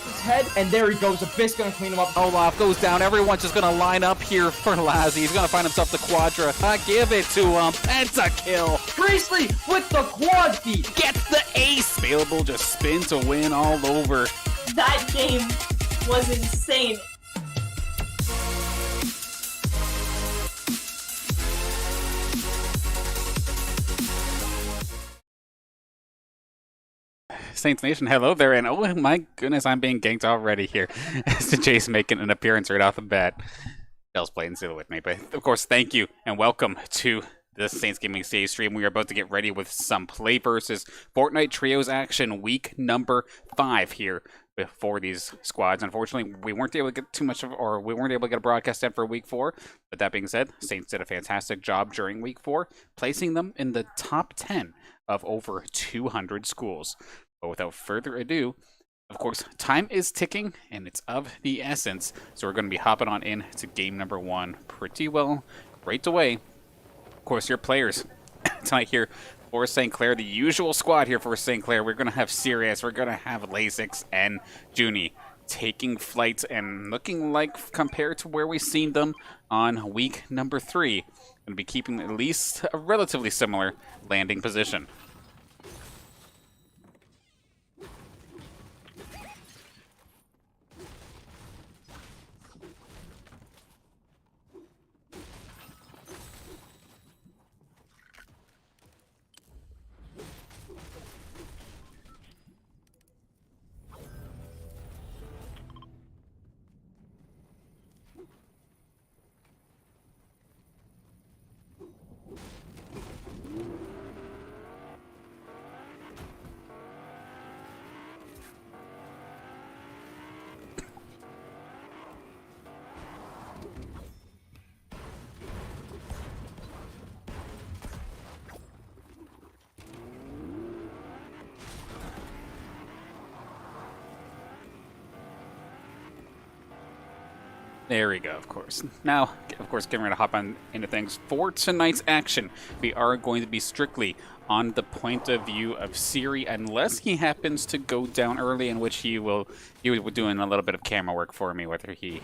his head, and there he goes. Abyss gonna clean him up. Olaf goes down. Everyone's just gonna line up here for Lazzy. He's gonna find himself the Quadra. Give it to him. Pentakill. Priestley with the quad feet. Gets the ace. Available, just spin to win all over. That game was insane. Saints Nation, hello there, and oh my goodness, I'm being ganked already here. As Jace making an appearance right off the bat. Bell's playing still with me, but of course, thank you and welcome to the Saints Gaming CA stream. We are about to get ready with some PlayVS Fortnite Trios action, week number 5 here for these squads. Unfortunately, we weren't able to get too much of, or we weren't able to get a broadcast in for week 4. But that being said, Saints did a fantastic job during week 4, placing them in the top 10 of over 200 schools. But without further ado, of course, time is ticking, and it's of the essence. So we're going to be hopping on in to game number 1 pretty well right away. Of course, your players tonight here for St. Clair, the usual squad here for St. Clair. We're going to have Ciri, we're going to have Laysixx and Juneyy taking flight and looking like, compared to where we've seen them on week number 3, going to be keeping at least a relatively similar landing position. There we go, of course. Now, of course, getting ready to hop on into things. For tonight's action, we are going to be strictly on the point of view of Ciri, unless he happens to go down early, in which he will be doing a little bit of camera work for me, whether he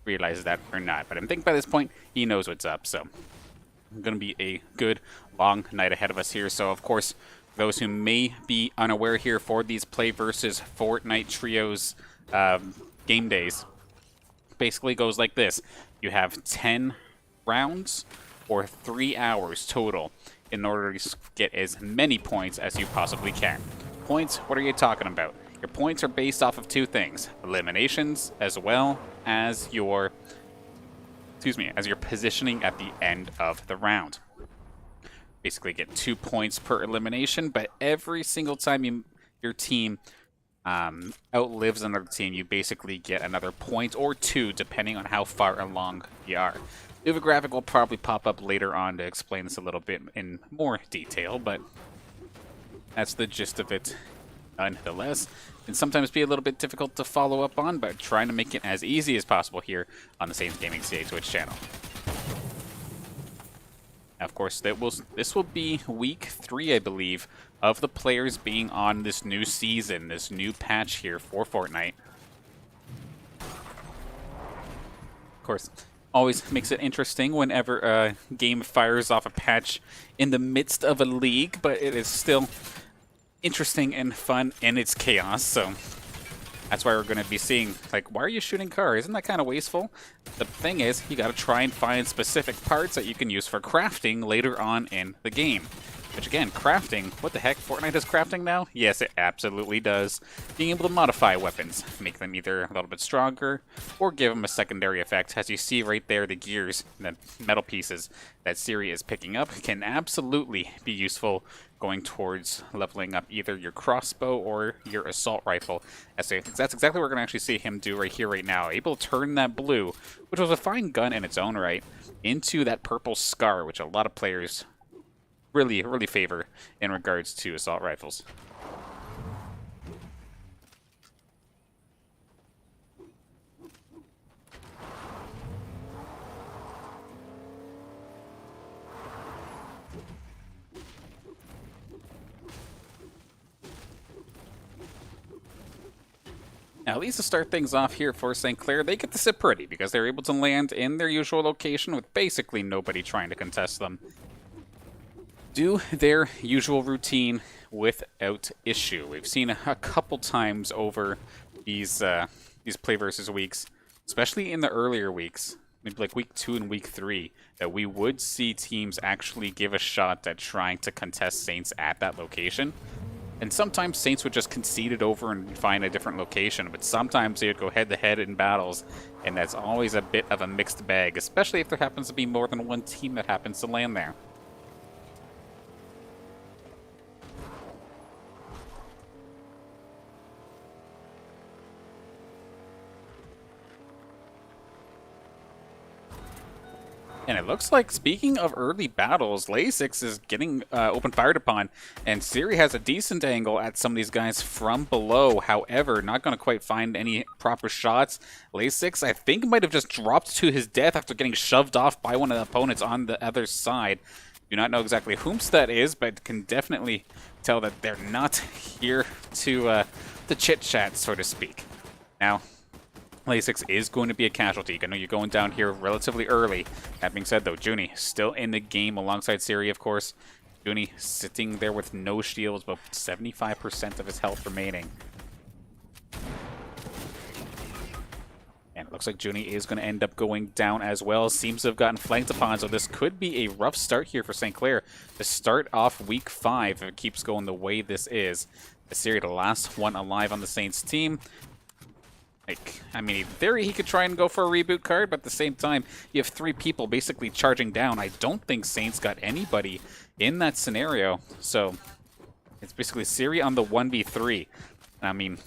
realizes that or not. But I think by this point, he knows what's up, so it's going to be a good, long night ahead of us here. So, of course, those who may be unaware here for these PlayVS Fortnite Trios game days, basically goes like this. You have 10 rounds or 3 hours total in order to get as many points as you possibly can. Points, what are you talking about? Your points are based off of 2 things: eliminations as well as your as your positioning at the end of the round. Basically get 2 points per elimination, but every single time your team outlives another team, you basically get another point or 2, depending on how far along you are. The graphic will probably pop up later on to explain this a little bit in more detail, but that's the gist of it nonetheless. It can sometimes be a little bit difficult to follow up on, but trying to make it as easy as possible here on the Saints Gaming CA Twitch channel. Now, of course, this will be week 3, I believe, of the players being on this new season, this new patch here for Fortnite. Of course, always makes it interesting whenever a game fires off a patch in the midst of a league, but it is still interesting and fun in its chaos, so that's why we're going to be seeing, like, why are you shooting cars? Isn't that kind of wasteful? The thing is, you got to try and find specific parts that you can use for crafting later on in the game. Which, again, crafting, what the heck? Fortnite does crafting now? Yes, it absolutely does. Being able to modify weapons, make them either a little bit stronger or give them a secondary effect. As you see right there, the gears, the metal pieces that Ciri is picking up can absolutely be useful going towards leveling up either your crossbow or your assault rifle. That's exactly what we're going to actually see him do right here, right now. Able to turn that blue, which was a fine gun in its own right, into that purple scar, which a lot of players really favor in regards to assault rifles. Now, at least to start things off here for St. Clair, they get to sit pretty because they're able to land in their usual location with basically nobody trying to contest them. Do their usual routine without issue. We've seen a couple times over these play versus weeks, especially in the earlier weeks, maybe like week 2 and week 3, that we would see teams actually give a shot at trying to contest Saints at that location. And sometimes Saints would just concede it over and find a different location, but sometimes they would go head-to-head in battles, and that's always a bit of a mixed bag, especially if there happens to be more than one team that happens to land there. And it looks like, speaking of early battles, Laysixx is getting open fired upon, and Ciri has a decent angle at some of these guys from below. However, not going to quite find any proper shots. Laysixx, I think, might have just dropped to his death after getting shoved off by one of the opponents on the other side. Do not know exactly whom's that is, but can definitely tell that they're not here to chit-chat, so to speak. Now, Laysixx is going to be a casualty. I know you're going down here relatively early. That being said, though, Juneyy still in the game alongside Ciri, of course. Juneyy sitting there with no shields, but 75% of his health remaining. And it looks like Juneyy is going to end up going down as well. Seems to have gotten flanked upon, so this could be a rough start here for St. Clair to start off week 5 if it keeps going the way this is. Ciri, the last one alive on the Saints team. I mean, in theory, he could try and go for a reboot card, but at the same time, you have 3 people basically charging down. I don't think Saints got anybody in that scenario, so it's basically Ciri on the 1v3. I mean,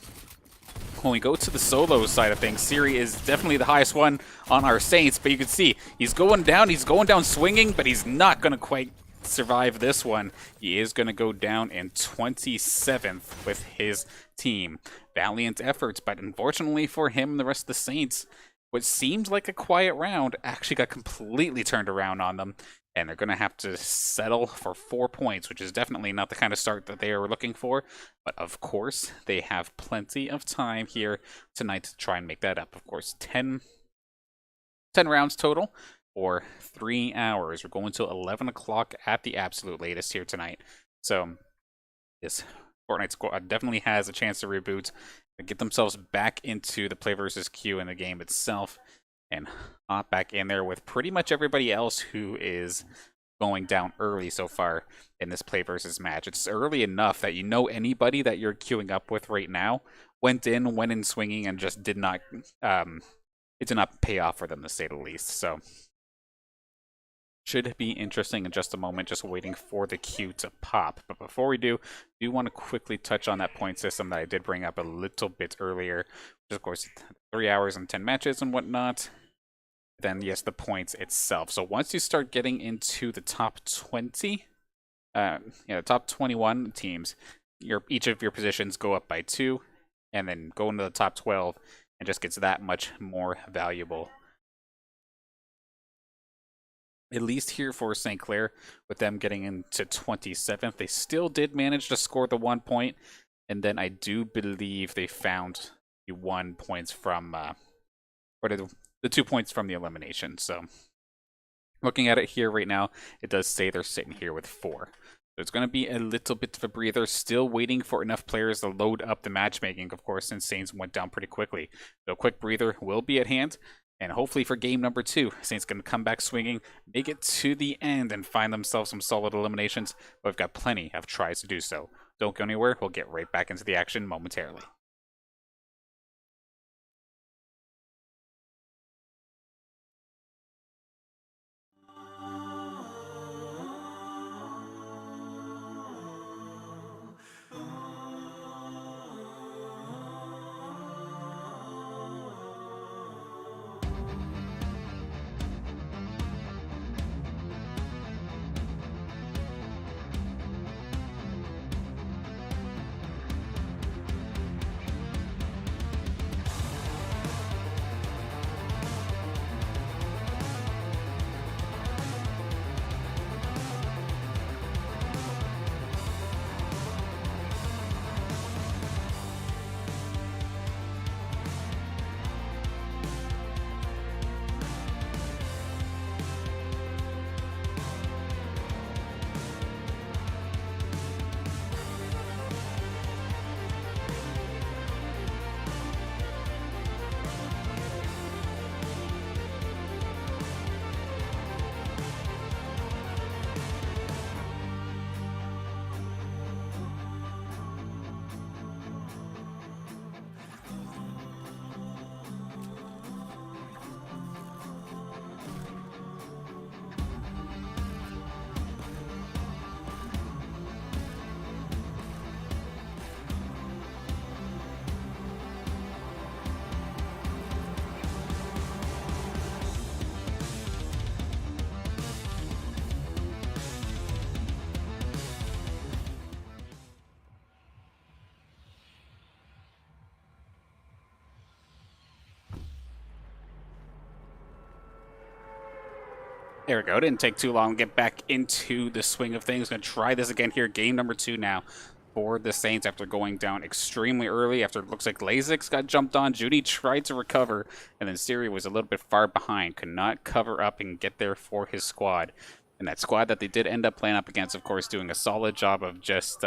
when we go to the solo side of things, Ciri is definitely the highest one on our Saints, but you can see he's going down swinging, but he's not going to quite survive this one. He is going to go down in 27th with his team. Valiant efforts, but unfortunately for him and the rest of the Saints, what seemed like a quiet round actually got completely turned around on them, and they're going to have to settle for 4 points, which is definitely not the kind of start that they were looking for. But of course, they have plenty of time here tonight to try and make that up. Of course, 10 rounds total, or 3 hours. We're going to 11 o'clock at the absolute latest here tonight. So this Fortnite squad definitely has a chance to reboot and get themselves back into the play versus queue in the game itself, and hop back in there with pretty much everybody else who is going down early so far in this play versus match. It's early enough that you know anybody that you're queuing up with right now went in swinging and just did not it did not pay off for them, to say the least. So should be interesting in just a moment, just waiting for the queue to pop. But before we do want to quickly touch on that point system that I did bring up a little bit earlier, which is, of course, 3 hours and 10 matches and whatnot. Then, yes, the points itself. So once you start getting into the top 20, the top 21 teams, each of your positions go up by 2, and then go into the top 12, and just gets that much more valuable. At least here for St. Clair, with them getting into 27th, they still did manage to score the 1 point, and then I do believe they found the 1 points from, or the 2 points from the elimination. So looking at it here right now, it does say they're sitting here with 4. So it's going to be a little bit of a breather, still waiting for enough players to load up the matchmaking, of course, since Saints went down pretty quickly. So a quick breather will be at hand. And hopefully for game number 2, Saints going to come back swinging, make it to the end, and find themselves some solid eliminations. But we've got plenty of tries to do so. Don't go anywhere. We'll get right back into the action momentarily. There we go. Didn't take too long to get back into the swing of things. Going to try this again here. Game number 2 now for the Saints after going down extremely early. After it looks like Laysixx got jumped on. Juneyy tried to recover, and then Ciri was a little bit far behind. Could not cover up and get there for his squad. And that squad that they did end up playing up against, of course, doing a solid job of just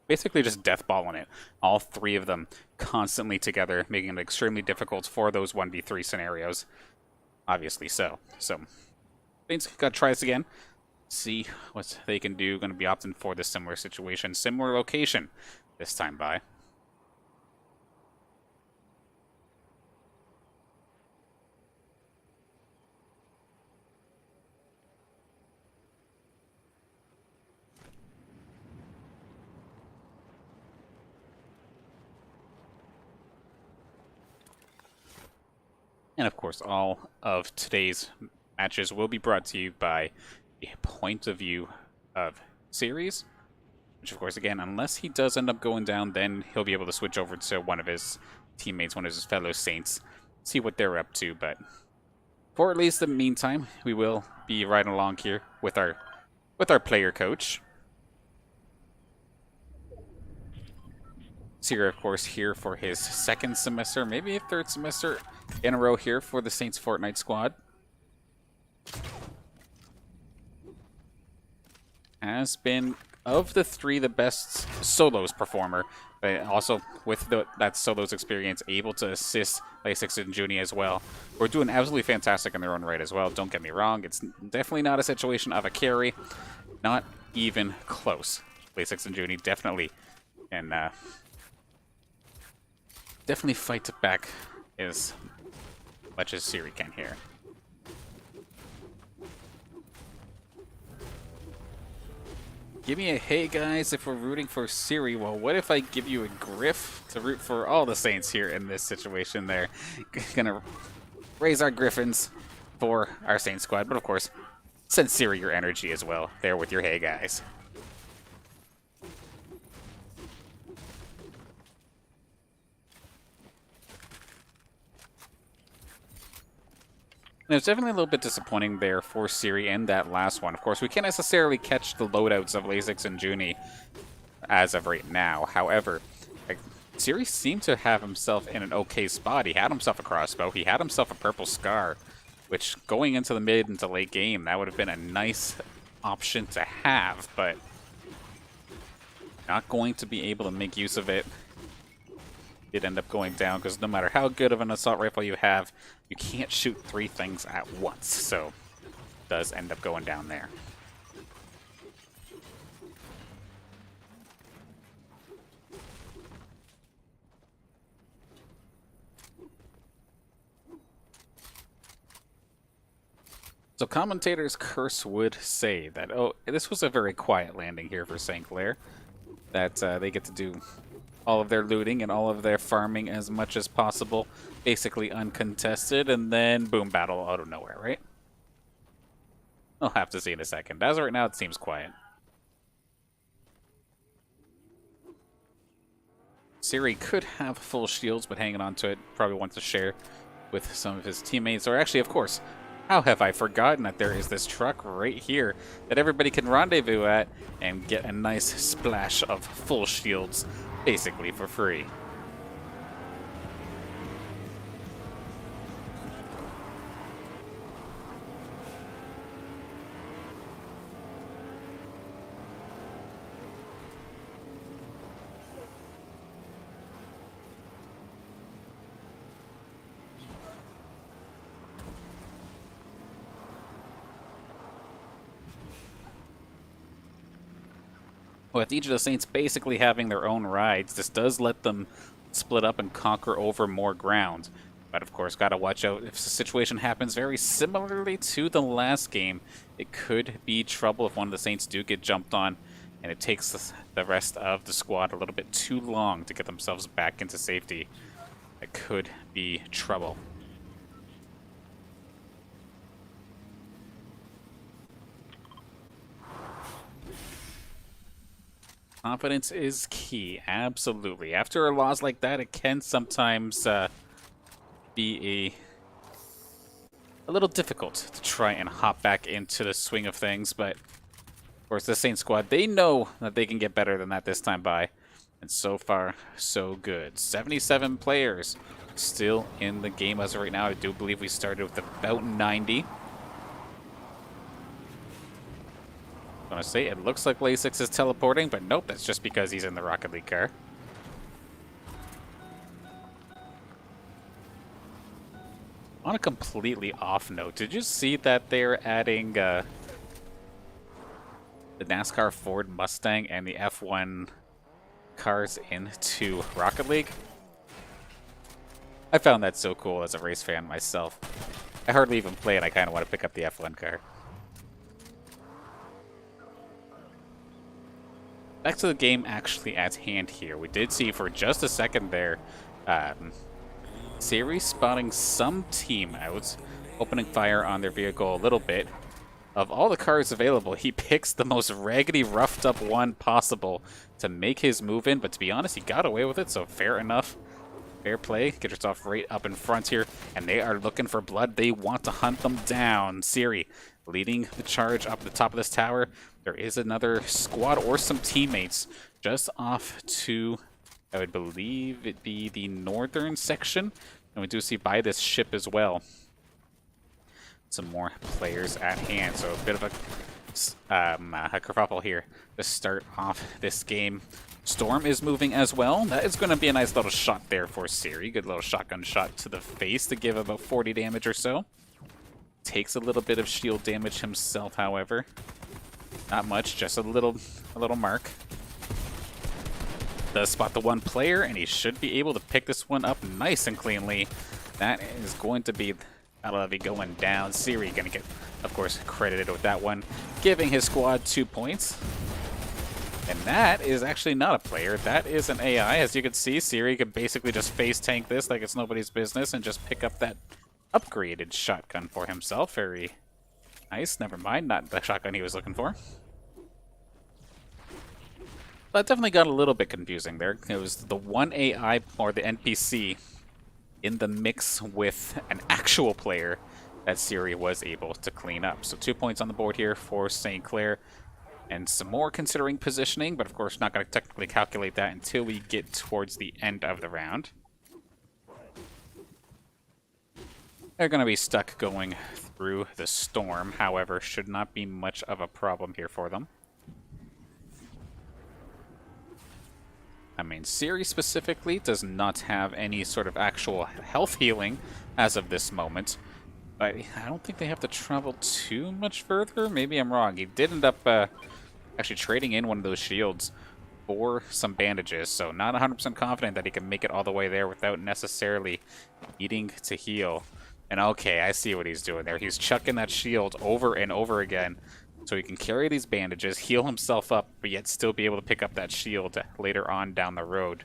basically just deathballing it. All 3 of them constantly together, making it extremely difficult for those 1v3 scenarios. Obviously so. So, Saints got to try this again. See what they can do. Going to be opting for this similar situation. Similar location this time by. And of course, all of today's matches will be brought to you by the point of view of Ciri, which of course, again, unless he does end up going down, then he'll be able to switch over to one of his teammates, one of his fellow Saints, see what they're up to. But for at least the meantime, we will be riding along here with our player coach. Ciri, of course, here for his 2nd semester, maybe a 3rd semester in a row here for the Saints Fortnite squad. Has been, of the 3, the best solos performer, but also with that solos experience, able to assist Laysixx and Juneyy as well. We're doing absolutely fantastic in their own right as well, don't get me wrong. It's definitely not a situation of a carry, not even close. Laysixx and Juneyy definitely, and definitely fight back as much as Ciri can here. Give me a hey guys if we're rooting for Ciri. Well, what if I give you a Griff to root for all the Saints here in this situation there? Gonna raise our Griffins for our Saints squad, but of course, send Ciri your energy as well there with your hey guys. And it's definitely a little bit disappointing there for Ciri in that last one. Of course, we can't necessarily catch the loadouts of Laysixx and Juneyy as of right now. However, Ciri seemed to have himself in an okay spot. He had himself a crossbow. He had himself a purple scar, which going into the mid and to late game, that would have been a nice option to have, but not going to be able to make use of it. Did end up going down because no matter how good of an assault rifle you have, you can't shoot 3 things at once, so it does end up going down there. So commentators curse would say that, oh, this was a very quiet landing here for St. Clair, that they get to do all of their looting and all of their farming as much as possible, basically uncontested, and then boom, battle out of nowhere, right? I'll have to see in a second. As of right now, it seems quiet. Ciri could have full shields, but hanging on to it, probably wants to share with some of his teammates, or actually, of course, how have I forgotten that there is this truck right here that everybody can rendezvous at and get a nice splash of full shields basically for free. With each of the Saints basically having their own rides, this does let them split up and conquer over more ground. But of course, gotta watch out if the situation happens very similarly to the last game. It could be trouble if one of the Saints do get jumped on, and it takes the rest of the squad a little bit too long to get themselves back into safety. It could be trouble. Confidence is key, absolutely. After a loss like that, it can sometimes be a little difficult to try and hop back into the swing of things, but of course the Saint squad, they know that they can get better than that this time by, and so far so good. 77 players still in the game as of right now. I do believe we started with about 90. I'm gonna say it looks like Laysixx is teleporting, but nope, that's just because he's in the Rocket League car. On a completely off note, did you see that they're adding the NASCAR Ford Mustang and the F1 cars into Rocket League? I found that so cool as a race fan myself. I hardly even play it, I kind of want to pick up the F1 car. Back to the game actually at hand here. We did see for just a second there, Ciri spotting some teammates, opening fire on their vehicle a little bit. Of all the cars available, he picks the most raggedy, roughed up one possible to make his move in, but to be honest, he got away with it, so fair enough. Fair play. Get yourself right up in front here, and they are looking for blood. They want to hunt them down. Ciri leading the charge up the top of this tower. There is another squad or some teammates just off to, I would believe it be the northern section. And we do see by this ship as well some more players at hand. So a bit of a kerfuffle here to start off this game. Storm is moving as well. That is going to be a nice little shot there for Ciri. Good little shotgun shot to the face to give about 40 damage or so. Takes a little bit of shield damage himself, however. Not much, just a little mark. Does spot the one player, and he should be able to pick this one up nice and cleanly. That is going to be Battle Heavy going down. Ciri going to get, of course, credited with that one, giving his squad 2 points. And that is actually not a player. That is an AI. As you can see, Ciri could basically just face tank this like it's nobody's business and just pick up that upgraded shotgun for himself. Very nice. Never mind, not the shotgun he was looking for. That definitely got a little bit confusing there. It was the one AI or the NPC in the mix with an actual player that Ciri was able to clean up. So 2 points on the board here for St. Clair. And some more considering positioning, but of course not going to technically calculate that until we get towards the end of the round. They're going to be stuck going through the storm, however, should not be much of a problem here for them. I mean, Ciri specifically does not have any sort of actual health healing as of this moment, but I don't think they have to travel too much further. Maybe I'm wrong. He did end up actually trading in one of those shields for some bandages, so not 100% confident that he can make it all the way there without necessarily needing to heal. And okay, I see what he's doing there. He's chucking that shield over and over again so he can carry these bandages, heal himself up, but yet still be able to pick up that shield later on down the road.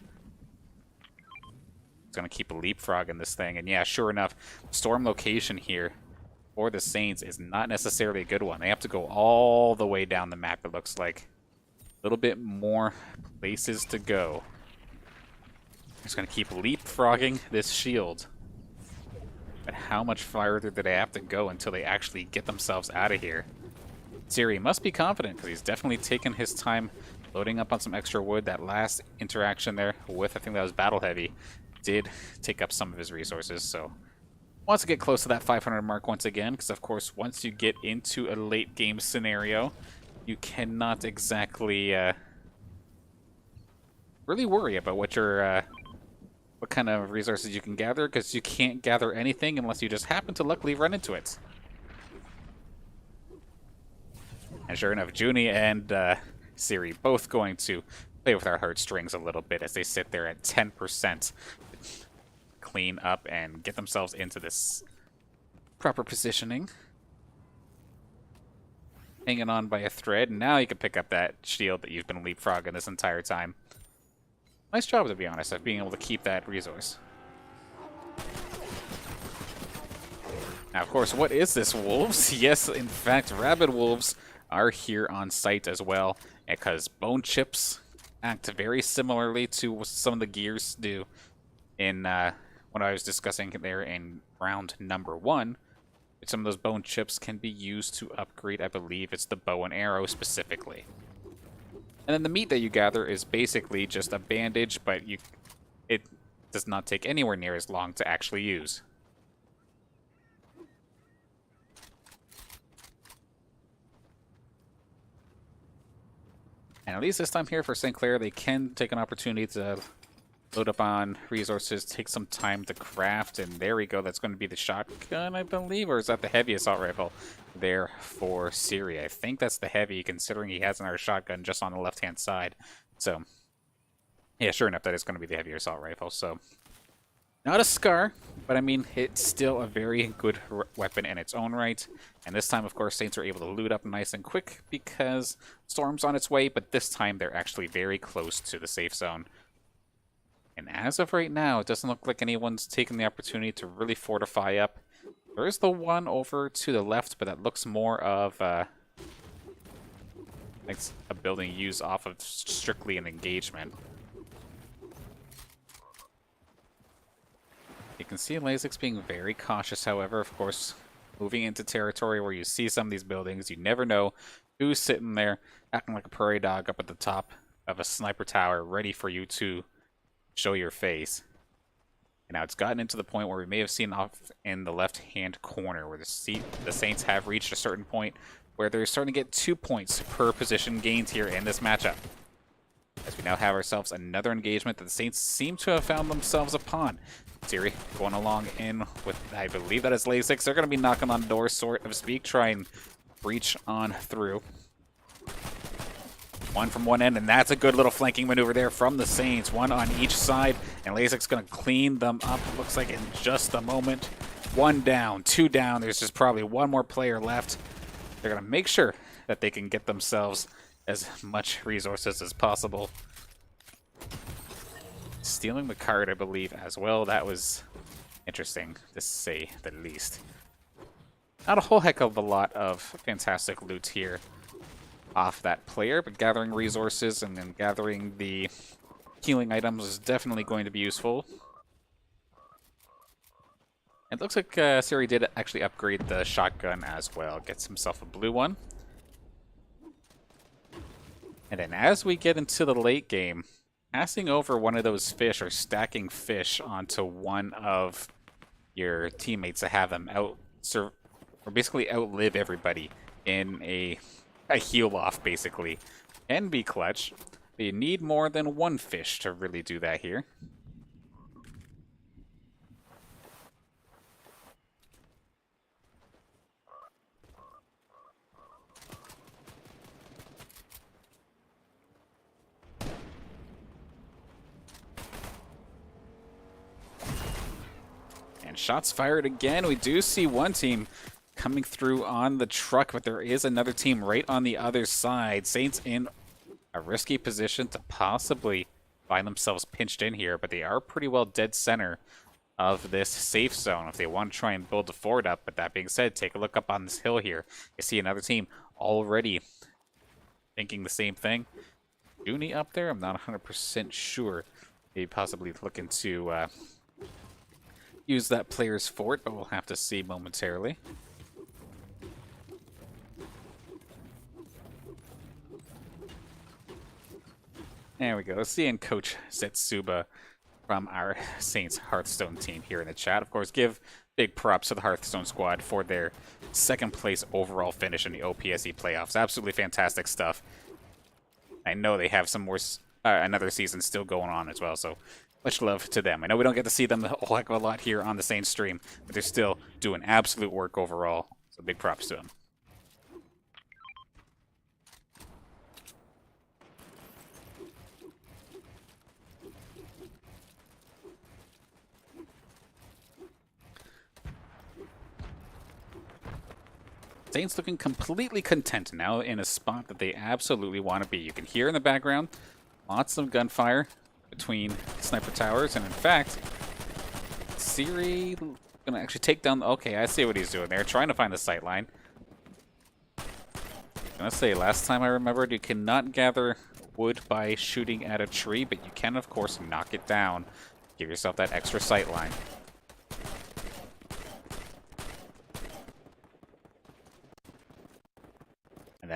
He's going to keep leapfrogging this thing. And yeah, sure enough, storm location here for the Saints is not necessarily a good one. They have to go all the way down the map, it looks like. A little bit more places to go. He's going to keep leapfrogging this shield. But how much farther do they have to go until they actually get themselves out of here? Ciri must be confident because he's definitely taken his time loading up on some extra wood. That last interaction there with, I think that was Battle Heavy, did take up some of his resources. So wants to get close to that 500 mark once again, because of course once you get into a late game scenario, you cannot exactly really worry about what your what kind of resources you can gather, because you can't gather anything unless you just happen to luckily run into it. And sure enough, Juneyy and Ciri both going to play with our heartstrings a little bit as they sit there at 10%. Clean up and get themselves into this proper positioning. Hanging on by a thread. Now you can pick up that shield that you've been leapfrogging this entire time. Nice job, to be honest, of being able to keep that resource. Now, of course, what is this, wolves? Yes, in fact, rabid wolves are here on site as well, because bone chips act very similarly to what some of the gears do in what I was discussing there in round number 1, some of those bone chips can be used to upgrade, I believe it's the bow and arrow specifically. And then the meat that you gather is basically just a bandage, but it does not take anywhere near as long to actually use. And at least this time here for St. Clair, they can take an opportunity to load up on resources, take some time to craft, and there we go. That's going to be the shotgun, I believe, or is that the heavy assault rifle there for Ciri? I think that's the heavy, considering he has another shotgun just on the left-hand side. So, yeah, sure enough, that is going to be the heavy assault rifle. So, not a Scar, but I mean, it's still a very good weapon in its own right. And this time, of course, Saints are able to loot up nice and quick because Storm's on its way, but this time they're actually very close to the safe zone. And as of right now, it doesn't look like anyone's taken the opportunity to really fortify up. There is the one over to the left, but that looks more of like a building used off of strictly an engagement. You can see Laysixx being very cautious, however, of course, moving into territory where you see some of these buildings. You never know who's sitting there acting like a prairie dog up at the top of a sniper tower ready for you to show your face. And now it's gotten into the point where we may have seen off in the left-hand corner where the Saints have reached a certain point where they're starting to get 2 points per position gained here in this matchup. As we now have ourselves another engagement that the Saints seem to have found themselves upon. Ciri going along in with, I believe that is Laysixx. They're going to be knocking on the door, sort of speak, try and breach on through. One from one end, and that's a good little flanking maneuver there from the Saints. One on each side, and Laysixx going to clean them up, looks like in just a moment. One down, two down. There's just probably one more player left. They're going to make sure that they can get themselves as much resources as possible. Stealing the card, I believe, as well. That was interesting, to say the least. Not a whole heck of a lot of fantastic loot here off that player, but gathering resources and then gathering the healing items is definitely going to be useful. It looks like Ciri did actually upgrade the shotgun as well. Gets himself a blue one. And then as we get into the late game, passing over one of those fish or stacking fish onto one of your teammates to have them or basically outlive everybody in a heal off, basically, can be clutch. But you need more than one fish to really do that here. And shots fired again. We do see one team coming through on the truck, but there is another team right on the other side. Saints in a risky position to possibly find themselves pinched in here, but they are pretty well dead center of this safe zone if they want to try and build the fort up. But that being said, take a look up on this hill here. You see another team already thinking the same thing. Juneyy up there? I'm not 100% sure. Maybe possibly looking to use that player's fort, but we'll have to see momentarily. There we go. Seeing Coach Setsuba from our Saints Hearthstone team here in the chat. Of course, give big props to the Hearthstone squad for their second place overall finish in the OPSE playoffs. Absolutely fantastic stuff. I know they have some more another season still going on as well, so much love to them. I know we don't get to see them a whole heck of a lot here on the Saints stream, but they're still doing absolute work overall, so big props to them. Saints looking completely content now in a spot that they absolutely want to be. You can hear in the background lots of gunfire between sniper towers, and in fact, Ciri gonna actually take down. Okay, I see what he's doing there, trying to find the sight line. I'm gonna say, last time I remembered, you cannot gather wood by shooting at a tree, but you can, of course, knock it down. Give yourself that extra sight line.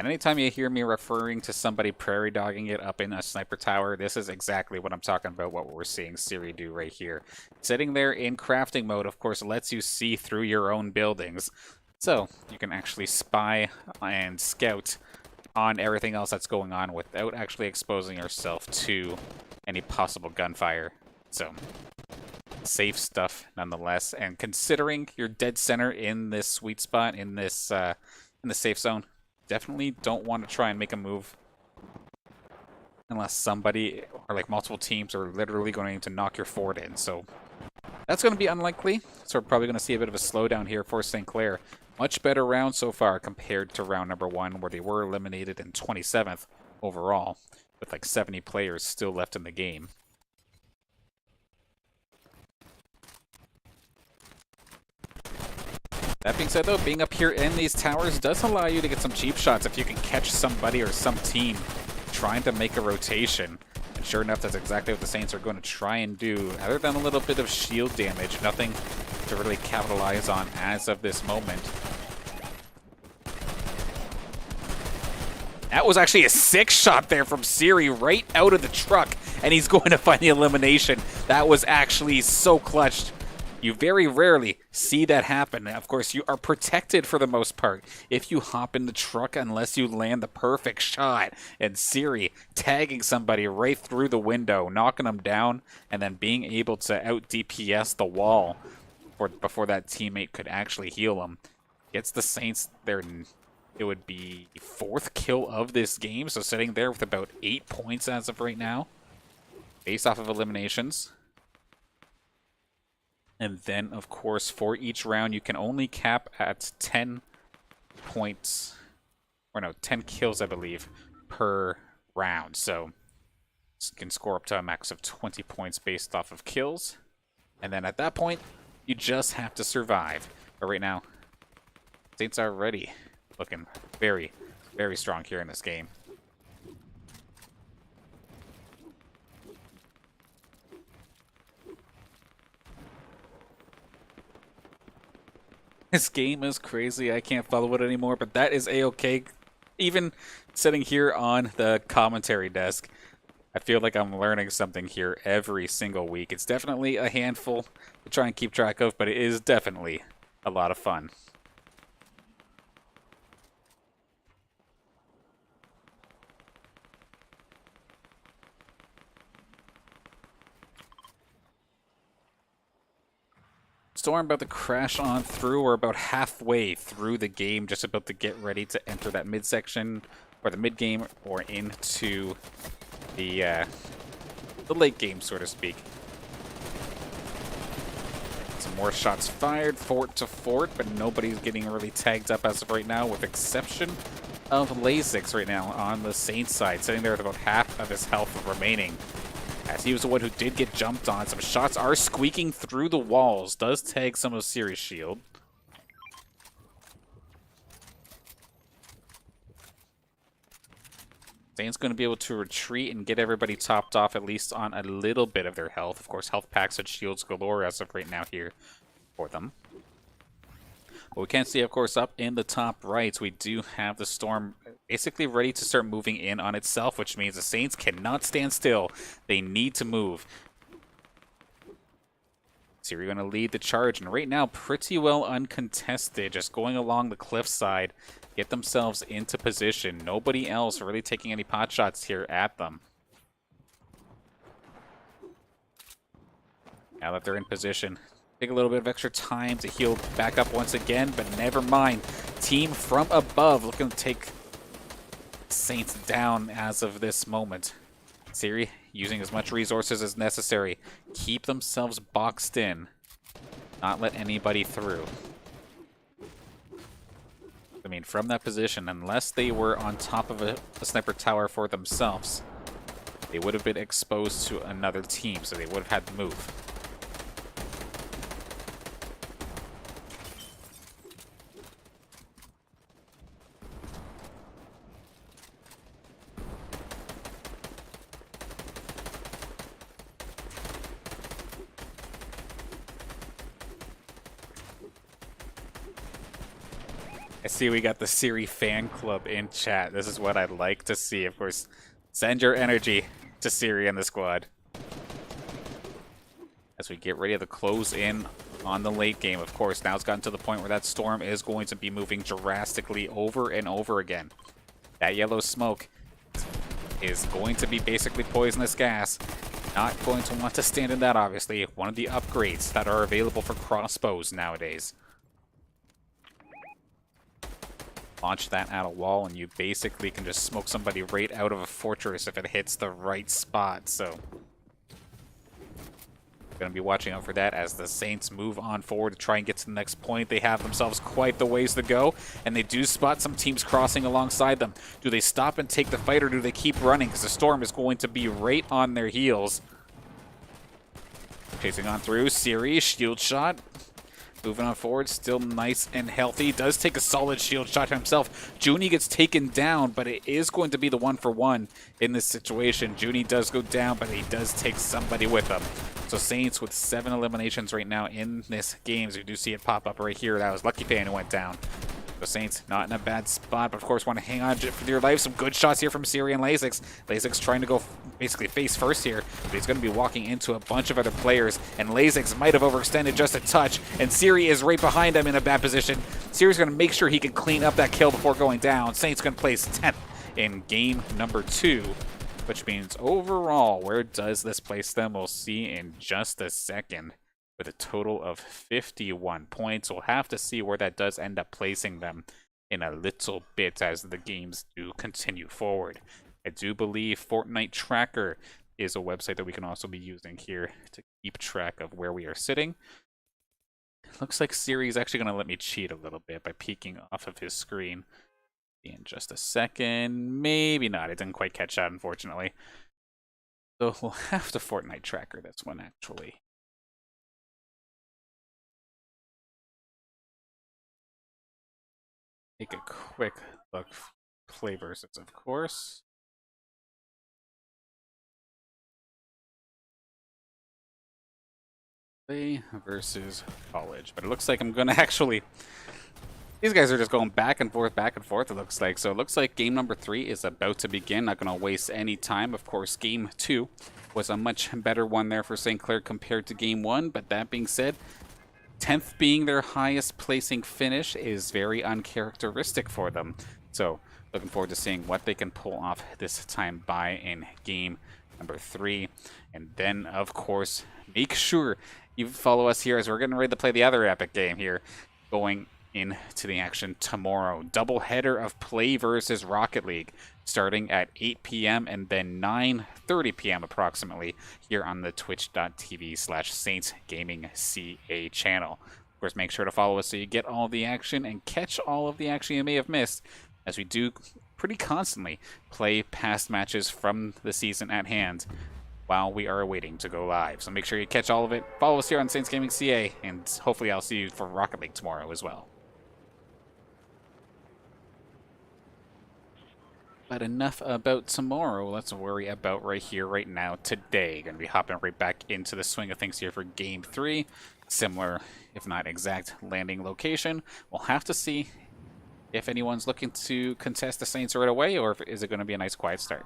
And anytime you hear me referring to somebody prairie dogging it up in a sniper tower, this is exactly what I'm talking about, what we're seeing Ciri do right here. Sitting there in crafting mode, of course, lets you see through your own buildings. So you can actually spy and scout on everything else that's going on without actually exposing yourself to any possible gunfire. So safe stuff nonetheless. And considering you're dead center in this sweet spot, in the safe zone, definitely don't want to try and make a move unless somebody or like multiple teams are literally going to knock your fort in. So that's going to be unlikely. So we're probably going to see a bit of a slowdown here for St. Clair. Much better round so far compared to round number 1, where they were eliminated in 27th overall, with like 70 players still left in the game. That being said, though, being up here in these towers does allow you to get some cheap shots if you can catch somebody or some team trying to make a rotation. And sure enough, that's exactly what the Saints are going to try and do. Other than a little bit of shield damage, nothing to really capitalize on as of this moment. That was actually a 6 shot there from Ciri right out of the truck, and he's going to find the elimination. That was actually so clutched. You very rarely see that happen. Of course, you are protected for the most part if you hop in the truck unless you land the perfect shot. And Ciri tagging somebody right through the window, knocking them down, and then being able to out-DPS the wall before that teammate could actually heal him. Gets the Saints their, it would be 4th kill of this game, so sitting there with about 8 points as of right now, based off of eliminations. And then, of course, for each round, you can only cap at 10 points, or no, 10 kills, I believe, per round. So you can score up to a max of 20 points based off of kills. And then at that point, you just have to survive. But right now, Saints are already looking very, very strong here in this game. This game is crazy. I can't follow it anymore, but that is a-okay. Even sitting here on the commentary desk, I feel like I'm learning something here every single week. It's definitely a handful to try and keep track of, but it is definitely a lot of fun. Storm about to crash on through. We're about halfway through the game, just about to get ready to enter that midsection, or the mid game, or into the late game, so to speak. Some more shots fired, fort to fort, but nobody's getting really tagged up as of right now, with exception of Laysixx right now on the Saints side, sitting there with about half of his health remaining. As he was the one who did get jumped on. Some shots are squeaking through the walls. Does tag some of Ciri's shield. Zane's going to be able to retreat and get everybody topped off at least on a little bit of their health. Of course, health packs and shields galore as of right now here for them. But we can see, of course, up in the top right, we do have the Storm basically ready to start moving in on itself, which means the Saints cannot stand still. They need to move. Ciri going to lead the charge, and right now, pretty well uncontested, just going along the cliffside, get themselves into position. Nobody else really taking any pot shots here at them. Now that they're in position, take a little bit of extra time to heal back up once again, but never mind. Team from above looking to take Saints down as of this moment. Ciri using as much resources as necessary. Keep themselves boxed in. Not let anybody through. I mean, from that position, unless they were on top of a sniper tower for themselves, they would have been exposed to another team, so they would have had to move. I see we got the Ciri fan club in chat. This is what I'd like to see. Of course, send your energy to Ciri and the squad. As we get ready to close in on the late game. Of course, now it's gotten to the point where that storm is going to be moving drastically over and over again. That yellow smoke is going to be basically poisonous gas. Not going to want to stand in that, obviously. One of the upgrades that are available for crossbows nowadays. Launch that at a wall and you basically can just smoke somebody right out of a fortress if it hits the right spot. So going to be watching out for that as the Saints move on forward to try and get to the next point. They have themselves quite the ways to go, and they do spot some teams crossing alongside them. Do they stop and take the fight, or do they keep running? Because the storm is going to be right on their heels. Chasing on through, Ciri, shield shot. Moving on forward, still nice and healthy. Does take a solid shield shot himself. Juneyy gets taken down, but it is going to be the 1-for-1 in this situation. Juneyy does go down, but he does take somebody with him. So Saints with 7 eliminations right now in this game. So you do see it pop up right here. That was Lucky Fan who went down. The Saints not in a bad spot, but of course want to hang on for their life. Some good shots here from Ciri and Laysixx. Laysixx trying to go basically face first here, but he's going to be walking into a bunch of other players, and Laysixx might have overextended just a touch, and Ciri is right behind him in a bad position. Ciri's going to make sure he can clean up that kill before going down. Saints going to place 10th in game number 2, which means overall, where does this place them? We'll see in just a second. With a total of 51 points. We'll have to see where that does end up placing them in a little bit as the games do continue forward. I do believe Fortnite Tracker is a website that we can also be using here to keep track of where we are sitting. Looks like Ciri is actually going to let me cheat a little bit by peeking off of his screen. In just a second. Maybe not. It didn't quite catch that, unfortunately. So we'll have to Fortnite Tracker this one, actually. Take a quick look. PlayVS, of course. Play versus college. But it looks like I'm going to actually... These guys are just going back and forth, it looks like. So it looks like game number 3 is about to begin. Not going to waste any time. Of course, game 2 was a much better one there for St. Clair compared to game 1. But that being said, 10th being their highest placing finish is very uncharacteristic for them. So looking forward to seeing what they can pull off this time by in game number 3. And then, of course, make sure you follow us here as we're getting ready to play the other epic game here, going into the action tomorrow. Doubleheader of Play versus Rocket League starting at 8 p.m. and then 9:30 p.m. approximately here on the twitch.tv/Saints Gaming CA channel. Of course, make sure to follow us so you get all the action and catch all of the action you may have missed, as we do pretty constantly play past matches from the season at hand while we are waiting to go live. So make sure you catch all of it. Follow us here on Saints Gaming CA, and hopefully I'll see you for Rocket League tomorrow as well. But enough about tomorrow. Let's worry about right here, right now, today. Going to be hopping right back into the swing of things here for Game 3. Similar, if not exact, landing location. We'll have to see if anyone's looking to contest the Saints right away, or if is it going to be a nice quiet start.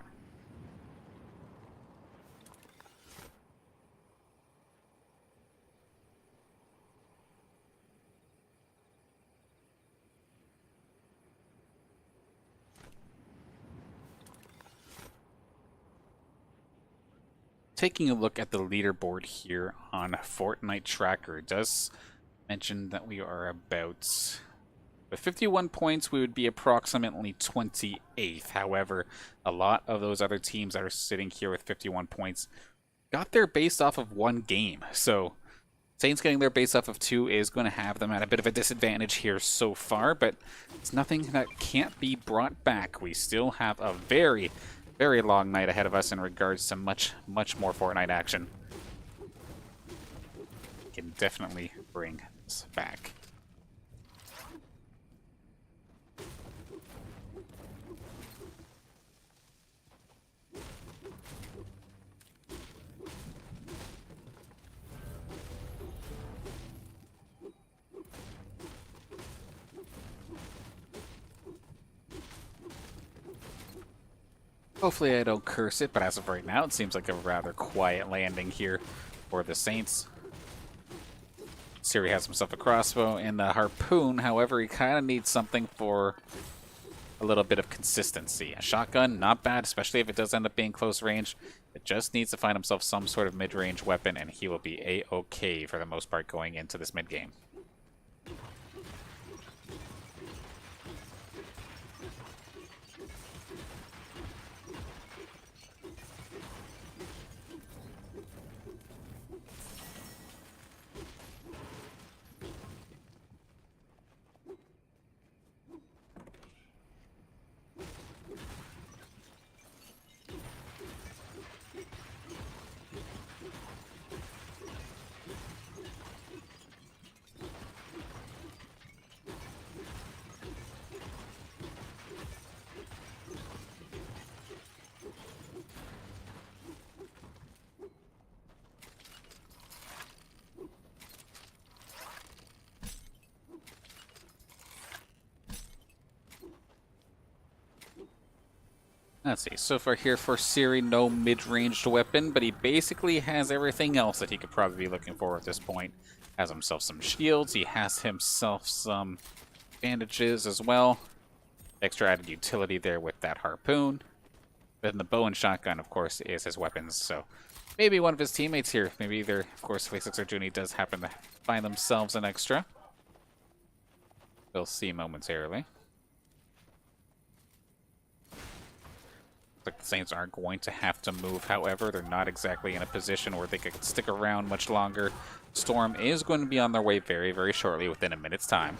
Taking a look at the leaderboard here on Fortnite Tracker, it does mention that we are about, with 51 points, we would be approximately 28th. However, a lot of those other teams that are sitting here with 51 points got their base off of 1 game. So Saints getting their base off of 2 is going to have them at a bit of a disadvantage here so far, but it's nothing that can't be brought back. We still have a very long night ahead of us in regards to much more Fortnite action. We can definitely bring this back. Hopefully I don't curse it, but as of right now, it seems like a rather quiet landing here for the Saints. Ciri has himself a crossbow and the harpoon. However, he kind of needs something for a little bit of consistency. A shotgun, not bad, especially if it does end up being close range. It just needs to find himself some sort of mid-range weapon, and he will be A-okay for the most part going into this mid-game. Let's see, so far here for Ciri, no mid-ranged weapon, but he basically has everything else that he could probably be looking for at this point. Has himself some shields, he has himself some bandages as well. Extra added utility there with that harpoon. Then the bow and shotgun, of course, is his weapons, so maybe one of his teammates here, maybe either, of course, Laysixx or Juneyy does happen to find themselves an extra. We'll see momentarily. Like the Saints aren't going to have to move, however. They're not exactly in a position where they can stick around much longer. Storm is going to be on their way very, very shortly, within a minute's time.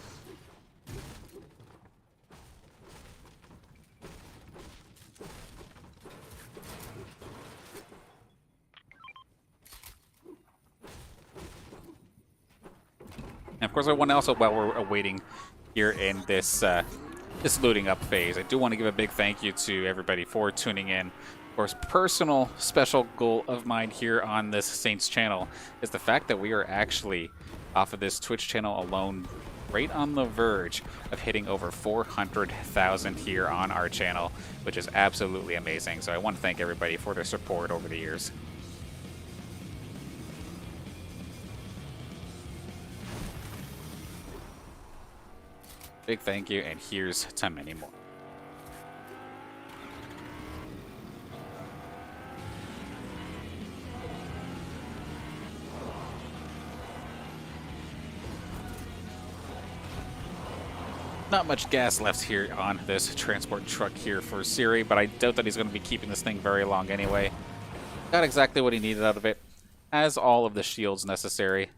And of course, I want to also, while we're awaiting here in this this looting up phase, I do want to give a big thank you to everybody for tuning in. Of course, personal special goal of mine here on this Saints channel is the fact that we are actually, off of this Twitch channel alone, right on the verge of hitting over 400,000 here on our channel, which is absolutely amazing. So I want to thank everybody for their support over the years. Big thank you, and here's to many more. Not much gas left here on this transport truck here for Ciri, but I doubt that he's going to be keeping this thing very long anyway. Got exactly what he needed out of it. Has all of the shields necessary.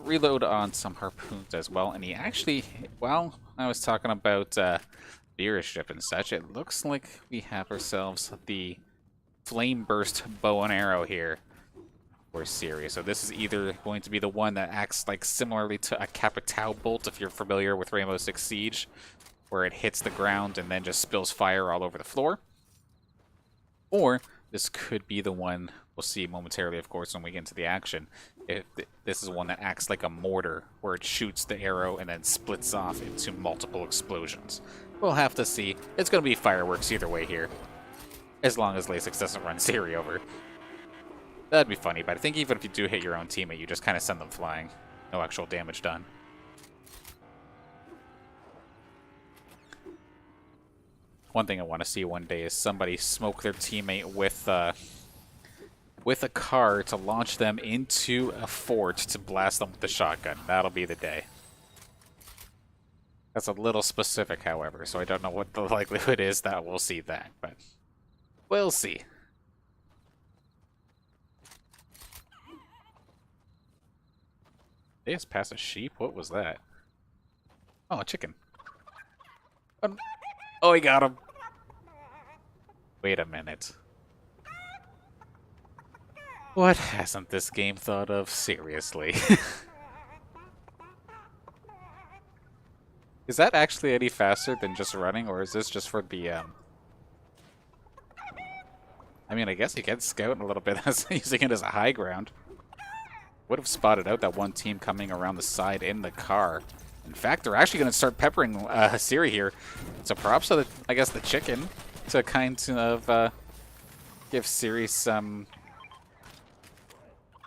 Reload on some harpoons as well, and he actually, while I was talking about viewership and such, it looks like we have ourselves the flame burst bow and arrow here for Ciri. So this is either going to be the one that acts like similarly to a Capitao bolt, if you're familiar with Rainbow Six Siege, where it hits the ground and then just spills fire all over the floor, or this could be the one we'll see momentarily, of course, when we get into the action. If this is one that acts like a mortar, where it shoots the arrow and then splits off into multiple explosions. We'll have to see. It's going to be fireworks either way here, as long as Laysixx doesn't run Ciri over. That'd be funny, but I think even if you do hit your own teammate, you just kind of send them flying. No actual damage done. One thing I want to see one day is somebody smoke their teammate with a car to launch them into a fort to blast them with the shotgun. That'll be the day. That's a little specific, however, so I don't know what the likelihood is that we'll see that, but we'll see. They just passed a sheep? What was that? Oh, a chicken. Oh, he got him. Wait a minute. What hasn't this game thought of? Seriously. Is that actually any faster than just running, or is this just for the, I mean, I guess he can scout a little bit as using it as a high ground. Would have spotted out that one team coming around the side in the car. In fact, they're actually going to start peppering Ciri here. So props to, I guess, the chicken. to kind of give Ciri some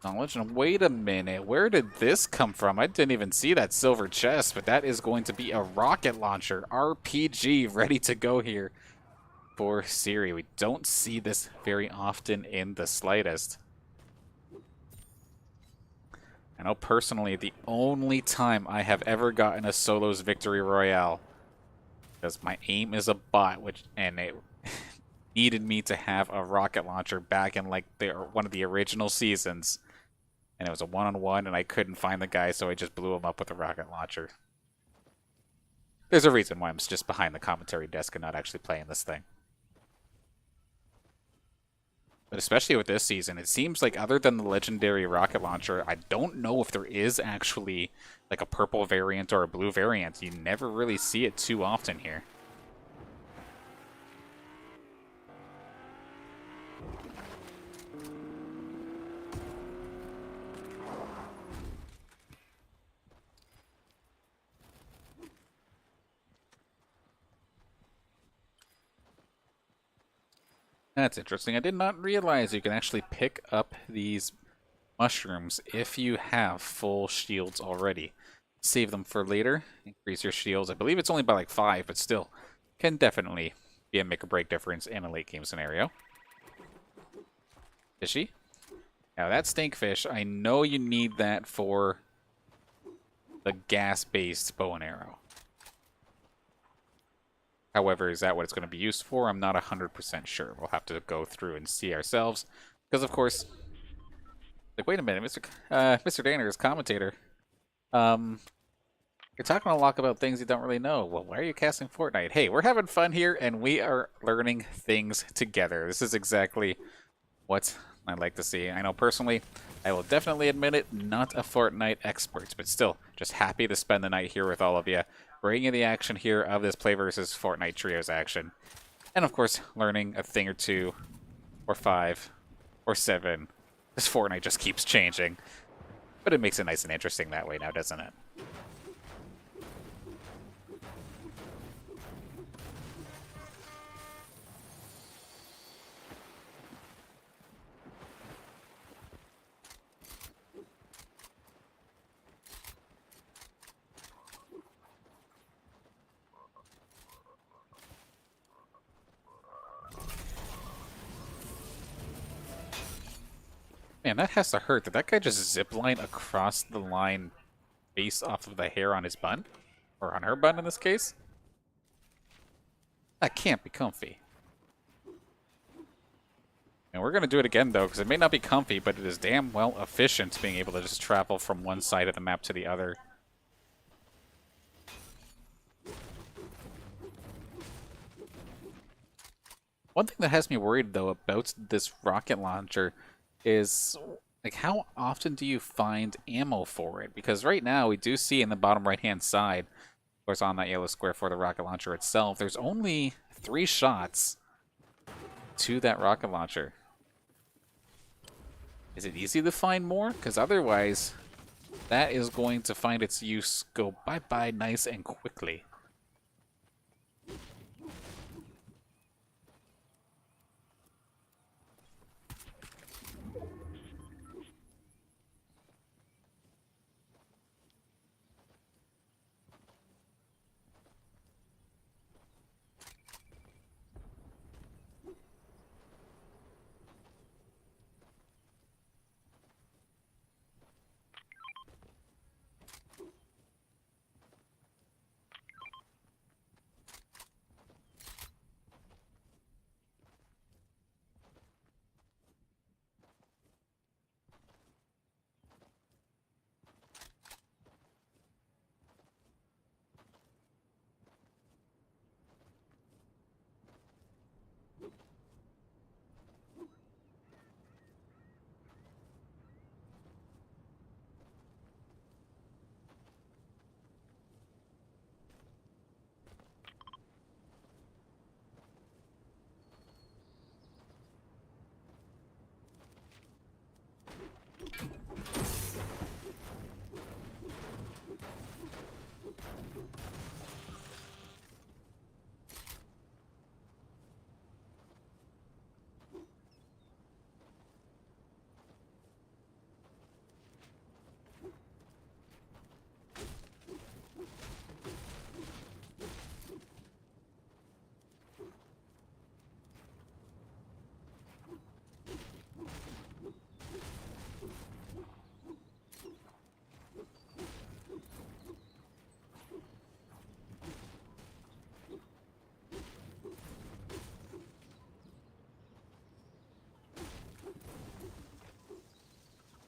knowledge. And wait a minute, where did this come from? I didn't even see that silver chest, but that is going to be a rocket launcher. RPG ready to go here for Ciri. We don't see this very often in the slightest. I know personally the only time I have ever gotten a solos victory royale, because my aim is a bot, and it needed me to have a rocket launcher back in like one of the original seasons, and it was a one-on-one, and I couldn't find the guy, so I just blew him up with a rocket launcher. There's a reason why I'm just behind the commentary desk and not actually playing this thing. But especially with this season, it seems like other than the legendary rocket launcher, I don't know if there is actually like a purple variant or a blue variant. You never really see it too often here. That's interesting. I did not realize you can actually pick up these mushrooms if you have full shields already. Save them for later. Increase your shields. I believe it's only by like 5, but still can definitely be a make or break difference in a late game scenario. Fishy. Now that stinkfish, I know you need that for the gas-based bow and arrow. However, is that what it's going to be used for? I'm not 100% sure. We'll have to go through and see ourselves. Because, of course, like, wait a minute, Mr. Danner is commentator. You're talking a lot about things you don't really know. Well, why are you casting Fortnite? Hey, we're having fun here, and we are learning things together. This is exactly what I like to see. I know personally, I will definitely admit it, not a Fortnite expert, but still, just happy to spend the night here with all of you, bringing the action here of this Play vs. Fortnite Trios action. And of course, learning a thing or 2, or 5, or 7. This Fortnite just keeps changing. But it makes it nice and interesting that way now, doesn't it? Man, that has to hurt. Did that guy just zipline across the line based off of the hair on his bun? Or on her bun in this case? That can't be comfy. And we're going to do it again, though, because it may not be comfy, but it is damn well efficient being able to just travel from one side of the map to the other. One thing that has me worried, though, about this rocket launcher is, like, how often do you find ammo for it? Because right now, we do see in the bottom right-hand side, of course on that yellow square for the rocket launcher itself, there's only 3 shots to that rocket launcher. Is it easy to find more? Because otherwise, that is going to find its use go bye-bye nice and quickly.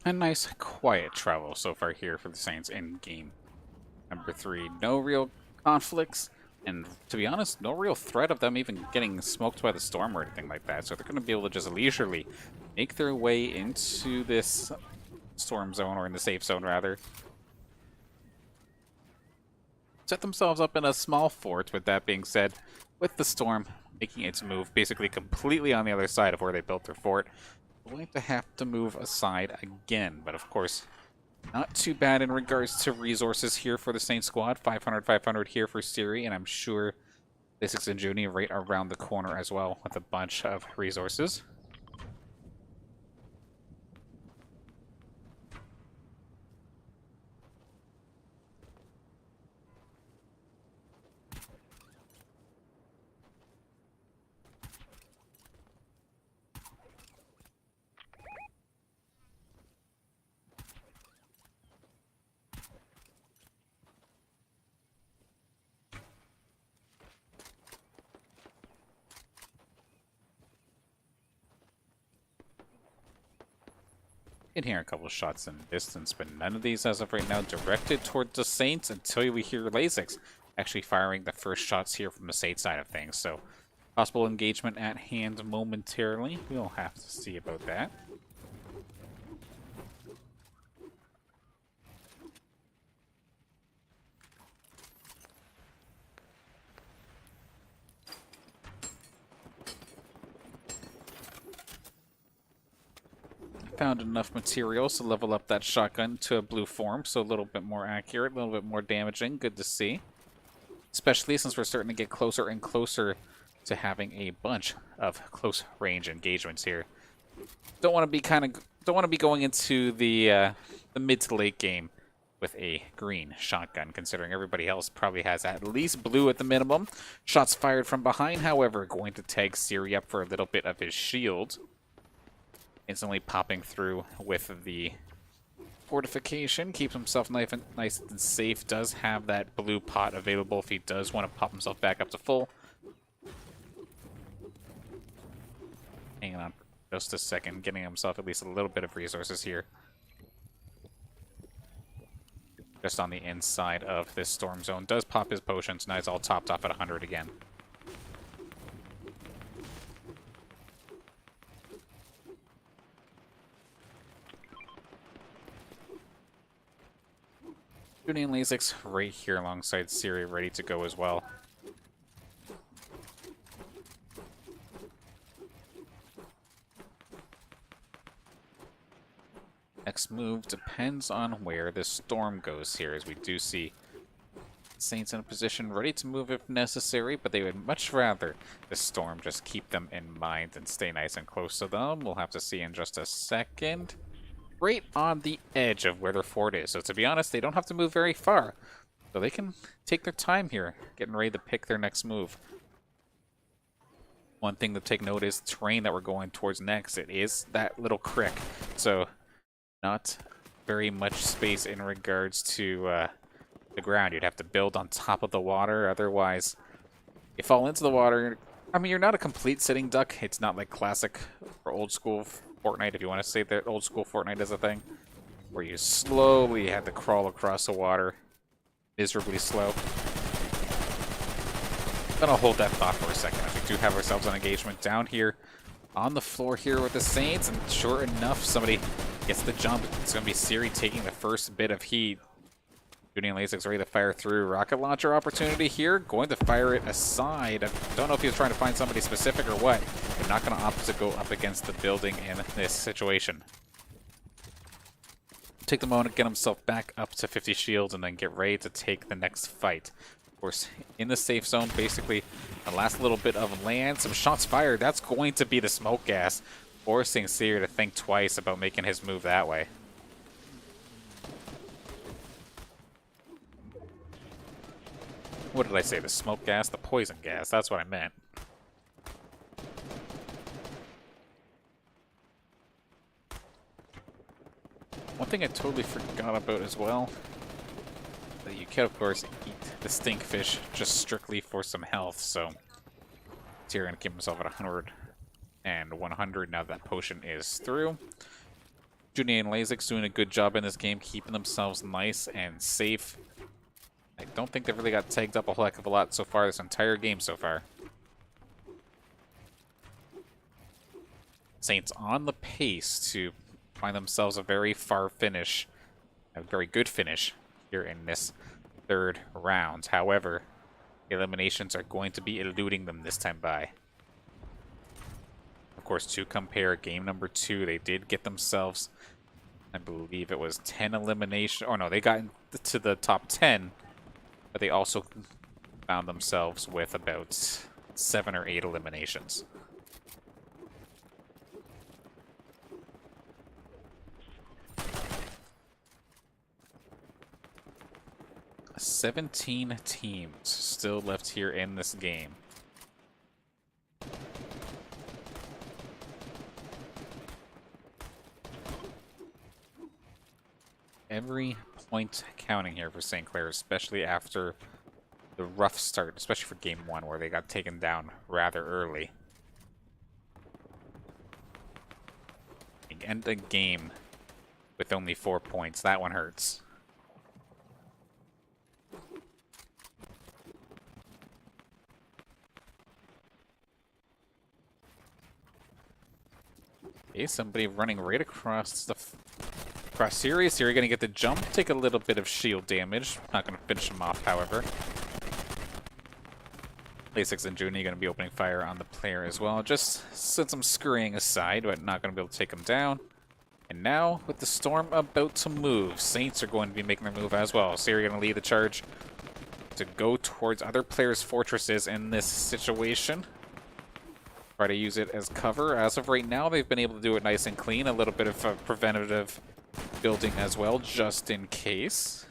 A nice quiet travel so far here for the Saints in game number 3. No real conflicts, and to be honest, no real threat of them even getting smoked by the storm or anything like that. So they're going to be able to just leisurely make their way into this storm zone, or in the safe zone rather. Set themselves up in a small fort, with that being said, with the storm making its move basically completely on the other side of where they built their fort. Going to have to move aside again, but of course, not too bad in regards to resources here for the Saint squad. 500 here for Ciri, and I'm sure Laysixx and Juneyy right around the corner as well with a bunch of resources. You can hear a couple of shots in the distance, but none of these as of right now directed towards the Saints until we hear Laysixx actually firing the first shots here from the Saint side of things. So possible engagement at hand momentarily. We'll have to see about that. Found enough materials to level up that shotgun to a blue form, so a little bit more accurate, a little bit more damaging. Good to see. Especially since we're starting to get closer and closer to having a bunch of close range engagements here. Don't want to be going into the mid to late game with a green shotgun, considering everybody else probably has at least blue at the minimum. Shots fired from behind, however, going to tag Ciri up for a little bit of his shield. Instantly popping through with the fortification. Keeps himself nice and safe. Does have that blue pot available if he does want to pop himself back up to full. Hanging on for just a second. Getting himself at least a little bit of resources here. Just on the inside of this storm zone. Does pop his potions. Now he's all topped off at 100 again. Juneyy and Laysixx right here alongside Ciri, ready to go as well. Next move depends on where the storm goes here, as we do see Saints in a position ready to move if necessary, but they would much rather the storm just keep them in mind and stay nice and close to them. We'll have to see in just a second. Right on the edge of where their fort is. So to be honest, they don't have to move very far. So they can take their time here, getting ready to pick their next move. One thing to take note is the terrain that we're going towards next. It is that little creek. So not very much space in regards to the ground. You'd have to build on top of the water. Otherwise, you fall into the water. I mean, you're not a complete sitting duck. It's not like classic or old school Fortnite, if you want to say that old school Fortnite is a thing, where you slowly had to crawl across the water, miserably slow. I'm gonna hold that thought for a second, as we do have ourselves an engagement down here on the floor here with the Saints, and sure enough, somebody gets the jump. It's gonna be Ciri taking the first bit of heat. Juneyy and Laysixx ready to fire through. Rocket launcher opportunity here. Going to fire it aside. I don't know if he was trying to find somebody specific or what. But not going to opt to go up against the building in this situation. Take the moment, get himself back up to 50 shields, and then get ready to take the next fight. Of course, in the safe zone, basically, the last little bit of land. Some shots fired. That's going to be the smoke gas, forcing Ciri to think twice about making his move that way. What did I say? The smoke gas? The poison gas. That's what I meant. One thing I totally forgot about as well, that you can, of course, eat the stinkfish just strictly for some health, so Ciri going to keep himself at 100 and 100 now that potion is through. Juneyy and Laysixx doing a good job in this game, keeping themselves nice and safe. I don't think they've really got tagged up a whole heck of a lot so far this entire game so far. Saints on the pace to find themselves a very far finish, a very good finish here in this third round. However, eliminations are going to be eluding them this time by. Of course, to compare game number 2, they did get themselves, I believe it was 10 elimination. Oh no, they got to the top 10, but they also found themselves with about 7 or 8 eliminations. 17 teams still left here in this game. Every point counting here for St. Clair, especially after the rough start, especially for game 1 where they got taken down rather early. End the game with only 4 points. That one hurts. Okay, somebody running right across Ciri. Ciri gonna get the jump, take a little bit of shield damage. Not gonna finish him off, however. Laysixx and Juneyy gonna be opening fire on the player as well. Just send some scurrying aside, but not gonna be able to take him down. And now, with the storm about to move, Saints are going to be making their move as well. Ciri gonna lead the charge to go towards other players' fortresses in this situation. Try to use it as cover. As of right now, they've been able to do it nice and clean. A little bit of preventative building as well, just in case.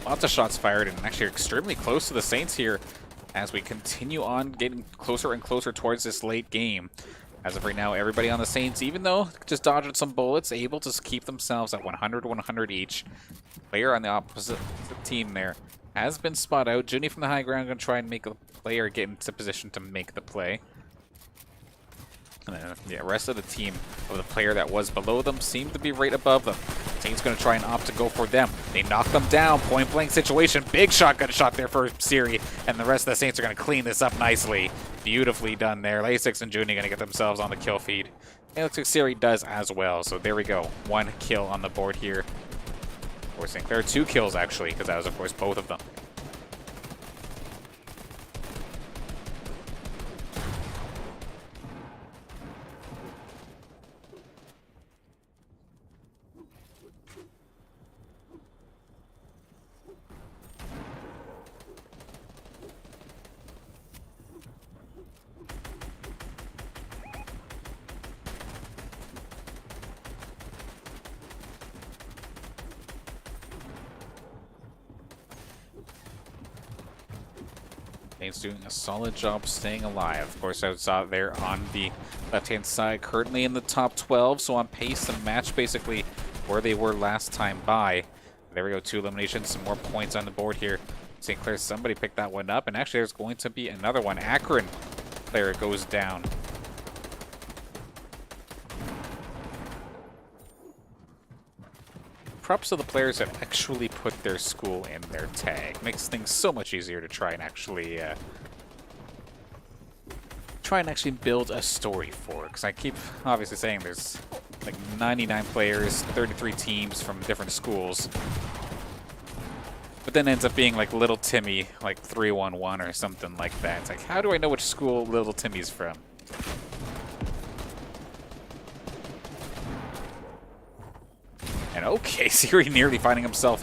Lots of shots fired and actually extremely close to the Saints here as we continue on getting closer and closer towards this late game. As of right now, everybody on the Saints, even though just dodging some bullets, able to keep themselves at 100 each. Player on the opposite team there has been spot out. Juneyy from the high ground going to try and make a player get into position to make the play. And then the rest of the team of the player that was below them seemed to be right above them. Saints going to try and opt to go for them. They knock them down. Point blank situation. Big shotgun shot there for Ciri. And the rest of the Saints are going to clean this up nicely. Beautifully done there. Laysixx and Juneyy going to get themselves on the kill feed. It looks like Ciri does as well. So there we go. 1 kill on the board here for St. Clair. 2 kills actually, because that was of course both of them. Saints doing a solid job staying alive. Of course, I was out there on the left-hand side, currently in the top 12, so on pace to match basically where they were last time by. There we go, 2 eliminations, some more points on the board here. St. Clair, somebody picked that one up, and actually there's going to be another one. Akron player goes down. Props to the players that actually put their school in their tag. Makes things so much easier to try and actually build a story for. Because I keep obviously saying there's like 99 players, 33 teams from different schools. But then ends up being like Little Timmy, like 311 or something like that. It's like, how do I know which school Little Timmy's from? And okay, Ciri nearly finding himself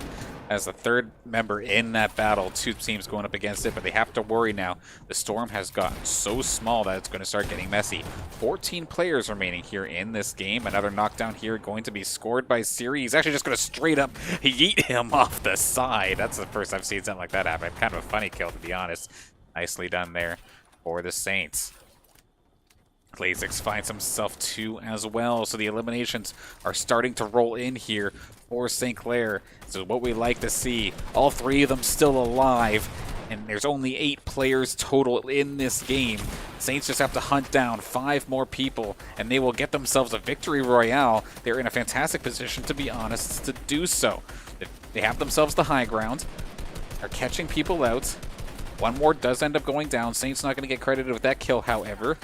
as the third member in that battle. Two teams going up against it, but they have to worry now. The storm has gotten so small that it's going to start getting messy. 14 players remaining here in this game. Another knockdown here going to be scored by Ciri. He's actually just going to straight up yeet him off the side. That's the first I've seen something like that happen. Kind of a funny kill, to be honest. Nicely done there for the Saints. Laysixx finds himself 2 as well, so the eliminations are starting to roll in here for St. Clair. This is what we like to see. All 3 of them still alive, and there's only 8 players total in this game. Saints just have to hunt down 5 more people, and they will get themselves a victory royale. They're in a fantastic position, to be honest, to do so. They have themselves the high ground, are catching people out. One more does end up going down. Saints not going to get credited with that kill, however.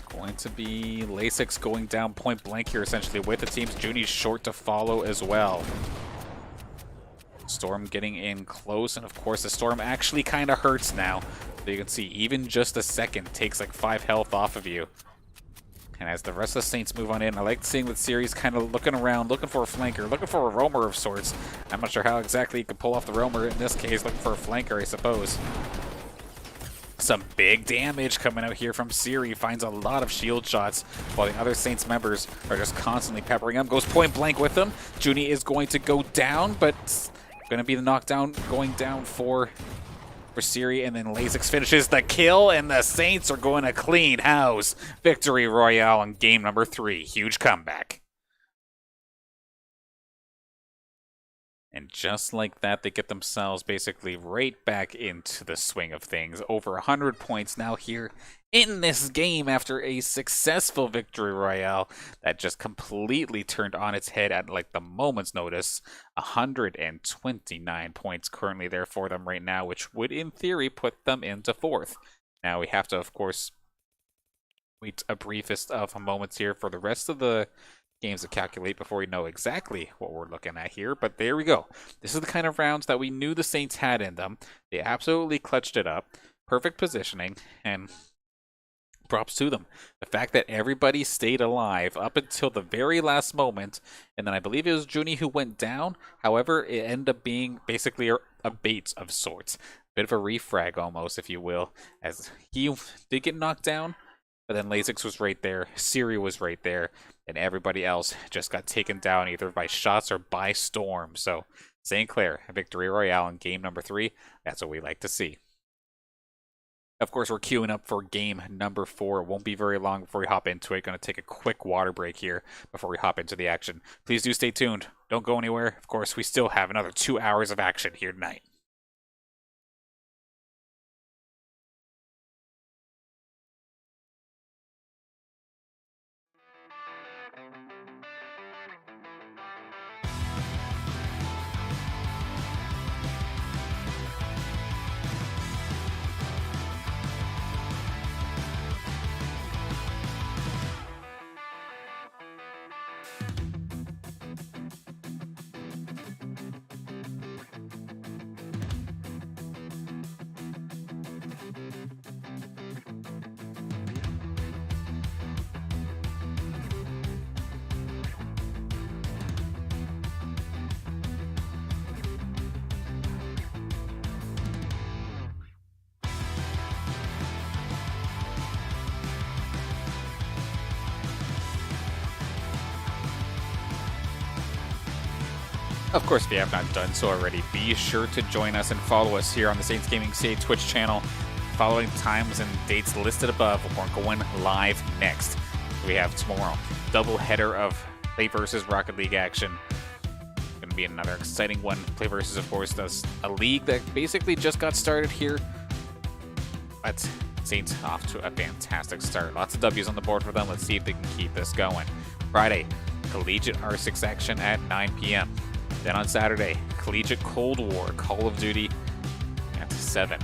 Going to be Laysixx going down point blank here, essentially, with the teams. Juney's short to follow as well. Storm getting in close, and of course the Storm actually kind of hurts now. So you can see even just a second takes like 5 health off of you. And as the rest of the Saints move on in, I like seeing that Ciri's kind of looking around, looking for a flanker, looking for a roamer of sorts. I'm not sure how exactly he could pull off the roamer in this case, looking for a flanker, I suppose. Some big damage coming out here from Ciri. Finds a lot of shield shots, while the other Saints members are just constantly peppering him. Goes point blank with him. Juneyy is going to go down, but going to be the knockdown going down for Ciri, and then Laysixx finishes the kill, and the Saints are going to clean house. Victory royale in game number 3. Huge comeback. And just like that, they get themselves basically right back into the swing of things. Over 100 points now here in this game after a successful victory royale that just completely turned on its head at like the moment's notice. 129 points currently there for them right now, which would in theory put them into 4th. Now we have to, of course, wait a briefest of moments here for the rest of the games to calculate before we know exactly what we're looking at here, but there we go. This is the kind of rounds that we knew the Saints had in them. They absolutely clutched it up. Perfect positioning, and props to them. The fact that everybody stayed alive up until the very last moment, and then I believe it was Juneyy who went down. However, it ended up being basically a bait of sorts. Bit of a refrag almost, if you will, as he did get knocked down, but then Laysixx was right there, Ciri was right there, and everybody else just got taken down either by shots or by storm. So St. Clair, a victory royale in game number 3. That's what we like to see. Of course, we're queuing up for game number 4. It won't be very long before we hop into it. Going to take a quick water break here before we hop into the action. Please do stay tuned. Don't go anywhere. Of course, we still have another 2 hours of action here tonight. Of course, if you have not done so already, be sure to join us and follow us here on the Saints Gaming CA Twitch channel. Following times and dates listed above, we're going live next. We have tomorrow, double header of PlayVS Rocket League action. Going to be another exciting one. PlayVS, of course, does a league that basically just got started here, but Saints off to a fantastic start. Lots of W's on the board for them. Let's see if they can keep this going. Friday, collegiate R6 action at 9 p.m. Then on Saturday, Collegiate Cold War, Call of Duty at 7.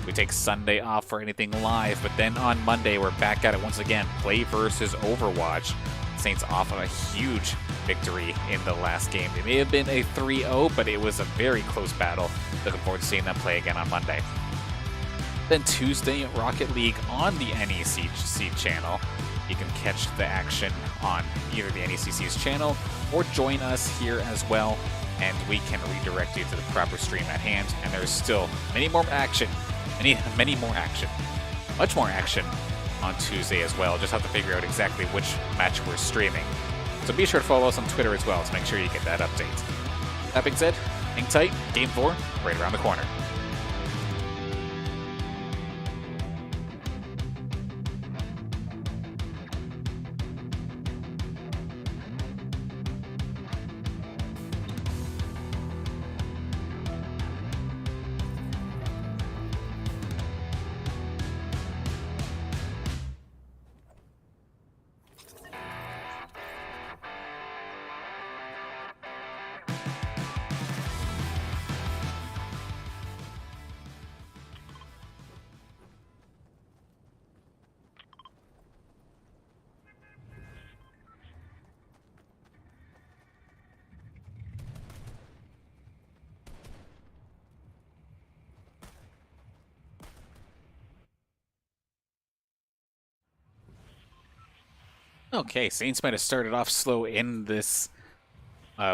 We take Sunday off for anything live, but then on Monday, we're back at it once again. PlayVS Overwatch. Saints off of a huge victory in the last game. It may have been a 3-0, but it was a very close battle. Looking forward to seeing them play again on Monday. Then Tuesday, Rocket League on the NEC channel. you can catch the action on either the NECC's channel or join us here as well, and we can redirect you to the proper stream at hand. And there's still many more action, much more action on Tuesday as well. Just have to figure out exactly which match we're streaming. So be sure to follow us on Twitter as well to make sure you get that update. That being said, hang tight, Game 4 right around the corner. Okay, Saints might have started off slow in this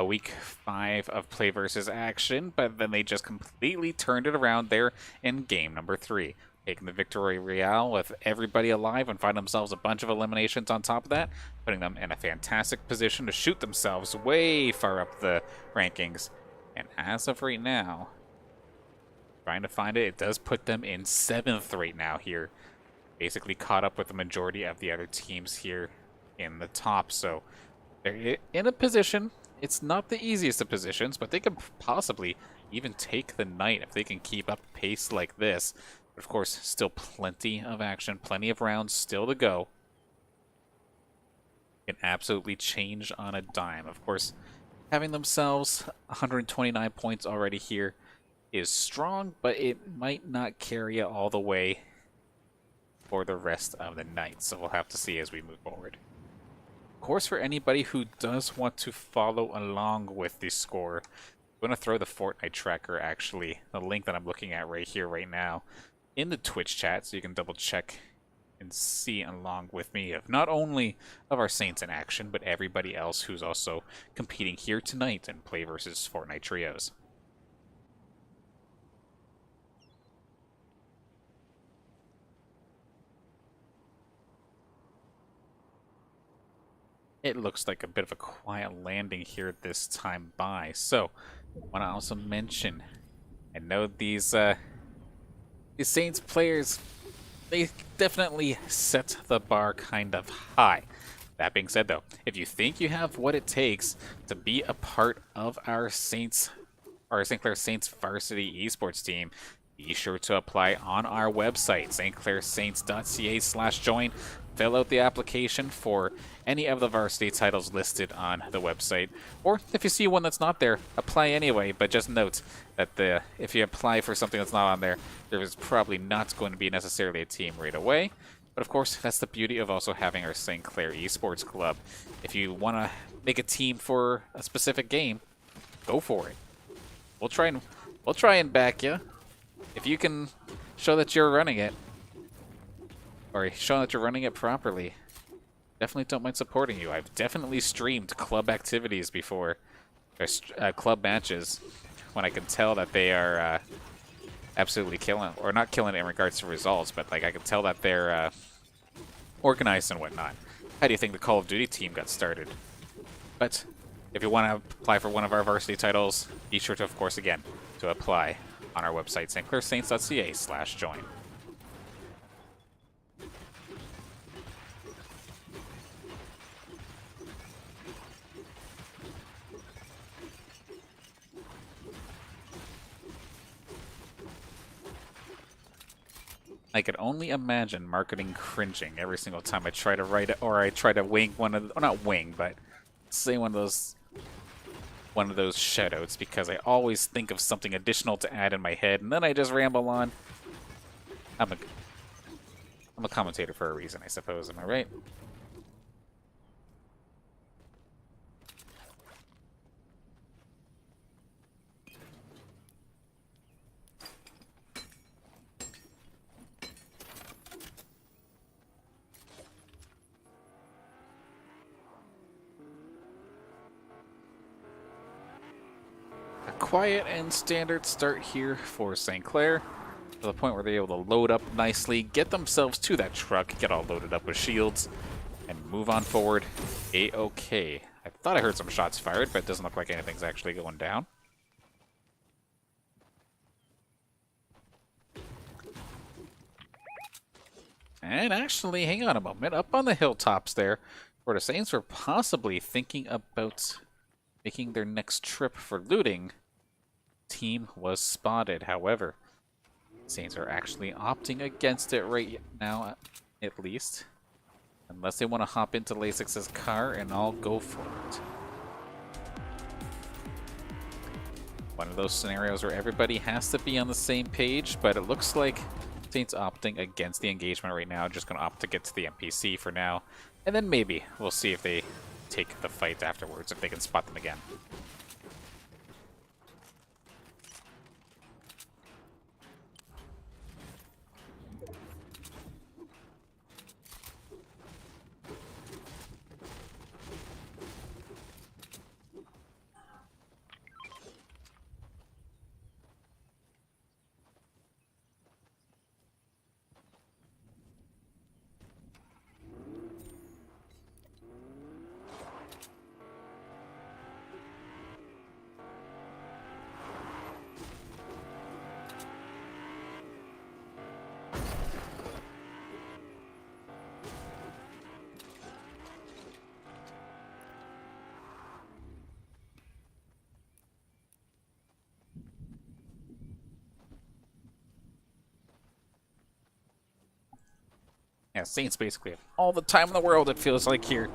week 5 of PlayVS action, but then they just completely turned it around there in game number 3. Taking the Victory Royale with everybody alive and find themselves a bunch of eliminations on top of that, putting them in a fantastic position to shoot themselves way far up the rankings. And as of right now, trying to find it, it does put them in 7th right now here. Basically caught up with the majority of the other teams here in the top, so they're in a position. It's not the easiest of positions, but they could possibly even take the night if they can keep up pace like this. But of course, still plenty of action, plenty of rounds still to go. Can absolutely change on a dime. Of course, having themselves 129 points already here is strong, but it might not carry it all the way for the rest of the night. So we'll have to see as we move forward. Of course, for anybody who does want to follow along with the score, I'm going to throw the Fortnite tracker, actually, the link that I'm looking at right here, right now, in the Twitch chat, so you can double check and see along with me of not only of our Saints in action, but everybody else who's also competing here tonight in PlayVS Fortnite Trios. It looks like a bit of a quiet landing here this time by. So, I want to also mention, I know these Saints players, they definitely set the bar kind of high. That being said, though, if you think you have what it takes to be a part of our St. Clair Saints varsity esports team, be sure to apply on our website, stclairsaints.ca/join. Fill out the application for any of the varsity titles listed on the website. Or if you see one that's not there, apply anyway, but just note that if you apply for something that's not on there, there is probably not going to be necessarily a team right away. But of course, that's the beauty of also having our St. Clair Esports Club. If you want to make a team for a specific game, go for it. We'll try and back you if you can show that you're running it. Or show that you're running it properly. Definitely don't mind supporting you. I've definitely streamed club activities before, or club matches, when I can tell that they are absolutely killing, or not killing it in regards to results, but like I can tell that they're organized and whatnot. How do you think the Call of Duty team got started? But if you want to apply for one of our varsity titles, be sure to, of course, again, to apply on our website, stclairsaints.ca/join. I could only imagine marketing cringing every single time I try to write it, or I try to wing one of, or not wing, but say one of those shoutouts, because I always think of something additional to add in my head, and then I just ramble on. I'm a commentator for a reason, I suppose. Am I right? quiet and standard start here for St. Clair, to the point where they're able to load up nicely, get themselves to that truck, get all loaded up with shields, and move on forward. A-okay. I thought I heard some shots fired, but it doesn't look like anything's actually going down. And actually, hang on a moment, up on the hilltops there, where the Saints were possibly thinking about making their next trip for looting, team was spotted. However, Saints are actually opting against it right now, at least. Unless they want to hop into Laysixx's car, and I'll go for it. One of those scenarios where everybody has to be on the same page, but it looks like Saints opting against the engagement right now. Just going to opt to get to the NPC for now. And then maybe we'll see if they take the fight afterwards, if they can spot them again. Yeah, Saints basically have all the time in the world, it feels like, here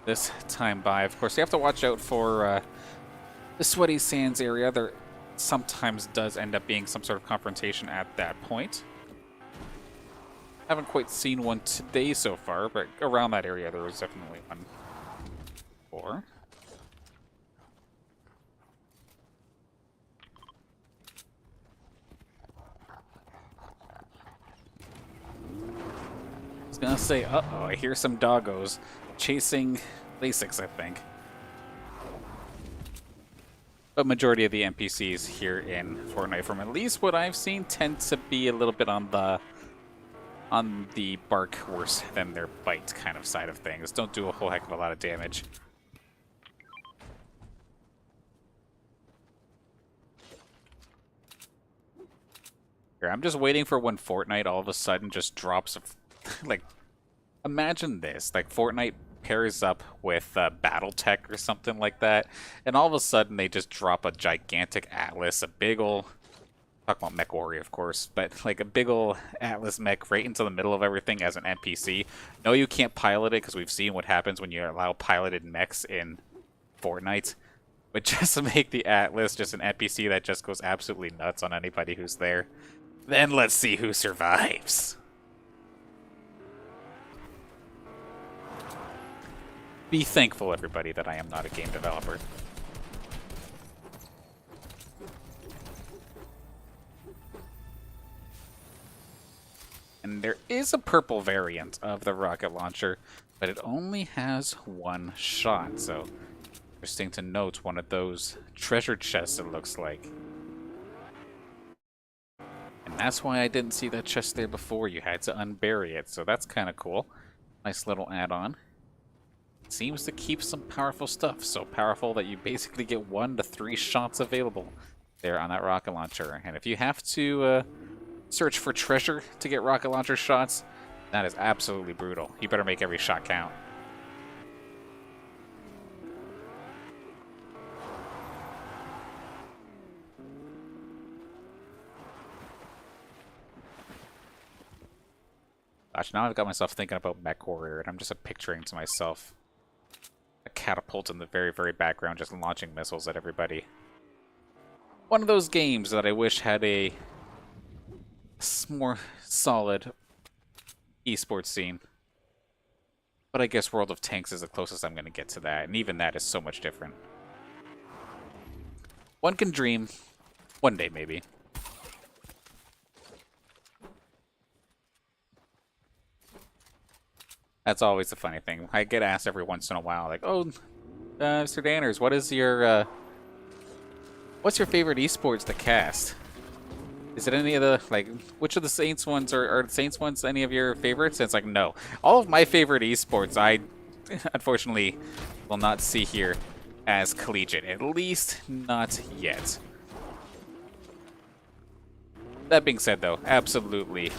this time by. Of course, you have to watch out for the Sweaty Sands area. There sometimes does end up being some sort of confrontation at that point. Haven't quite seen one today so far, but around that area there was definitely one before. I was gonna say, uh-oh, I hear some doggos chasing Laysixx, I think. But majority of the NPCs here in Fortnite, from at least what I've seen, tend to be a little bit on the bark worse than their bite kind of side of things. Don't do a whole heck of a lot of damage. Here, I'm just waiting for when Fortnite all of a sudden just drops like, imagine this, like Fortnite pairs up with Battletech or something like that, and all of a sudden they just drop a gigantic Atlas, a big ol', talk about Mech Warrior of course, but like a big ol' Atlas mech right into the middle of everything as an NPC. No, you can't pilot it, because we've seen what happens when you allow piloted mechs in Fortnite, but just to make the Atlas just an NPC that just goes absolutely nuts on anybody who's there, then let's see who survives. Be thankful, everybody, that I am not a game developer. And there is a purple variant of the rocket launcher, but it only has one shot, so interesting to note, one of those treasure chests, it looks like. And that's why I didn't see that chest there before. You had to unbury it, so that's kind of cool. Nice little add-on. Seems to keep some powerful stuff, so powerful that you basically get 1 to 3 shots available there on that rocket launcher. And if you have to search for treasure to get rocket launcher shots, that is absolutely brutal. You better make every shot count. Gosh, now I've got myself thinking about Mech Warrior, and I'm just picturing to myself a catapult in the very, very background just launching missiles at everybody. One of those games that I wish had a more solid esports scene. But I guess World of Tanks is the closest I'm going to get to that, and even that is so much different. One can dream. One day, maybe. That's always the funny thing. I get asked every once in a while, like, oh, Mr. Danners, what is your What's your favorite esports to cast? Is it any of the, like, which of the Saints ones are the Saints ones any of your favorites? And it's like, no. All of my favorite esports, I unfortunately will not see here as collegiate. At least not yet. That being said, though, absolutely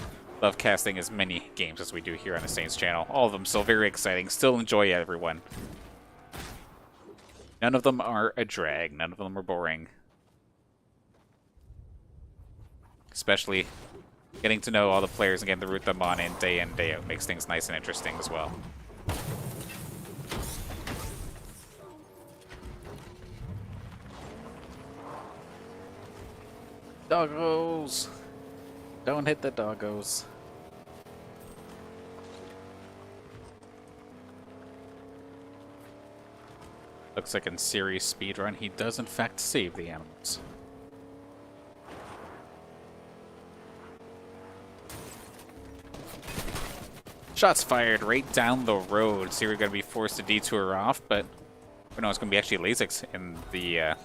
love casting as many games as we do here on the Saints channel. All of them still very exciting. Still enjoy everyone. None of them are a drag. None of them are boring. Especially getting to know all the players and getting to root them on in, day out makes things nice and interesting as well. Doggos! Don't hit the doggos. Looks like in Ciri's speedrun, he does in fact save the animals. Shots fired right down the road. Ciri going to be forced to detour off, but no, it's going to be actually Laysixx in the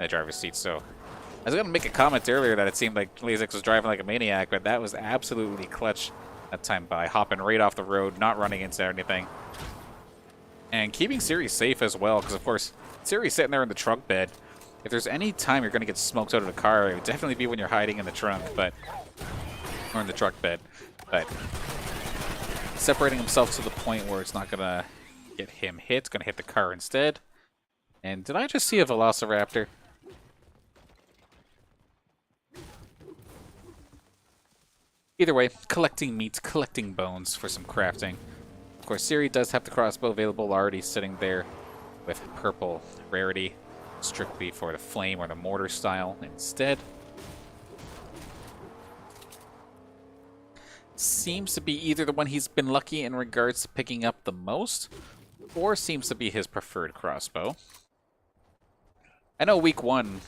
driver's seat. So I was going to make a comment earlier that it seemed like Laysixx was driving like a maniac, but that was absolutely clutch that time by hopping right off the road, not running into anything. And keeping Ciri safe as well, because of course, Ciri's sitting there in the trunk bed. If there's any time you're going to get smoked out of the car, it would definitely be when you're hiding in the trunk, or in the truck bed. But separating himself to the point where it's not going to get him hit, it's going to hit the car instead. And did I just see a Velociraptor? Either way, collecting meat, collecting bones for some crafting. Of course, Ciri does have the crossbow available, already sitting there with purple rarity, strictly for the flame or the mortar style instead. Seems to be either the one he's been lucky in regards to picking up the most, or seems to be his preferred crossbow. I know week one,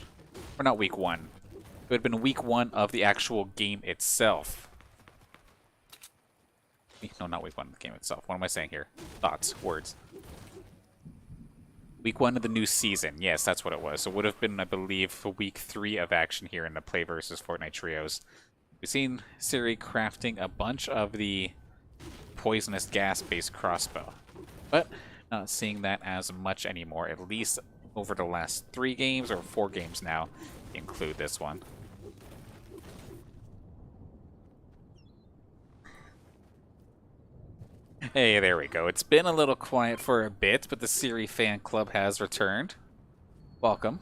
or not week one, it would have been week one of the actual game itself. No, not week one of the game itself. What am I saying here? Thoughts, words. Week one of the new season. Yes, that's what it was. So it would have been, I believe, for week 3 of action here in the PlayVS Fortnite trios. We've seen Ciri crafting a bunch of the poisonous gas-based crossbow, but not seeing that as much anymore, at least over the last 3 games, or 4 games now, include this one. Hey, there we go. It's been a little quiet for a bit, but the Ciri fan club has returned. Welcome.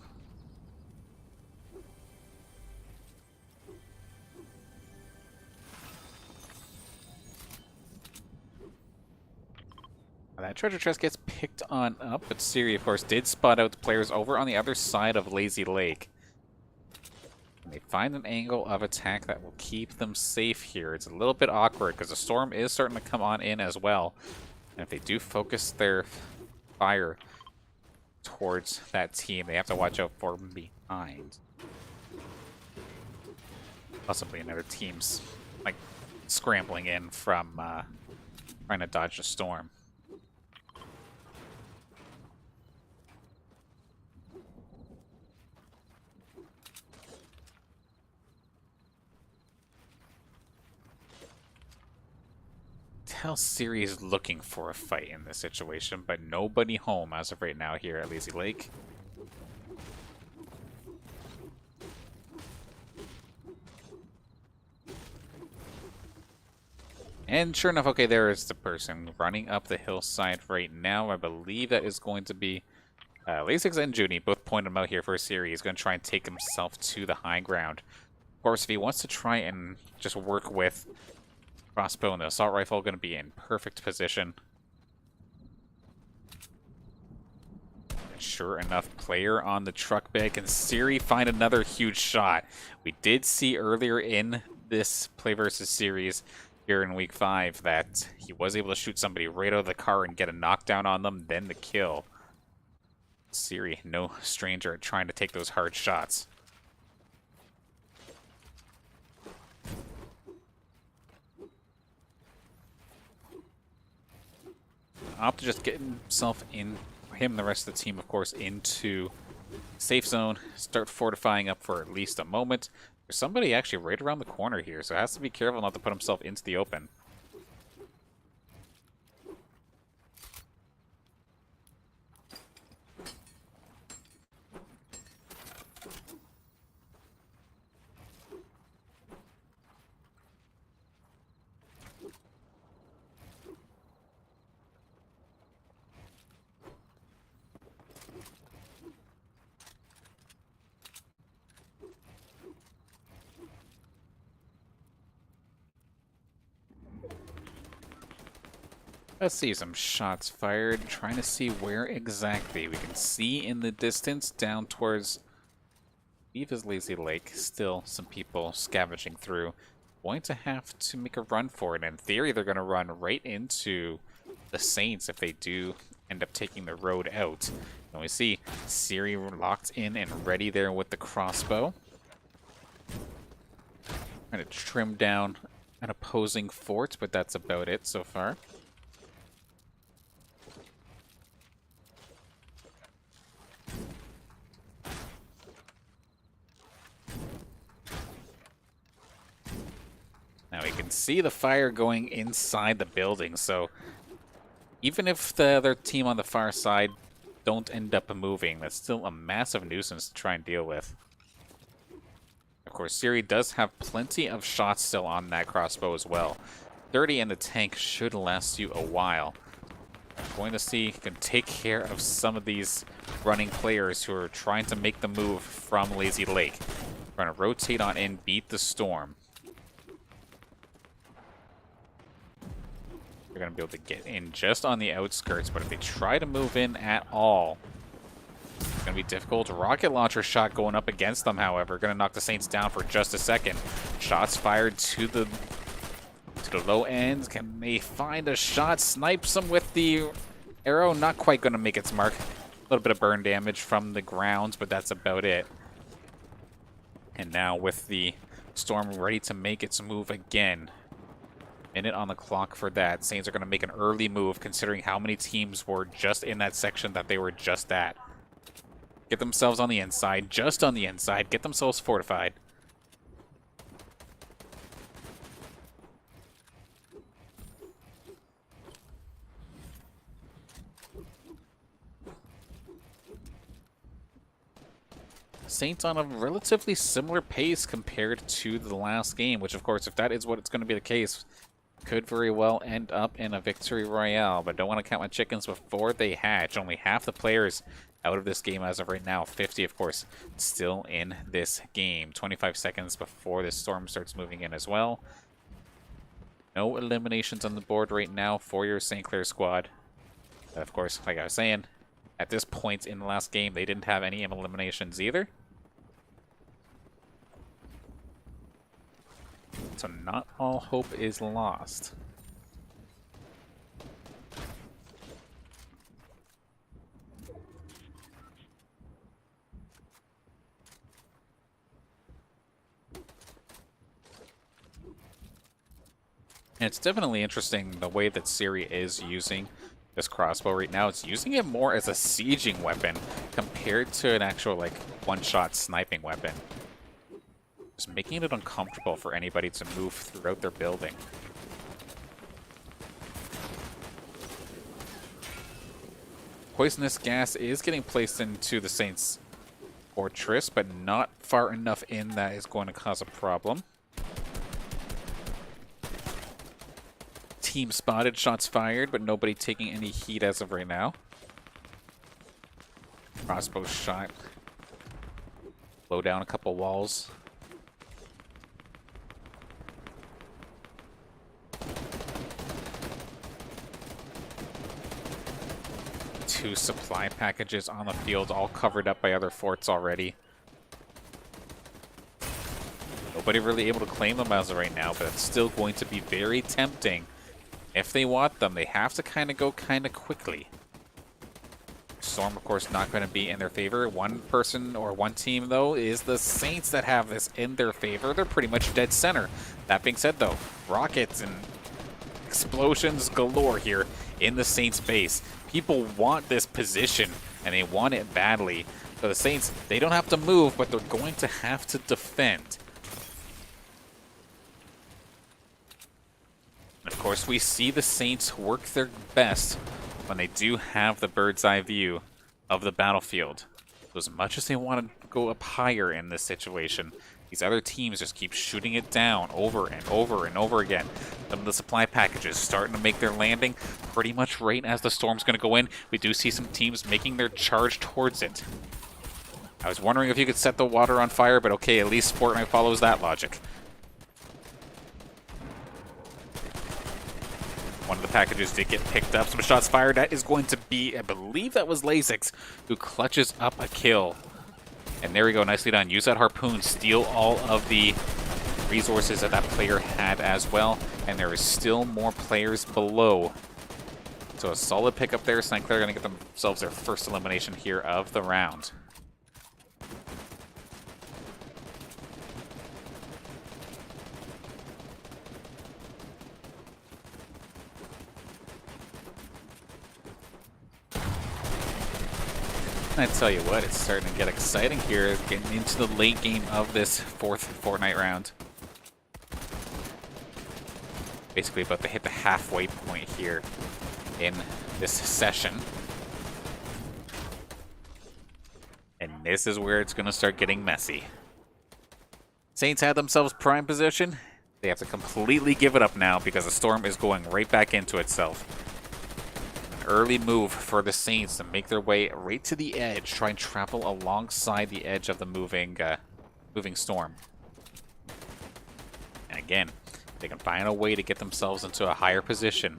That treasure chest gets picked on up, but Ciri, of course, did spot out the players over on the other side of Lazy Lake. And they find an angle of attack that will keep them safe here. It's a little bit awkward because the storm is starting to come on in as well. And if they do focus their fire towards that team, they have to watch out for behind. Possibly another team's like scrambling in from trying to dodge the storm. Tell Ciri is looking for a fight in this situation, but nobody home as of right now here at Lazy Lake. And sure enough, okay, there is the person running up the hillside right now. I believe that is going to be Laysixx and Juneyy. Both point him out here for Ciri. He's going to try and take himself to the high ground. Of course, if he wants to try and just work with crossbow and the assault rifle, going to be in perfect position. And sure enough, player on the truck bed. Can Ciri find another huge shot? We did see earlier in this PlayVS series here in week 5 that he was able to shoot somebody right out of the car and get a knockdown on them, then the kill. Ciri, no stranger at trying to take those hard shots. Opt to just get himself in, him and the rest of the team, of course, into safe zone, start fortifying up for at least a moment. There's somebody actually right around the corner here, so has to be careful not to put himself into the open. Let's see some shots fired. Trying to see where exactly. We can see in the distance down towards, I believe is Lazy Lake. Still some people scavenging through. Going to have to make a run for it. In theory, they're going to run right into the Saints if they do end up taking the road out. And we see Ciri locked in and ready there with the crossbow. Trying to trim down an opposing fort, but that's about it so far. Now we can see the fire going inside the building, so even if the other team on the far side don't end up moving, that's still a massive nuisance to try and deal with. Of course, Ciri does have plenty of shots still on that crossbow as well. 30 in the tank should last you a while. Going to see if you can take care of some of these running players who are trying to make the move from Lazy Lake. Trying to rotate on in, beat the storm. They're going to be able to get in just on the outskirts, but if they try to move in at all, it's going to be difficult. Rocket launcher shot going up against them, however. Going to knock the Saints down for just a second. Shots fired to the low end. Can they find a shot? Snipes them with the arrow. Not quite going to make its mark. A little bit of burn damage from the ground, but that's about it. And now with the storm ready to make its move again. Minute on the clock for that. Saints are going to make an early move considering how many teams were just in that section that they were just at. Get themselves on the inside, just on the inside. Get themselves fortified. Saints on a relatively similar pace compared to the last game, which of course, if that is what it's going to be the case, could very well end up in a victory royale, but don't want to count my chickens before they hatch. Only half the players out of this game as of right now. 50, of course, still in this game. 25 seconds before this storm starts moving in as well. No eliminations on the board right now for your St. Clair squad. Of course, like I was saying, at this point in the last game, they didn't have any eliminations either. So not all hope is lost. And it's definitely interesting the way that Ciri is using this crossbow right now. It's using it more as a sieging weapon compared to an actual like one-shot sniping weapon. Just making it uncomfortable for anybody to move throughout their building. Poisonous gas is getting placed into the Saints' fortress, but not far enough in that is going to cause a problem. Team spotted, shots fired, but nobody taking any heat as of right now. Crossbow shot. Blow down a couple walls. Two supply packages on the field, all covered up by other forts already. Nobody really able to claim them as of right now, but it's still going to be very tempting. If they want them, they have to kind of go kind of quickly. Storm, of course, not going to be in their favor. One person or one team, though, is the Saints that have this in their favor. They're pretty much dead center. That being said, though, rockets and explosions galore here in the Saints base. People want this position, and they want it badly. So the Saints, they don't have to move, but they're going to have to defend. And of course, we see the Saints work their best when they do have the bird's eye view of the battlefield. So as much as they want to go up higher in this situation, these other teams just keep shooting it down over and over and over again. Some of the supply packages starting to make their landing pretty much right as the storm's going to go in. We do see some teams making their charge towards it. I was wondering if you could set the water on fire, but okay, at least Fortnite follows that logic. One of the packages did get picked up. Some shots fired. That is going to be, I believe that was Laysixx, who clutches up a kill. And there we go, nicely done. Use that harpoon, steal all of the resources that that player had as well. And there is still more players below. So a solid pickup there. St. Clair going to get themselves their first elimination here of the round. I tell you what, it's starting to get exciting here, getting into the late game of this fourth Fortnite round. Basically about to hit the halfway point here in this session. And this is where it's going to start getting messy. Saints had themselves prime position. They have to completely give it up now because the storm is going right back into itself. Early move for the Saints to make their way right to the edge, try and travel alongside the edge of the moving storm. And again, they can find a way to get themselves into a higher position.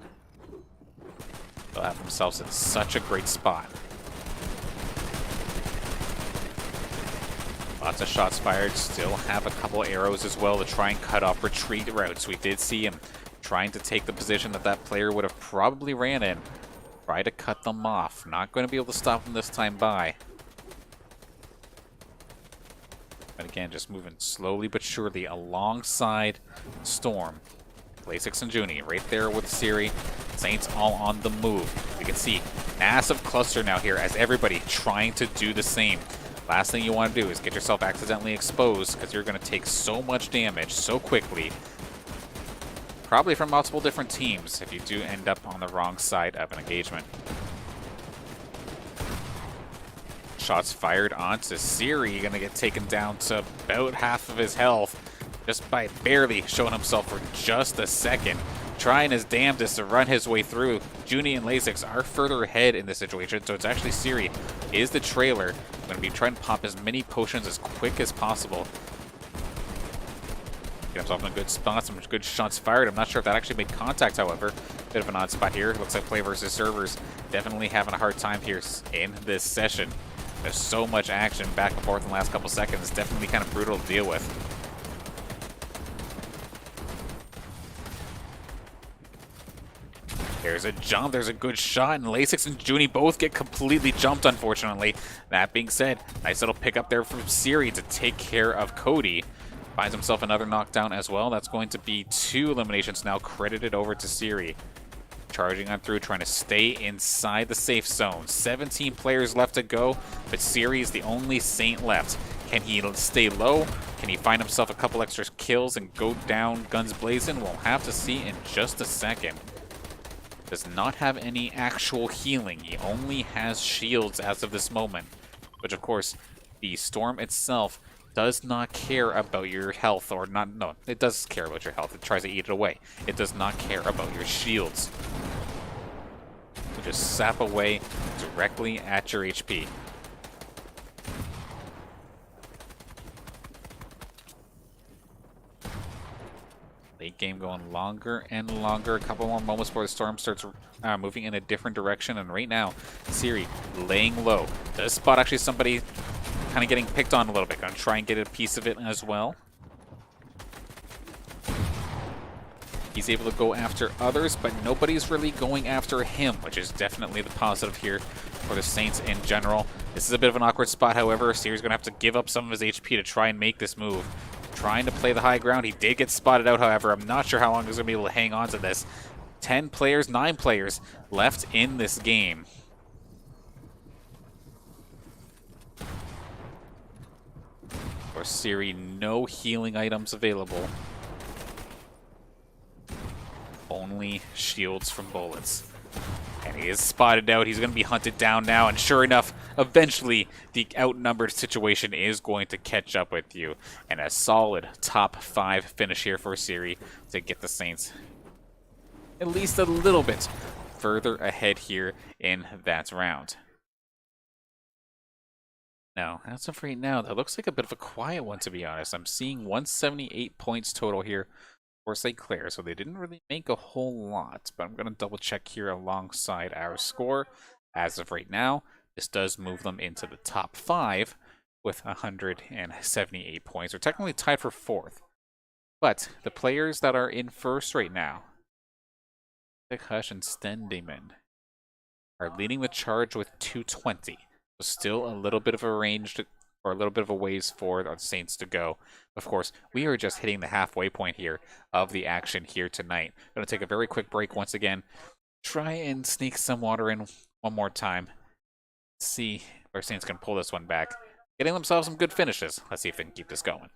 They'll have themselves in such a great spot. Lots of shots fired, still have a couple arrows as well to try and cut off retreat routes. We did see him trying to take the position that that player would have probably ran in. Try to cut them off. Not going to be able to stop them this time by. But again, just moving slowly but surely alongside Storm. Laysixx and Juneyy right there with Ciri. Saints all on the move. You can see massive cluster now here as everybody trying to do the same. Last thing you want to do is get yourself accidentally exposed because you're going to take so much damage so quickly. Probably from multiple different teams if you do end up on the wrong side of an engagement. Shots fired onto Ciri, gonna get taken down to about half of his health just by barely showing himself for just a second. Trying his damnedest to run his way through. Juneyy and Laysixx are further ahead in this situation, so it's actually Ciri is the trailer. I'm gonna be trying to pop as many potions as quick as possible. Get himself in a good spot, some good shots fired. I'm not sure if that actually made contact, however. Bit of an odd spot here. Looks like PlayVS servers definitely having a hard time here in this session. There's so much action back and forth in the last couple seconds. Definitely kind of brutal to deal with. There's a jump, there's a good shot, and Laysixx and Juneyy both get completely jumped, unfortunately. That being said, nice little pickup there from Ciri to take care of Cody. Finds himself another knockdown as well. That's going to be 2 eliminations now credited over to Ciri. Charging on through, trying to stay inside the safe zone. 17 players left to go, but Ciri is the only Saint left. Can he stay low? Can he find himself a couple extra kills and go down guns blazing? We'll have to see in just a second. Does not have any actual healing. He only has shields as of this moment. Which, of course, the storm itself does not care about your health, or not, no, it does care about your health. It tries to eat it away. It does not care about your shields. So just sap away directly at your HP. Late game going longer and longer. A couple more moments before the storm starts moving in a different direction, and right now, Ciri laying low. Does spot actually somebody kind of getting picked on a little bit. Gonna try and get a piece of it as well. He's able to go after others, but nobody's really going after him, which is definitely the positive here for the Saints in general. This is a bit of an awkward spot, however. Ciri's gonna have to give up some of his HP to try and make this move. Trying to play the high ground. He did get spotted out, however. I'm not sure how long he's gonna be able to hang on to this. 10 players, 9 players left in this game. Ciri. No healing items available. Only shields from bullets. And he is spotted out. He's going to be hunted down now. And sure enough, eventually, the outnumbered situation is going to catch up with you. And a solid top 5 finish here for Ciri to get the Saints at least a little bit further ahead here in that round. Now, as of right now, that looks like a bit of a quiet one, to be honest. I'm seeing 178 points total here for St. Clair, so they didn't really make a whole lot, but I'm going to double check here alongside our score. As of right now, this does move them into the top 5 with 178 points. They're technically tied for 4th, but the players that are in first right now, Hush and Stendiman, are leading the charge with 220. So still a little bit of a range or a little bit of a ways for the Saints to go. Of course, we are just hitting the halfway point here of the action here tonight. Going to take a very quick break once again. Try and sneak some water in one more time. See if our Saints can pull this one back. Getting themselves some good finishes. Let's see if they can keep this going.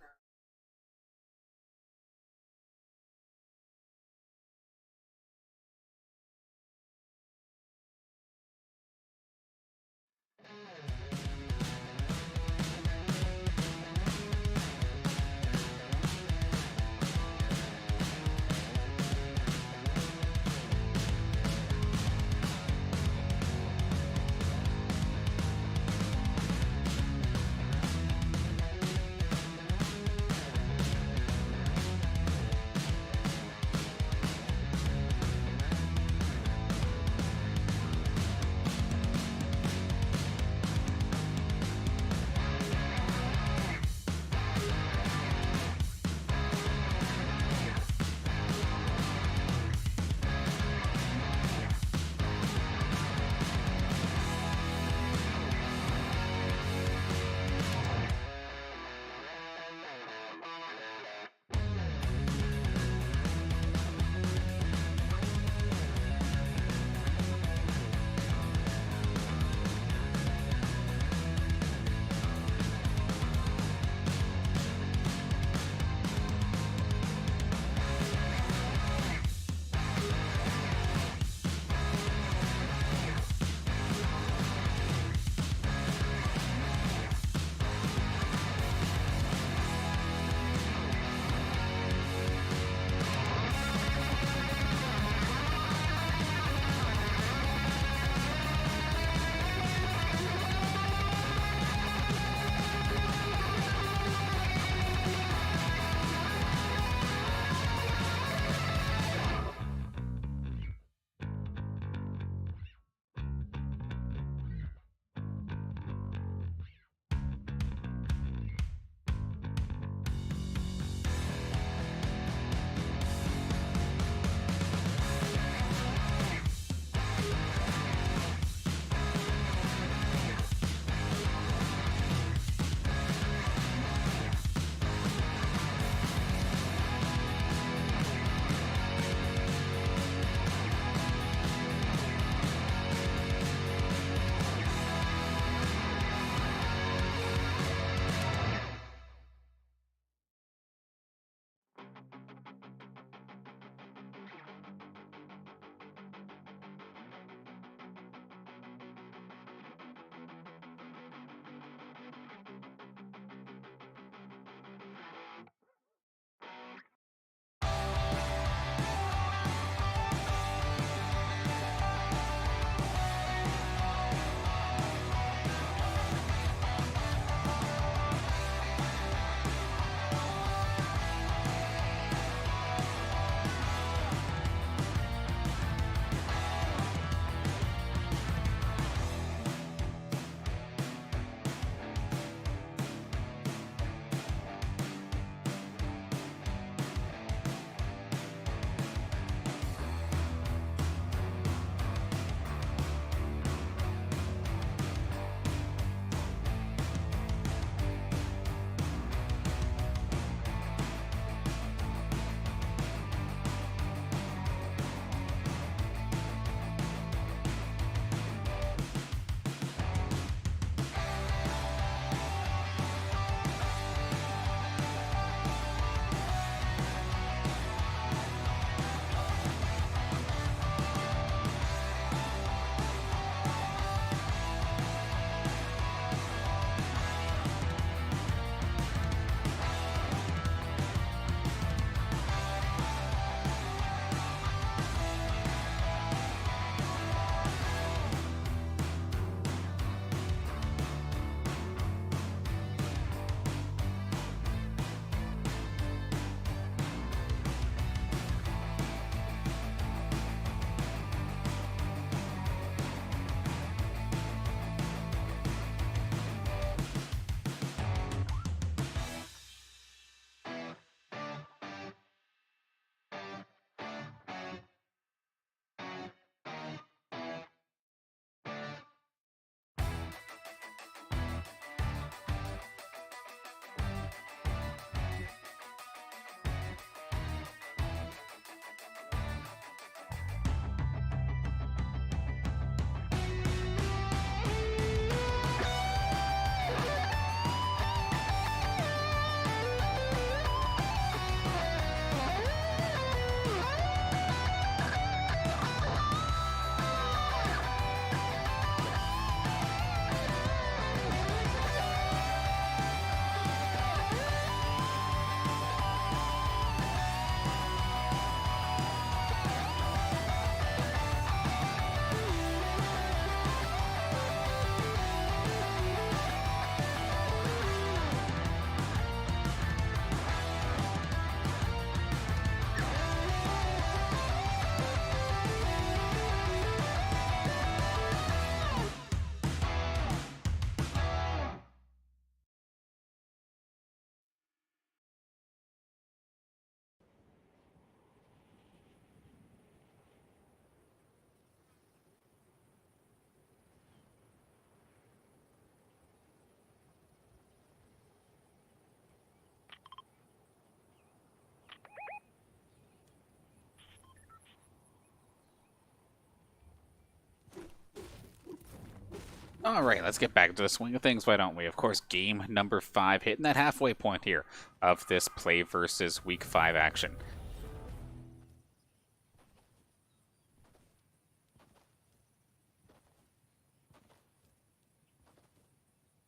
All right, let's get back to the swing of things, why don't we? Of course, game number 5, hitting that halfway point here of this Play versus Week 5 action.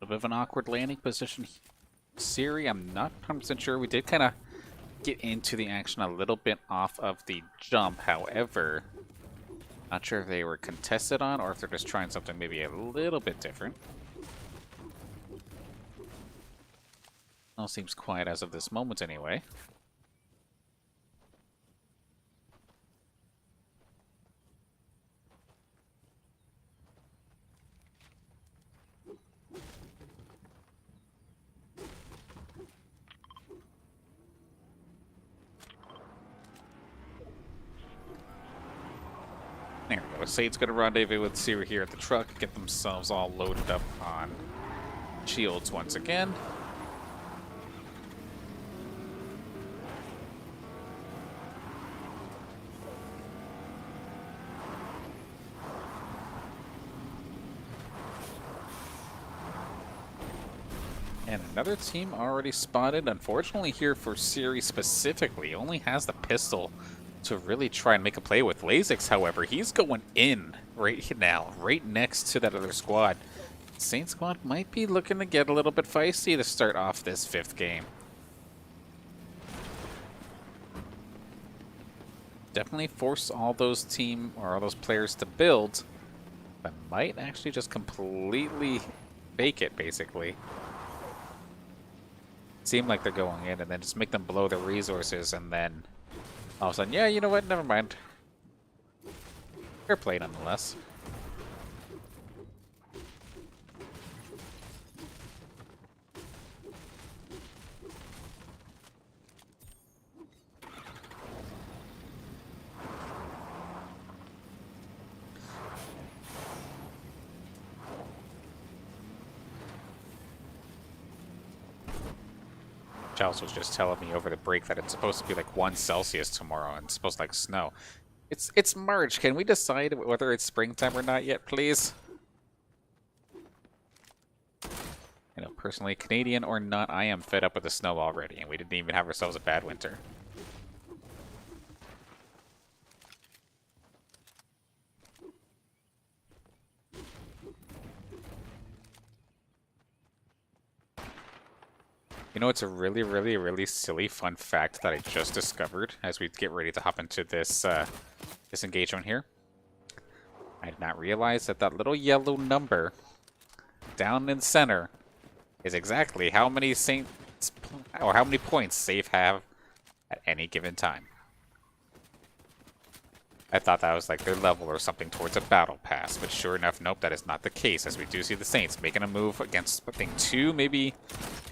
A bit of an awkward landing position. Ciri, I'm not 100% sure. We did kind of get into the action a little bit off of the jump. However, not sure if they were contested on or if they're just trying something maybe a little bit different. All seems quiet as of this moment anyway. There we go. Sade's going to rendezvous with Ciri here at the truck, get themselves all loaded up on shields once again. And another team already spotted. Unfortunately here for Ciri specifically, only has the pistol to really try and make a play with. Laysixx, however, he's going in right now, right next to that other squad. Saint squad might be looking to get a little bit feisty to start off this 5th game. Definitely force all those players to build, but might actually just completely fake it, basically. Seem like they're going in and then just make them blow their resources and then all of a sudden, yeah, you know what, never mind. Fair play nonetheless. Charles was just telling me over the break that it's supposed to be like 1 Celsius tomorrow and it's supposed to like snow. It's March. Can we decide whether it's springtime or not yet, please? You know, personally, Canadian or not, I am fed up with the snow already, and we didn't even have ourselves a bad winter. You know, it's a really, really, really silly fun fact that I just discovered as we get ready to hop into this this engagement here. I did not realize that that little yellow number down in the center is exactly how many Saints or how many points Safe have at any given time. I thought that was like their level or something towards a battle pass, but sure enough, nope, that is not the case, as we do see the Saints making a move against, I think, 2, maybe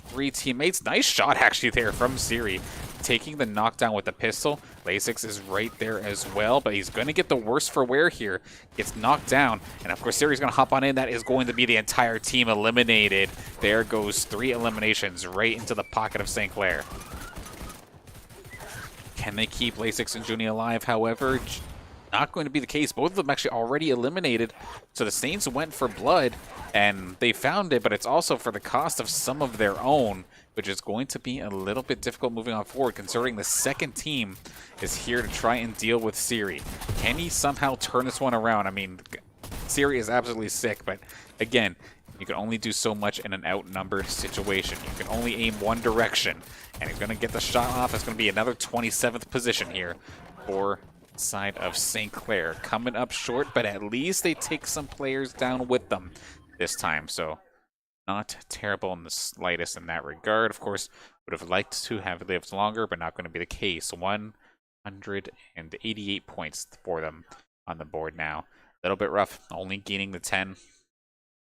3 teammates. Nice shot, actually, there from Ciri, taking the knockdown with the pistol. Laysixx is right there as well, but he's going to get the worst for wear here. Gets knocked down, and of course, Ciri's going to hop on in. That is going to be the entire team eliminated. There goes 3 eliminations right into the pocket of St. Clair. Can they keep Laysixx and Juneyy alive, however? Not going to be the case. Both of them actually already eliminated. So the Saints went for blood, and they found it, but it's also for the cost of some of their own, which is going to be a little bit difficult moving on forward, considering the second team is here to try and deal with Ciri. Can he somehow turn this one around? I mean, Ciri is absolutely sick, but again, you can only do so much in an outnumbered situation. You can only aim one direction, and he's going to get the shot off. It's going to be another 27th position here for side of St. Clair. Coming up short, but at least they take some players down with them this time, so not terrible in the slightest in that regard. Of course, would have liked to have lived longer, but not going to be the case. 188 points for them on the board now. A little bit rough, only gaining the 10,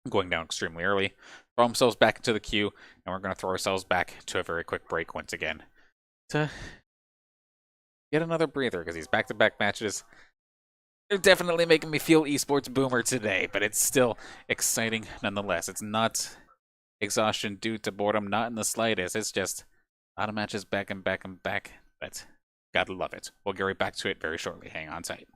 going down extremely early. Throw themselves back into the queue, and we're going to throw ourselves back to a very quick break once again to get another breather, because these back-to-back matches, they're definitely making me feel esports boomer today, but it's still exciting nonetheless. It's not exhaustion due to boredom, not in the slightest. It's just a lot of matches back and back and back, but gotta love it. We'll get right back to it very shortly. Hang on tight.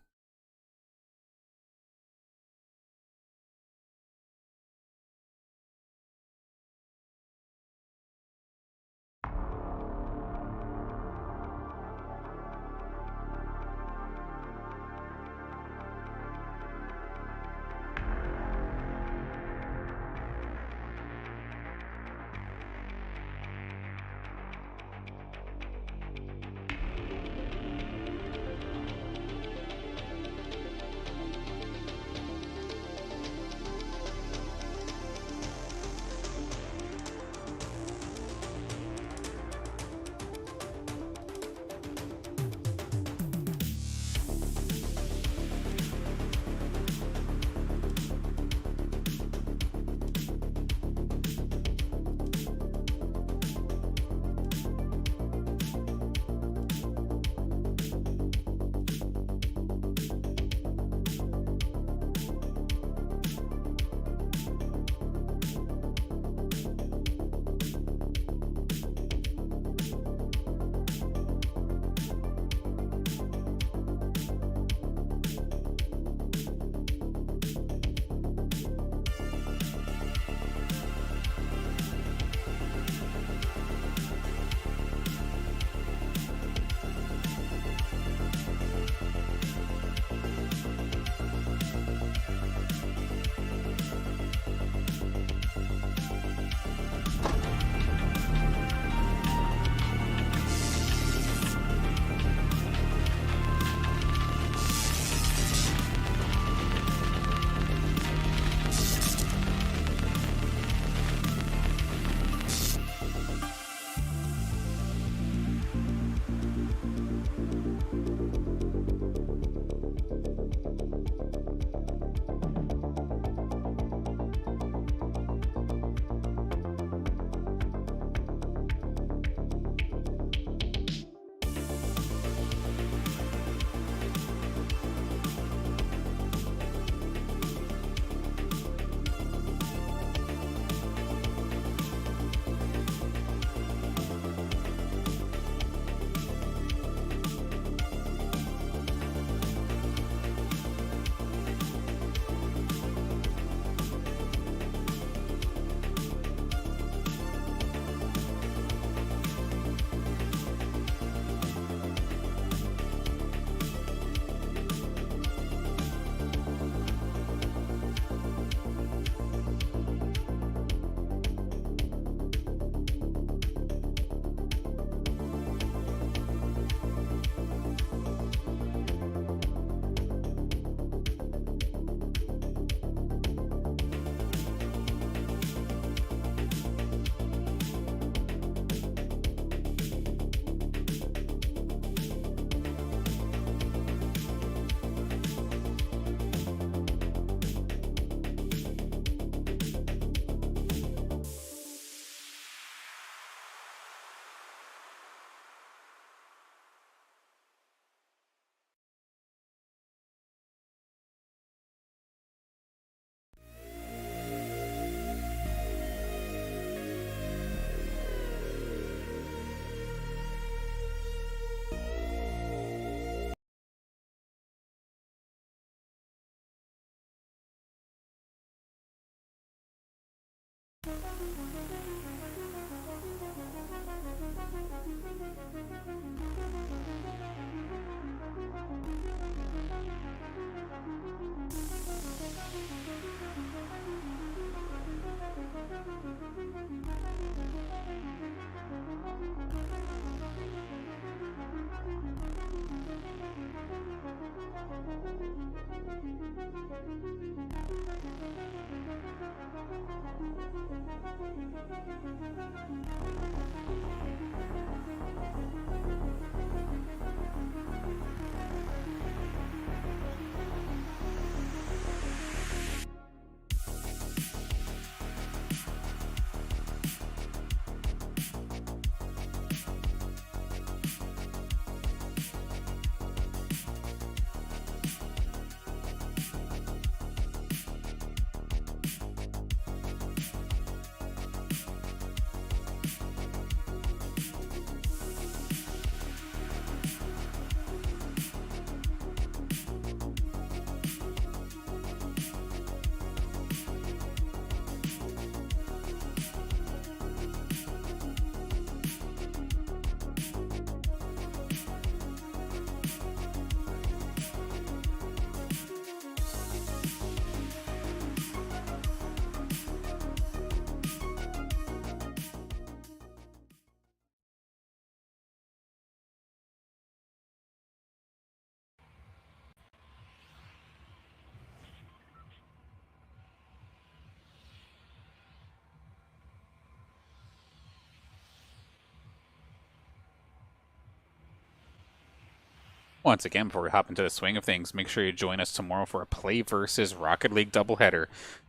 Once again, before we hop into the swing of things, make sure you join us tomorrow for a PlayVS Rocket League doubleheader.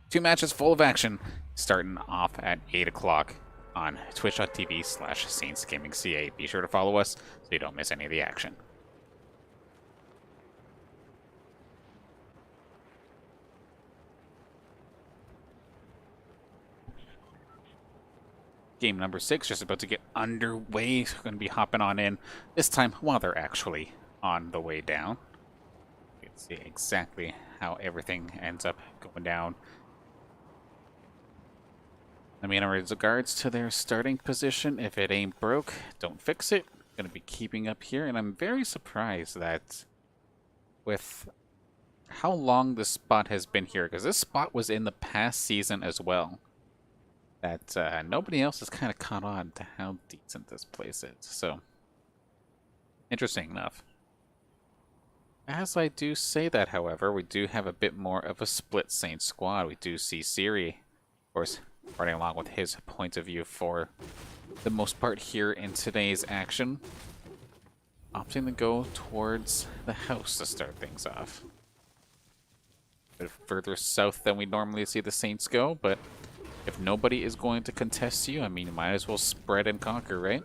2 matches full of action, starting off at 8 o'clock on twitch.tv/SaintsGamingCA. Be sure to follow us so you don't miss any of the action. Game number 6 just about to get underway. We're going to be hopping on in, this time while they're actually on the way down. You can see exactly how everything ends up going down. I mean, in regards to their starting position, if it ain't broke, don't fix it. Going to be keeping up here, and I'm very surprised that with how long this spot has been here, because this spot was in the past season as well, that nobody else has kind of caught on to how decent this place is. So, interesting enough. As I do say that, however, we do have a bit more of a split Saints squad. We do see Ciri, of course, running along with his point of view for the most part here in today's action, opting to go towards the house to start things off. A bit further south than we normally see the Saints go, but if nobody is going to contest you, I mean, you might as well spread and conquer, right?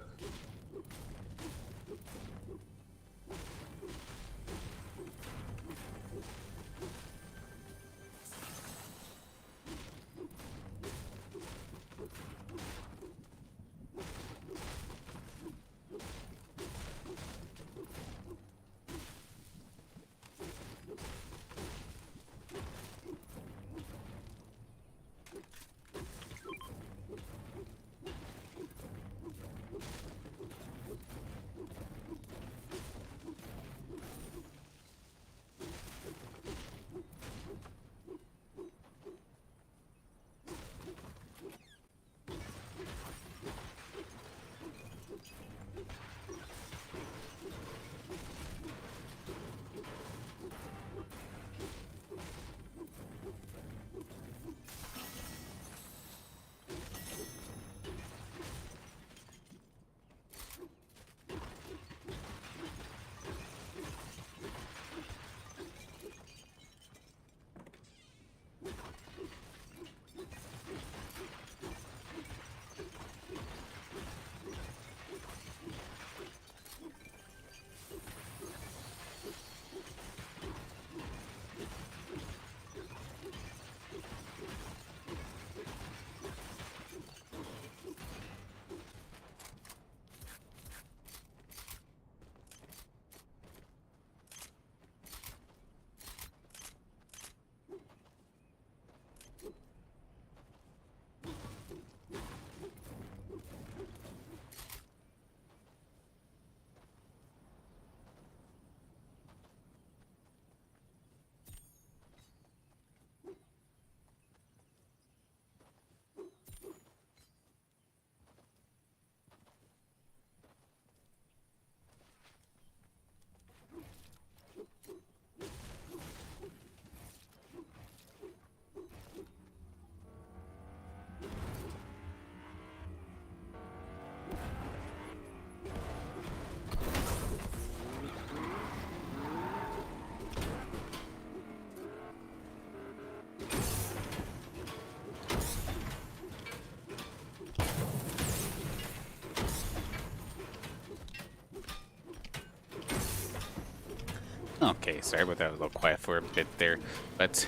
Okay, sorry about that. I was a little quiet for a bit there, but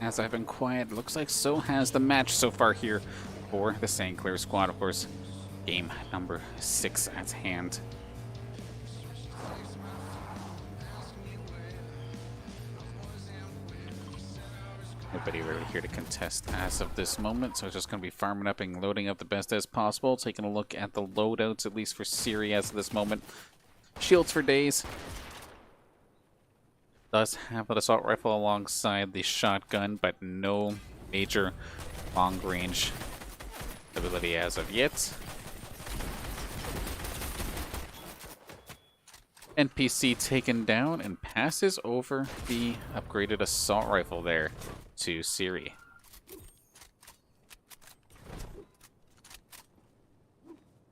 as I've been quiet, looks like so has the match so far here for the St. Clair squad. Of course, game number 6 at hand. Nobody really here to contest as of this moment, so it's just going to be farming up and loading up the best as possible. Taking a look at the loadouts, at least for Ciri as of this moment. Shields for days. Does have an assault rifle alongside the shotgun, but no major long-range ability as of yet. NPC taken down and passes over the upgraded assault rifle there to Ciri.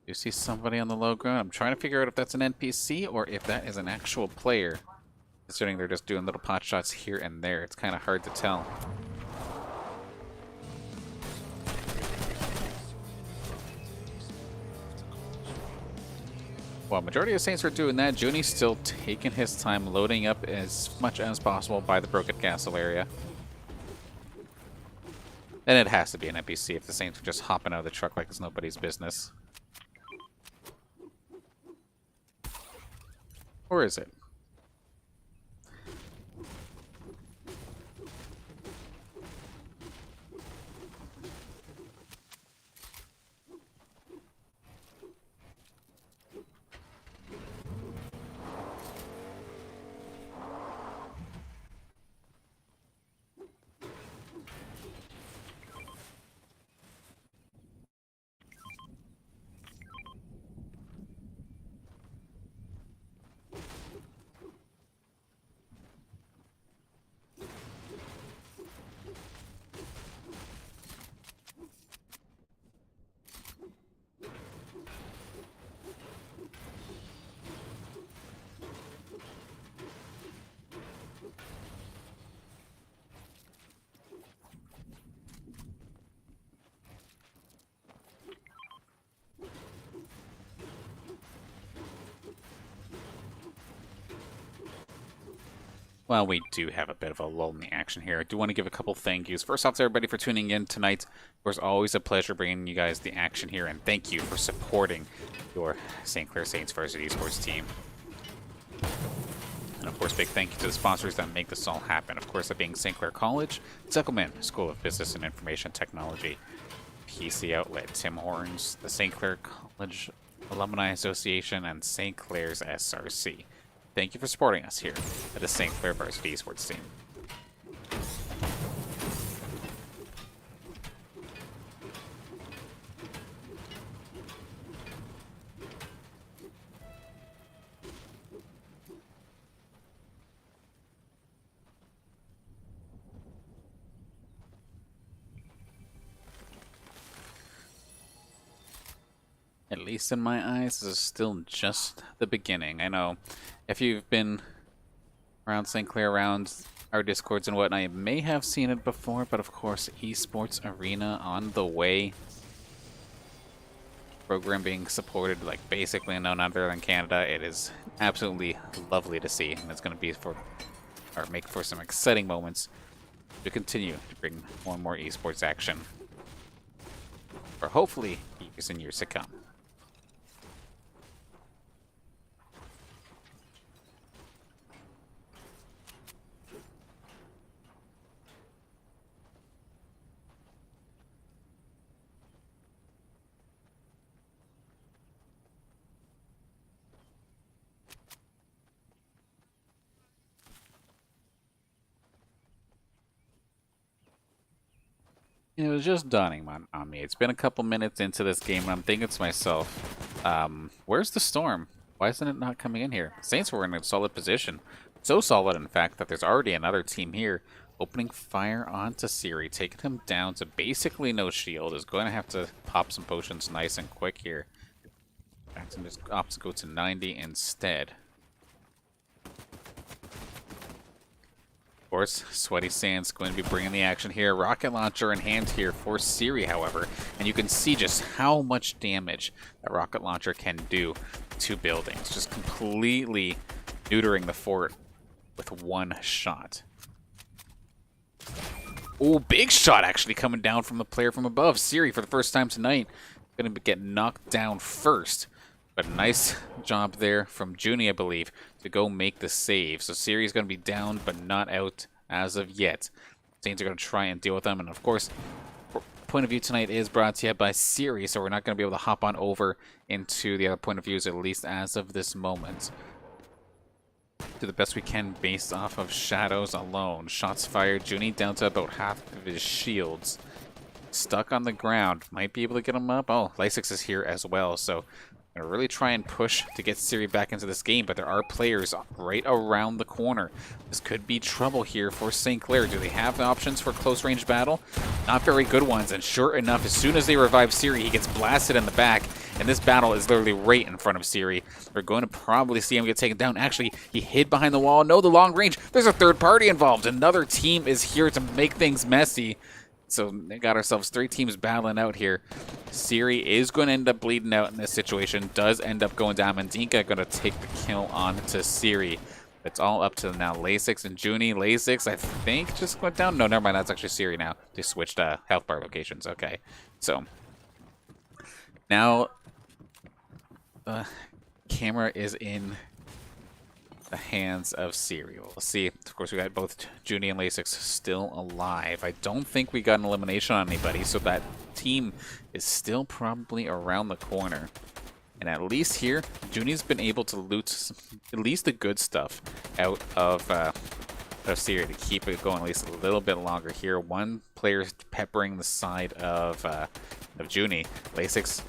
You see somebody on the low ground. I'm trying to figure out if that's an NPC or if that is an actual player. Considering they're just doing little pot shots here and there, it's kind of hard to tell. While majority of Saints are doing that, Juneyy's still taking his time loading up as much as possible by the Broken Castle area. And it has to be an NPC if the Saints are just hopping out of the truck like it's nobody's business. Or is it? Well, we do have a bit of a lull in the action here. I do want to give a couple thank yous. First off to everybody for tuning in tonight. It was always a pleasure bringing you guys the action here, and thank you for supporting your St. Clair Saints Varsity Esports team. And of course, big thank you to the sponsors that make this all happen. Of course, that being St. Clair College, Zuckelman School of Business and Information Technology, PC Outlet, Tim Hortons, the St. Clair College Alumni Association, and St. Clair's SRC. Thank you for supporting us here at the St. Clair Varsity Esports team. At least in my eyes, this is still just the beginning. I know if you've been around St. Clair, around our Discords and whatnot, you may have seen it before, but of course, Esports Arena on the way. Program being supported like basically none other than Canada. It is absolutely lovely to see, and it's going to be make for some exciting moments to continue to bring more and more esports action for hopefully years and years to come. It was just dawning on me. It's been a couple minutes into this game, and I'm thinking to myself, where's the storm? Why isn't it not coming in here? Saints were in a solid position. So solid, in fact, that there's already another team here opening fire onto Ciri, taking him down to basically no shield. Is going to have to pop some potions nice and quick here. And just opts to go to 90 instead. Of course, Sweaty Sands going to be bringing the action here. Rocket launcher in hand here for Ciri, however, and you can see just how much damage that rocket launcher can do to buildings. Just completely neutering the fort with one shot. Oh, big shot actually coming down from the player from above. Ciri, for the first time tonight, going to get knocked down first. But nice job there from Juneyy, I believe, to go make the save. So Ciri's going to be down, but not out as of yet. Saints are going to try and deal with them. And of course, point of view tonight is brought to you by Ciri, so we're not going to be able to hop on over into the other point of views, at least as of this moment. Do the best we can based off of shadows alone. Shots fired. Juneyy down to about half of his shields. Stuck on the ground. Might be able to get him up. Oh, Laysixx is here as well, so I'm going to really try and push to get Ciri back into this game, but there are players right around the corner. This could be trouble here for St. Clair. Do they have options for close-range battle? Not very good ones, and sure enough, as soon as they revive Ciri, he gets blasted in the back, and this battle is literally right in front of Ciri. We're going to probably see him get taken down. Actually, he hid behind the wall. No, the long range. There's a third party involved. Another team is here to make things messy. So they got ourselves 3 teams battling out here. Ciri is going to end up bleeding out in this situation. Does end up going down. Mandinka going to take the kill on to Ciri. It's all up to now Laysixx and Juneyy. Laysixx, I think, just went down. No, never mind. That's actually Ciri now. They switched health bar locations. Okay. So now the camera is in the hands of Ciri. We'll see. Of course, we got both Juneyy and Laysixx still alive. I don't think we got an elimination on anybody, so that team is still probably around the corner. And at least here, Juney's been able to loot at least the good stuff out of Ciri to keep it going at least a little bit longer here. One player peppering the side of Juneyy. Laysixx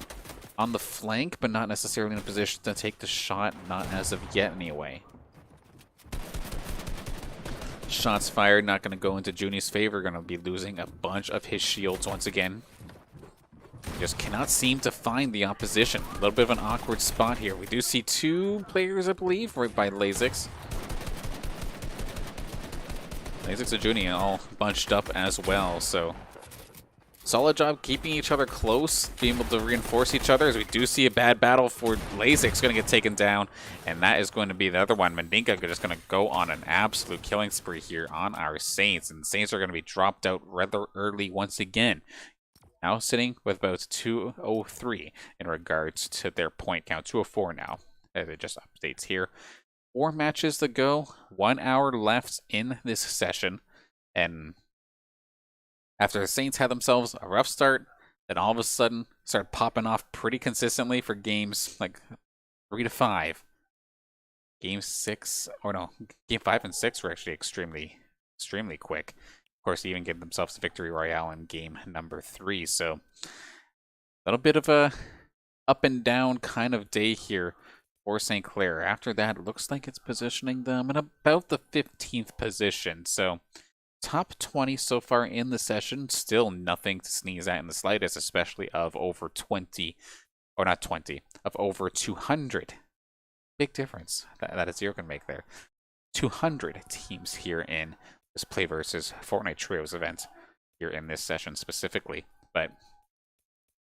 on the flank, but not necessarily in a position to take the shot, not as of yet anyway. Shots fired, not going to go into Juney's favor. Going to be losing a bunch of his shields once again. Just cannot seem to find the opposition. A little bit of an awkward spot here. We do see 2 players, I believe, right by Laysixx. Laysixx and Juneyy all bunched up as well, so solid job keeping each other close, being able to reinforce each other, as we do see a bad battle for Laysixx going to get taken down, and that is going to be the other one. Mandinka just going to go on an absolute killing spree here on our Saints, and Saints are going to be dropped out rather early once again. Now sitting with about 203 in regards to their point count. 204 now. It just updates here. 4 matches to go. 1 hour left in this session. And after the Saints had themselves a rough start, then all of a sudden started popping off pretty consistently for games like 3 to 5. Game 6, or no, game 5 and 6 were actually extremely quick. Of course, they even gave themselves a victory royale in game number 3. So a little bit of a up and down kind of day here for St. Clair. After that, it looks like it's positioning them in about the 15th position. So top 20 so far in the session. Still nothing to sneeze at in the slightest, especially of over 20, or not 20, of over 200. Big difference that is you're going to make there. 200 teams here in this Play versus Fortnite Trios event here in this session specifically. But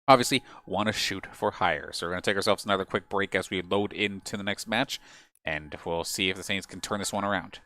obviously want to shoot for higher. So we're going to take ourselves another quick break as we load into the next match, and we'll see if the Saints can turn this one around.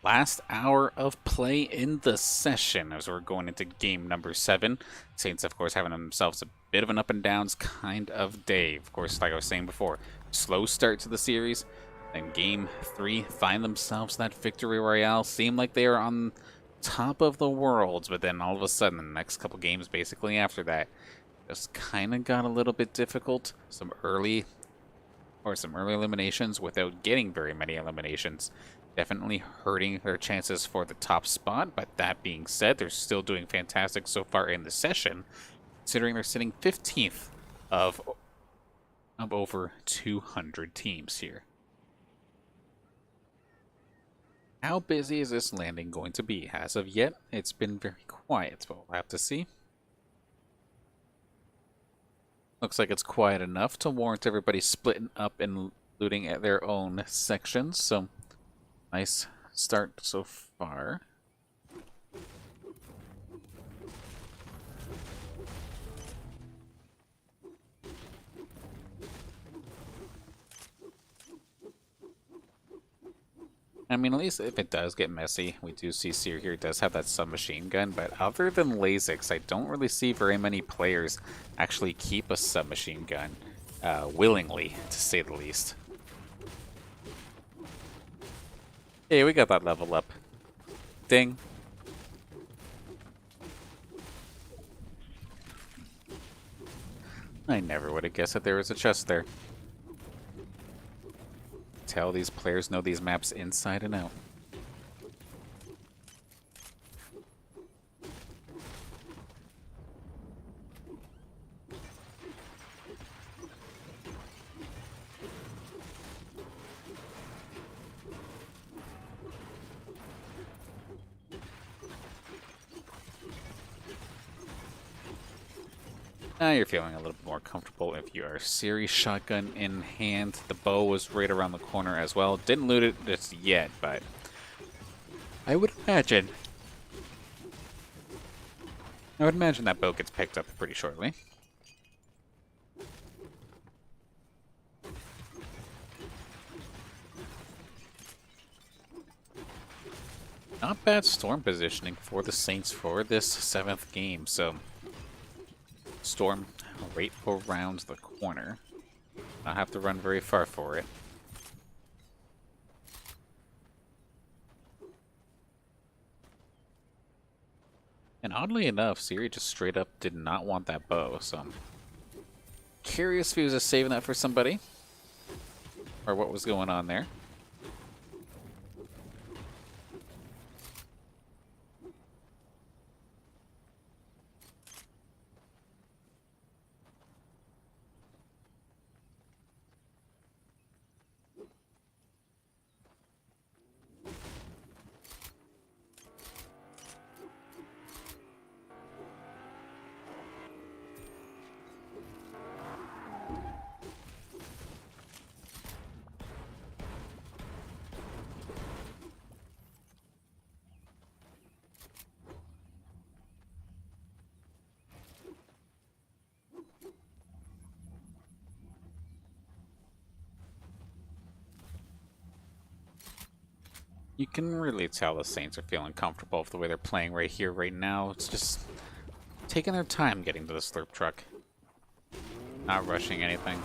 last hour of play in the session as we're going into game number 7. Saints, of course, having themselves a bit of an up and downs kind of day. Of course, like I was saying before, slow start to the series. Then game 3 find themselves that victory royale. Seem like they are on top of the world, but then all of a sudden, the next couple games basically after that just kind of got a little bit difficult. Some early eliminations without getting very many eliminations. Definitely hurting their chances for the top spot, but that being said, they're still doing fantastic so far in the session, considering they're sitting 15th of over 200 teams here. How busy is this landing going to be? As of yet, it's been very quiet, but we'll have to see. Looks like it's quiet enough to warrant everybody splitting up and looting at their own sections, so nice start so far. I mean, at least if it does get messy, we do see Ciri here does have that submachine gun, but other than Laysixx, I don't really see very many players actually keep a submachine gun willingly, to say the least. Hey, we got that level up. Ding. I never would have guessed that there was a chest there. Tell these players know these maps inside and out. Now you're feeling a little bit more comfortable if you are Ciri, shotgun in hand. The bow was right around the corner as well. Didn't loot it just yet, but I would imagine that bow gets picked up pretty shortly. Not bad storm positioning for the Saints for this 7th game, so storm right around the corner. Not have to run very far for it. And oddly enough, Ciri just straight up did not want that bow, so I'm curious if he was just saving that for somebody, or what was going on there. You can really tell the Saints are feeling comfortable with the way they're playing right here, right now. It's just taking their time getting to the slurp truck. Not rushing anything.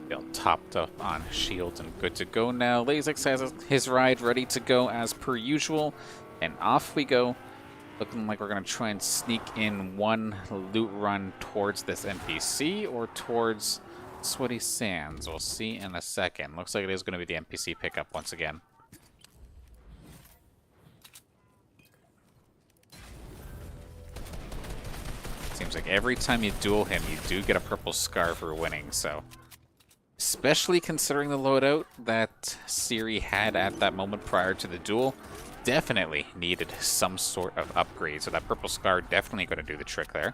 Feel topped up on shields and good to go now. Laysixx has his ride ready to go as per usual. And off we go. Looking like we're going to try and sneak in one loot run towards this NPC or towards Sweaty Sands. We'll see in a second. Looks like it is going to be the NPC pickup once again. Seems like every time you duel him, you do get a purple scar for winning, so especially considering the loadout that Ciri had at that moment prior to the duel. Definitely needed some sort of upgrade, so that purple scar definitely going to do the trick there.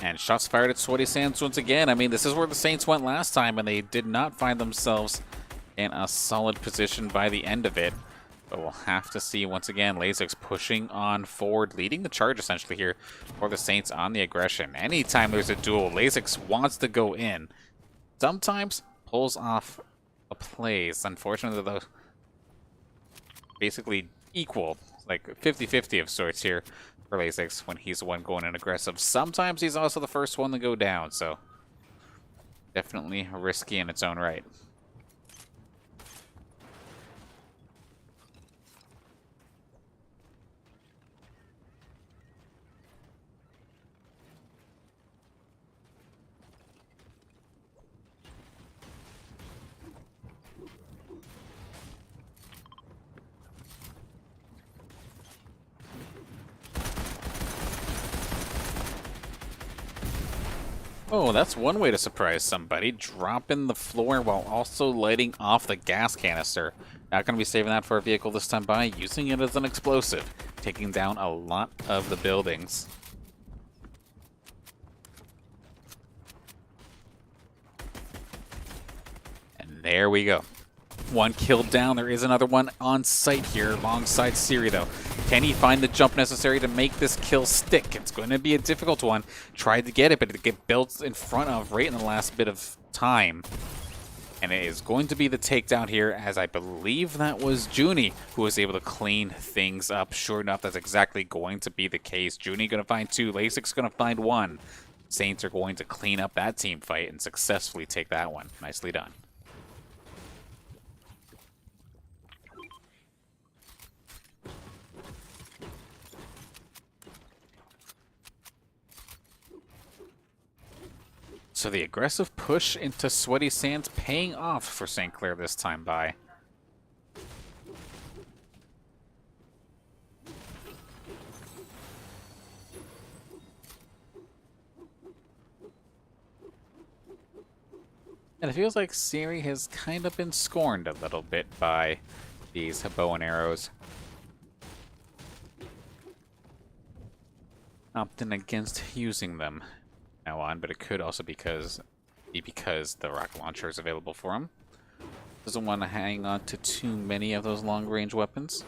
And shots fired at Sweaty Sands once again. I mean, this is where the Saints went last time, and they did not find themselves in a solid position by the end of it. But we'll have to see once again. Laysixx pushing on forward, leading the charge essentially here for the Saints on the aggression. Anytime there's a duel, Laysixx wants to go in. Sometimes pulls off a plays. Unfortunately, though, basically equal, like 50-50 of sorts here for Laysixx when he's the one going in aggressive. Sometimes he's also the first one to go down, so definitely risky in its own right. Oh, that's one way to surprise somebody. Dropping the floor while also lighting off the gas canister. Not going to be saving that for a vehicle this time by using it as an explosive. Taking down a lot of the buildings. And there we go. One kill down. There is another one on site here alongside Ciri, though. Can he find the jump necessary to make this kill stick? It's going to be a difficult one. Tried to get it, but it get built in front of right in the last bit of time. And it is going to be the takedown here, as I believe that was Juneyy who was able to clean things up. Sure enough, that's exactly going to be the case. Juneyy going to find 2. Laysixx going to find 1. Saints are going to clean up that team fight and successfully take that one. Nicely done. So the aggressive push into Sweaty Sands paying off for St. Clair this time by. And it feels like Ciri has kind of been scorned a little bit by these bow and arrows. Opting against using them now on, but it could also be because the rocket launcher is available for him. Doesn't want to hang on to too many of those long-range weapons.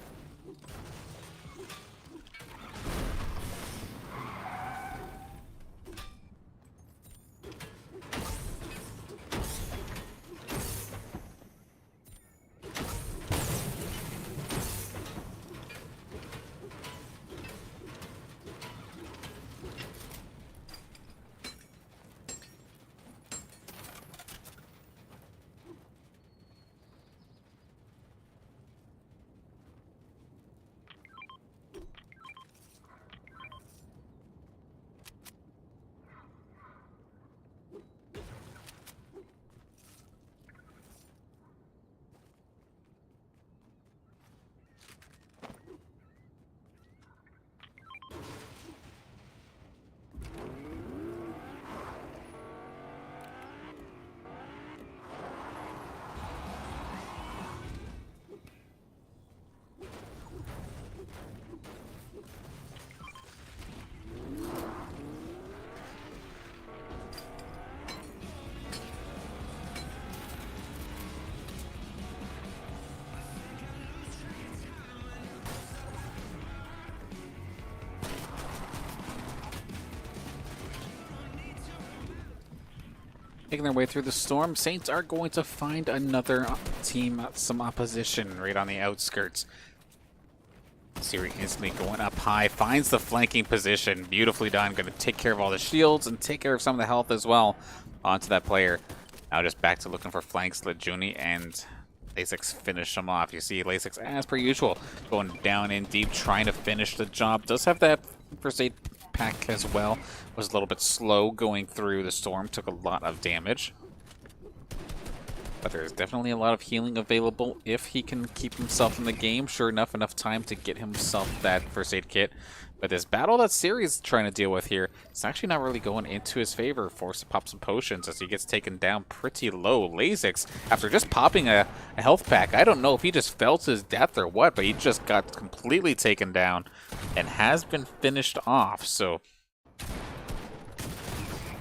Making their way through the storm, Saints are going to find another team, some opposition right on the outskirts. Ciri instantly going up high, finds the flanking position. Beautifully done. Going to take care of all the shields and take care of some of the health as well onto that player. Now just back to looking for flanks. Let Juneyy and Laysixx finish them off. You see Laysixx, as per usual, going down in deep, trying to finish the job. Does have that first aid pack as well. Was a little bit slow going through the storm. Took a lot of damage. But there's definitely a lot of healing available if he can keep himself in the game. Sure enough time to get himself that first aid kit. But this battle that Ciri's trying to deal with here, it's actually not really going into his favor. Forced to pop some potions as he gets taken down pretty low. Laysixx, after just popping a health pack, I don't know if he just felt his death or what, but he just got completely taken down and has been finished off. So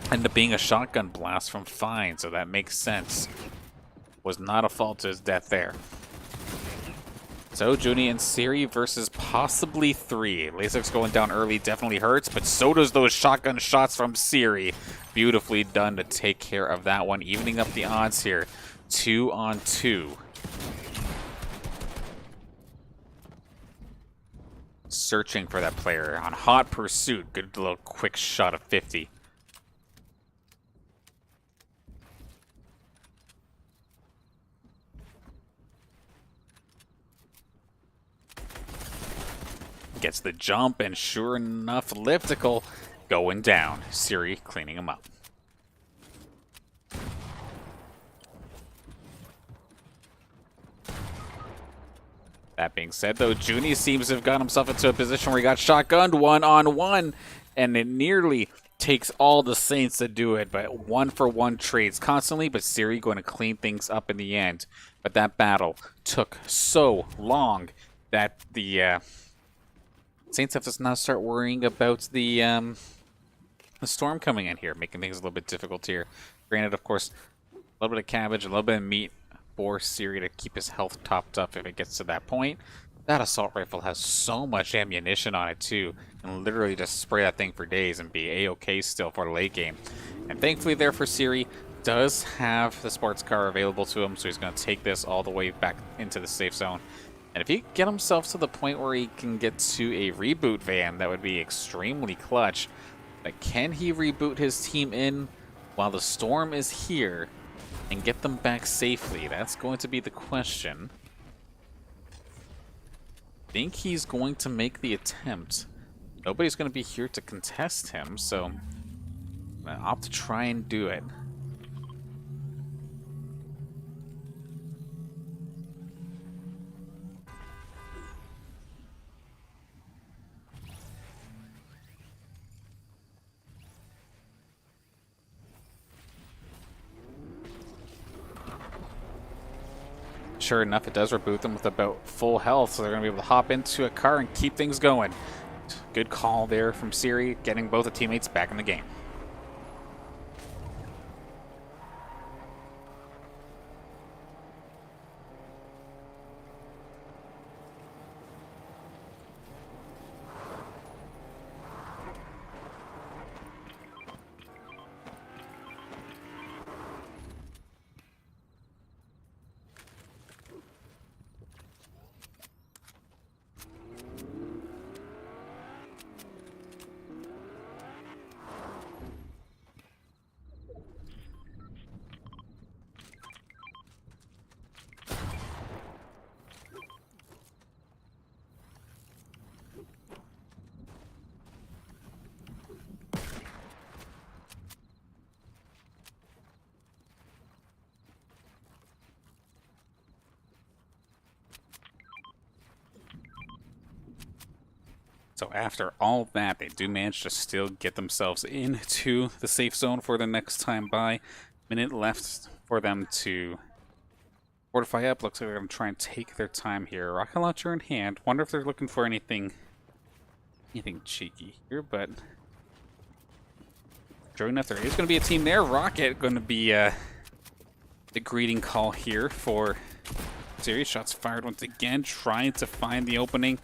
ended up being a shotgun blast from Fine, so that makes sense. was not a fault to his death there. So Juneyy and Ciri versus possibly 3. Laysixx going down early definitely hurts, but so does those shotgun shots from Ciri. Beautifully done to take care of that one, evening up the odds here. 2 on 2. Searching for that player on hot pursuit. Good little quick shot of 50. Gets the jump, and sure enough, elliptical going down. Ciri cleaning him up. That being said, though, Juneyy seems to have got himself into a position where he got shotgunned 1-on-1, and it nearly takes all the Saints to do it, but 1-for-1 trades constantly, but Ciri going to clean things up in the end. But that battle took so long that the Saints have to now start worrying about the storm coming in here, making things a little bit difficult here. Granted, of course, a little bit of cabbage, a little bit of meat for Ciri to keep his health topped up if it gets to that point. That assault rifle has so much ammunition on it too, and literally just spray that thing for days and be a-okay still for the late game. And thankfully there for Ciri, does have the sports car available to him, so he's going to take this all the way back into the safe zone. And if he can get himself to the point where he can get to a reboot van, that would be extremely clutch. But can he reboot his team in while the storm is here and get them back safely? That's going to be the question. I think he's going to make the attempt. Nobody's going to be here to contest him, so I'm going to opt to try and do it. Sure enough, it does reboot them with about full health, so they're going to be able to hop into a car and keep things going. Good call there from Ciri, getting both the teammates back in the game. So after all that, they do manage to still get themselves into the safe zone for the next time by. Minute left for them to fortify up. Looks like they're going to try and take their time here. Rocket launcher in hand. Wonder if they're looking for anything cheeky here, but sure enough, there is going to be a team there. Rocket going to be the greeting call here for Ciri. Shots fired once again, trying to find the opening.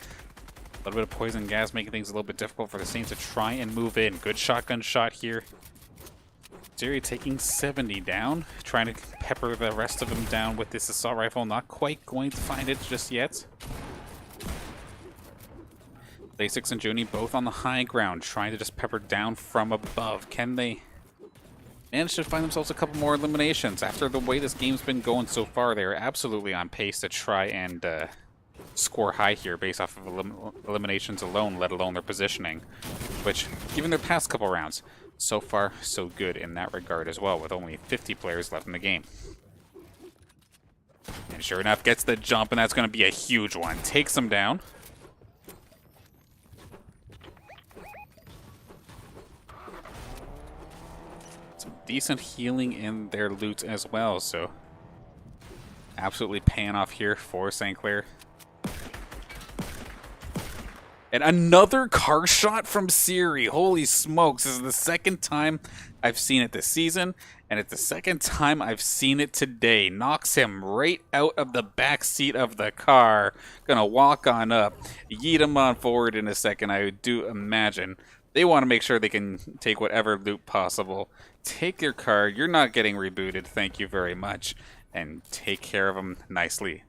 A little bit of poison gas making things a little bit difficult for the Saints to try and move in. Good shotgun shot here. Ciri taking 70 down, trying to pepper the rest of them down with this assault rifle. Not quite going to find it just yet. Laysixx and Juneyy both on the high ground, trying to just pepper down from above. Can they manage to find themselves a couple more eliminations? After the way this game's been going so far, they are absolutely on pace to try and score high here based off of eliminations alone, let alone their positioning. Which, given their past couple rounds, so far so good in that regard as well, with only 50 players left in the game. And sure enough, gets the jump, and that's going to be a huge one. Takes them down. Some decent healing in their loot as well, so absolutely paying off here for St. Clair. And another car shot from Ciri. Holy smokes. This is the second time I've seen it this season, and it's the second time I've seen it today. Knocks him right out of the back seat of the car. Gonna walk on up, yeet him on forward in a second, I do imagine. They want to make sure they can take whatever loot possible. Take your car. You're not getting rebooted. Thank you very much. And take care of them nicely.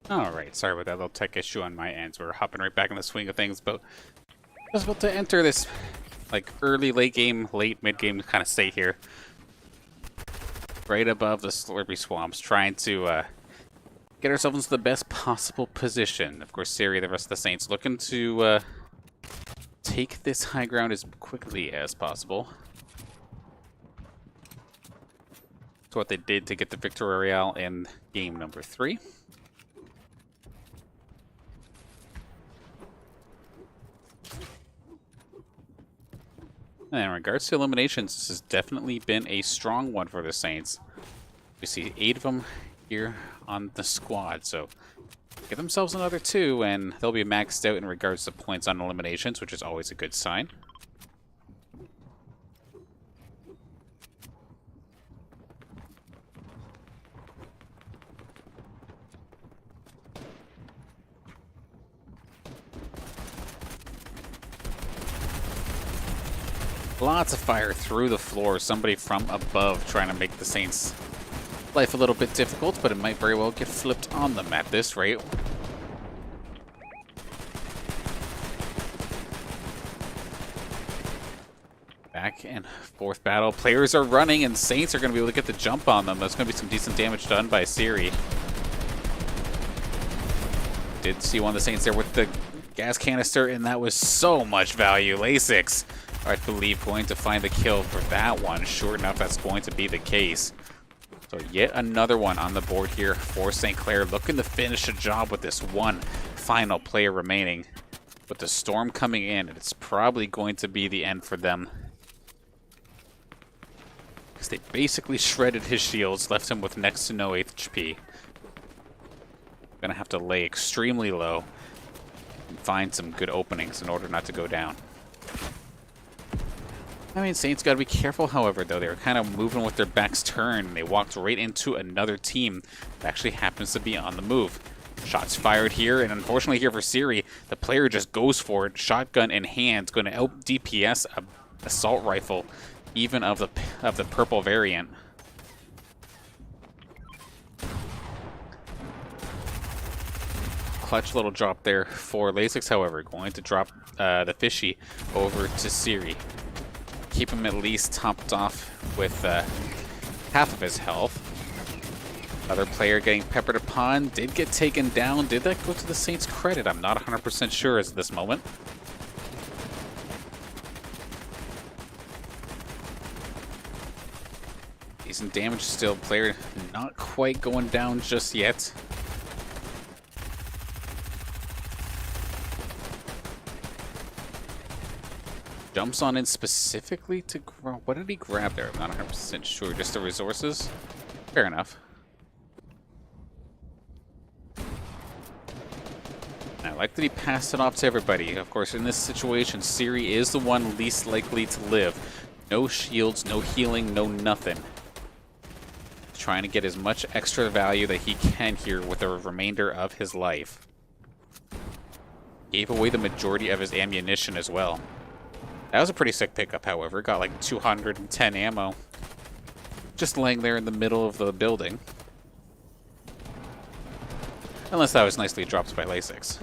Alright, sorry about that little tech issue on my end. We're hopping right back in the swing of things, but I was about to enter this like early, late game, late, mid game kind of state here. Right above the Slurpy Swamps, trying to get ourselves into the best possible position. Of course, Ciri, the rest of the Saints, looking to take this high ground as quickly as possible. That's what they did to get the Victory Royale in game number 3. And in regards to eliminations, this has definitely been a strong one for the Saints. We see 8 of them here on the squad, so give themselves another 2 and they'll be maxed out in regards to points on eliminations, which is always a good sign. Lots of fire through the floor. Somebody from above trying to make the Saints' life a little bit difficult, but it might very well get flipped on them at this rate. Back and forth battle. Players are running, and Saints are going to be able to get the jump on them. That's going to be some decent damage done by Ciri. Did see one of the Saints there with the gas canister, and that was so much value. Laysixx, I believe, going to find the kill for that one. Sure enough, that's going to be the case. So yet another one on the board here for St. Clair, looking to finish the job with this one final player remaining. With the storm coming in, it's probably going to be the end for them. Because they basically shredded his shields, left him with next to no HP. Gonna have to lay extremely low and find some good openings in order not to go down. I mean, Saints got to be careful, however, though. They were kind of moving with their backs turned. They walked right into another team that actually happens to be on the move. Shots fired here, and unfortunately here for Ciri, the player just goes for it. Shotgun in hand, going to out DPS a assault rifle, even of the purple variant. Clutch little drop there for Laysixx, however, going to drop the fishy over to Ciri. Keep him at least topped off with half of his health. Other player getting peppered upon, did get taken down. Did that go to the Saints' credit? I'm not 100% sure at this moment. Decent damage still. Player not quite going down just yet. Jumps on in specifically to grab. What did he grab there? I'm not 100% sure. Just the resources? Fair enough. I like that he passed it off to everybody. Of course, in this situation, Ciri is the one least likely to live. No shields, no healing, no nothing. Trying to get as much extra value that he can here with the remainder of his life. Gave away the majority of his ammunition as well. That was a pretty sick pickup, however. Got like 210 ammo. Just laying there in the middle of the building. Unless that was nicely dropped by Laysixx.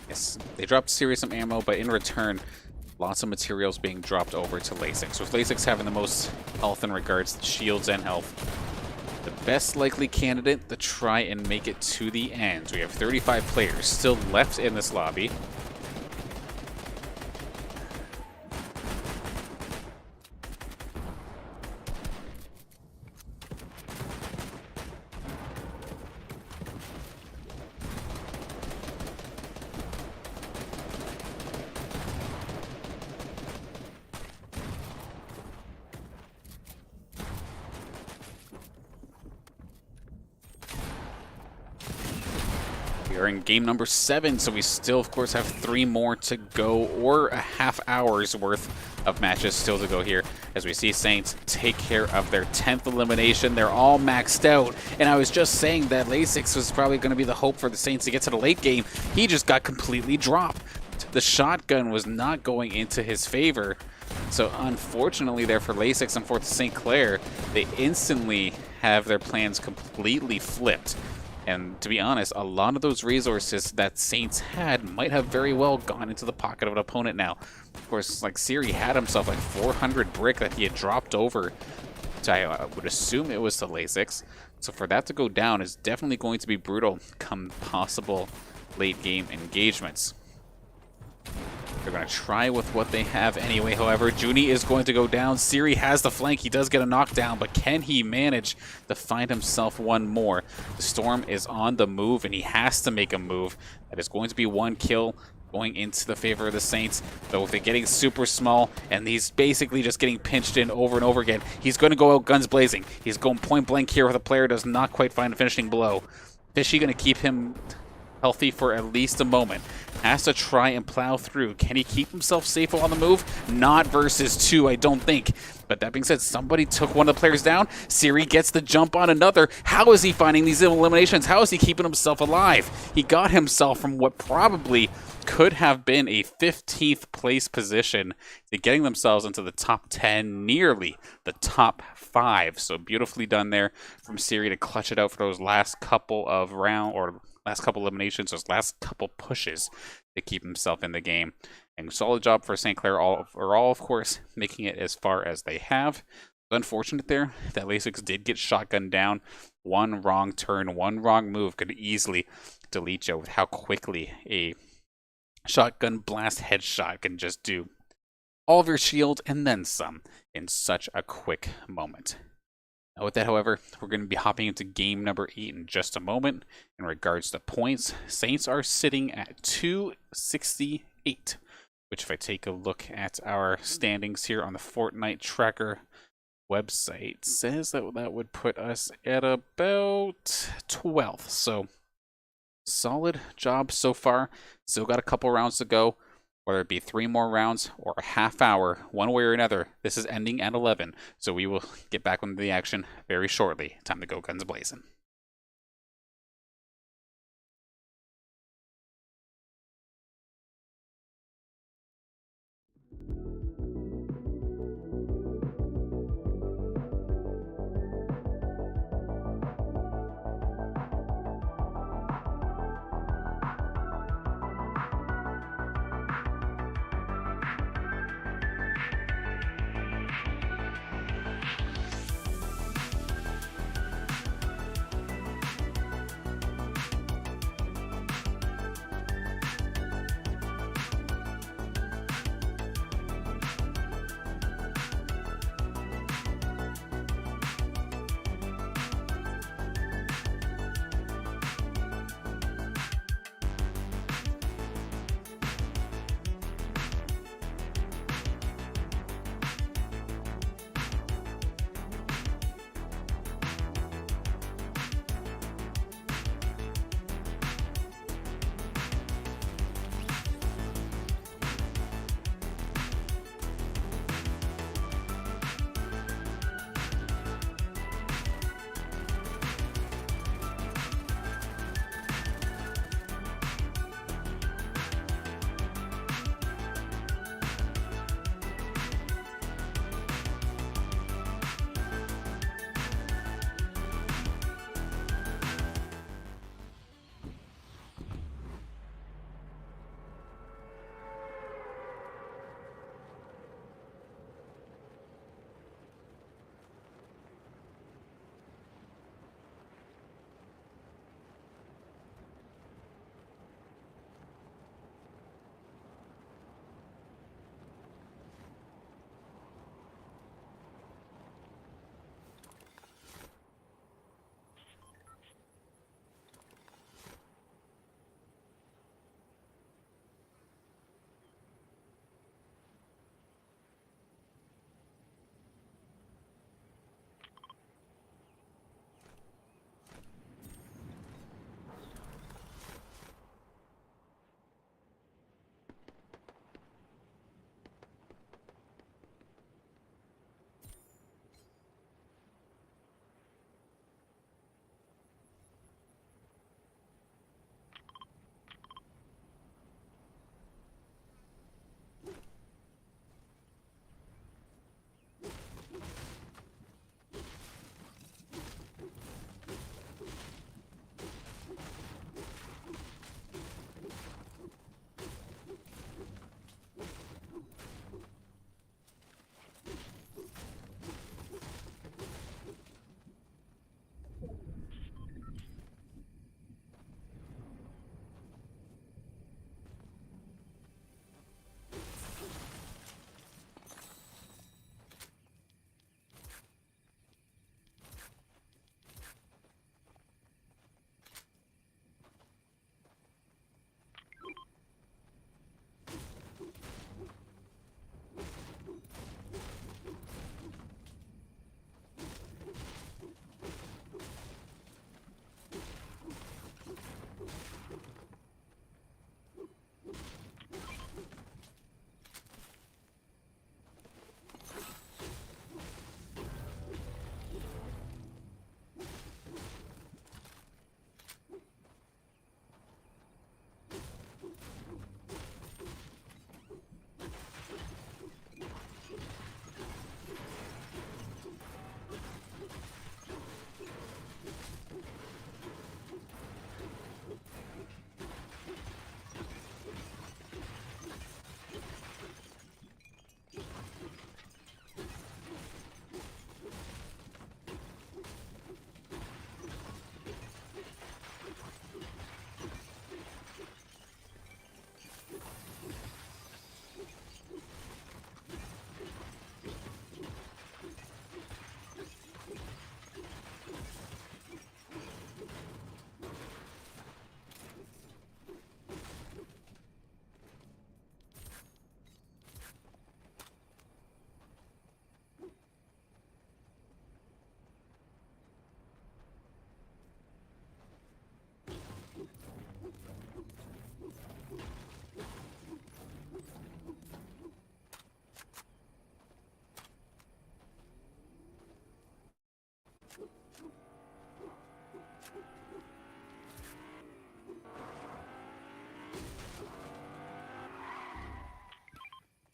Yes, they dropped Ciri some ammo, but in return, lots of materials being dropped over to Laysixx. With Laysixx having the most health in regards to shields and health. The best likely candidate to try and make it to the end. We have 35 players still left in this lobby. We are in game number 7, so we still, of course, have 3 more to go, or a half hour's worth of matches still to go here, as we see Saints take care of their 10th elimination. They're all maxed out, and I was just saying that Laysixx was probably going to be the hope for the Saints to get to the late game. He just got completely dropped. The shotgun was not going into his favor, so unfortunately there for Laysixx and for St. Clair, they instantly have their plans completely flipped. And to be honest, a lot of those resources that Saints had might have very well gone into the pocket of an opponent now. Of course, like Ciri had himself like 400 brick that he had dropped over. So I would assume it was to Laysixx. So for that to go down is definitely going to be brutal come possible late game engagements. They're going to try with what they have anyway. However, Juneyy is going to go down. Ciri has the flank. He does get a knockdown, but can he manage to find himself one more? The Storm is on the move, and he has to make a move. That is going to be one kill going into the favor of the Saints. Though if they're getting super small, and he's basically just getting pinched in over and over again, he's going to go out guns blazing. He's going point blank here where the player does not quite find a finishing blow. Fishy going to keep him healthy for at least a moment. Has to try and plow through. Can he keep himself safe on the move? Not versus 2, I don't think. But that being said, somebody took one of the players down. Ciri gets the jump on another. How is he finding these eliminations? How is he keeping himself alive? He got himself from what probably could have been a 15th place position to getting themselves into the top 10, nearly the top 5. So beautifully done there from Ciri to clutch it out for those last couple of last couple eliminations, those last couple pushes to keep himself in the game. And solid job for St. Clair overall, of course, making it as far as they have. Unfortunate there that Laysixx did get shotgunned down. One wrong turn, one wrong move could easily delete you with how quickly a shotgun blast headshot can just do all of your shield and then some in such a quick moment. Now with that, however, we're going to be hopping into game number 8 in just a moment. In regards to points, Saints are sitting at 268, which if I take a look at our standings here on the Fortnite tracker, website says that that would put us at about 12th. So solid job so far. Still got a couple rounds to go. Whether it be 3 more rounds or a half hour, one way or another, this is ending at 11. So we will get back into the action very shortly. Time to go guns blazing.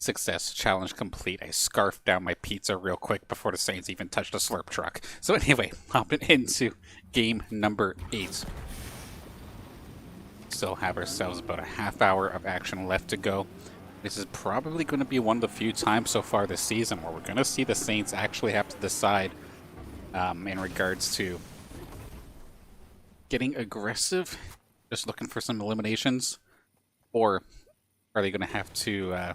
Success. Challenge complete. I scarfed down my pizza real quick before the Saints even touched a slurp truck. So anyway, hopping into game number 8. Still have ourselves about a half hour of action left to go. This is probably going to be one of the few times so far this season where we're going to see the Saints actually have to decide in regards to getting aggressive, just looking for some eliminations, or are they going to have to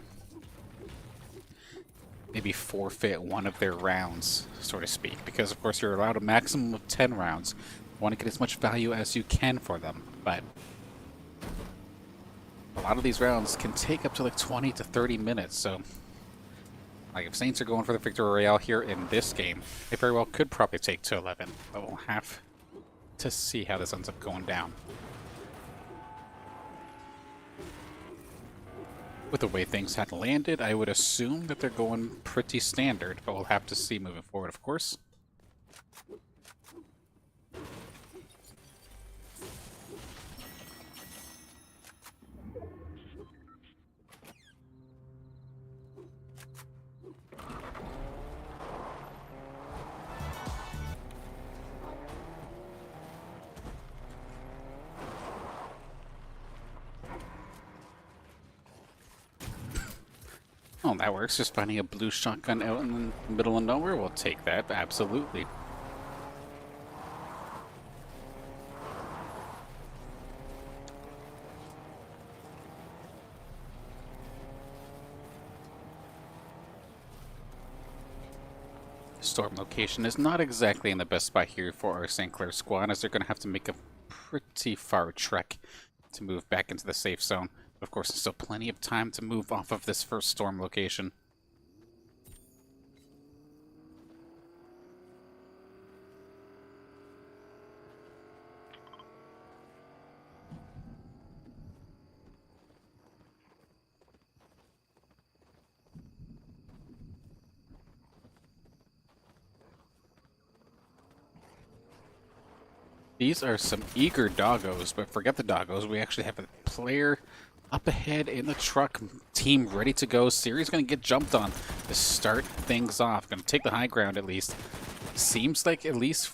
maybe forfeit one of their rounds, so to speak? Because, of course, you're allowed a maximum of 10 rounds. You want to get as much value as you can for them, but a lot of these rounds can take up to like 20 to 30 minutes, so like if Saints are going for the Victory Royale here in this game, they very well could probably take to 11, but we'll have to see how this ends up going down. With the way things had landed, I would assume that they're going pretty standard, but we'll have to see moving forward, of course. Oh, that works. Just finding a blue shotgun out in the middle of nowhere. We'll take that. Absolutely. Storm location is not exactly in the best spot here for our St. Clair squad, as they're going to have to make a pretty far trek to move back into the safe zone. Of course, there's still plenty of time to move off of this first storm location. These are some eager doggos, but forget the doggos. We actually have a player up ahead in the truck, team ready to go. Ciri's going to get jumped on to start things off. Going to take the high ground at least. Seems like at least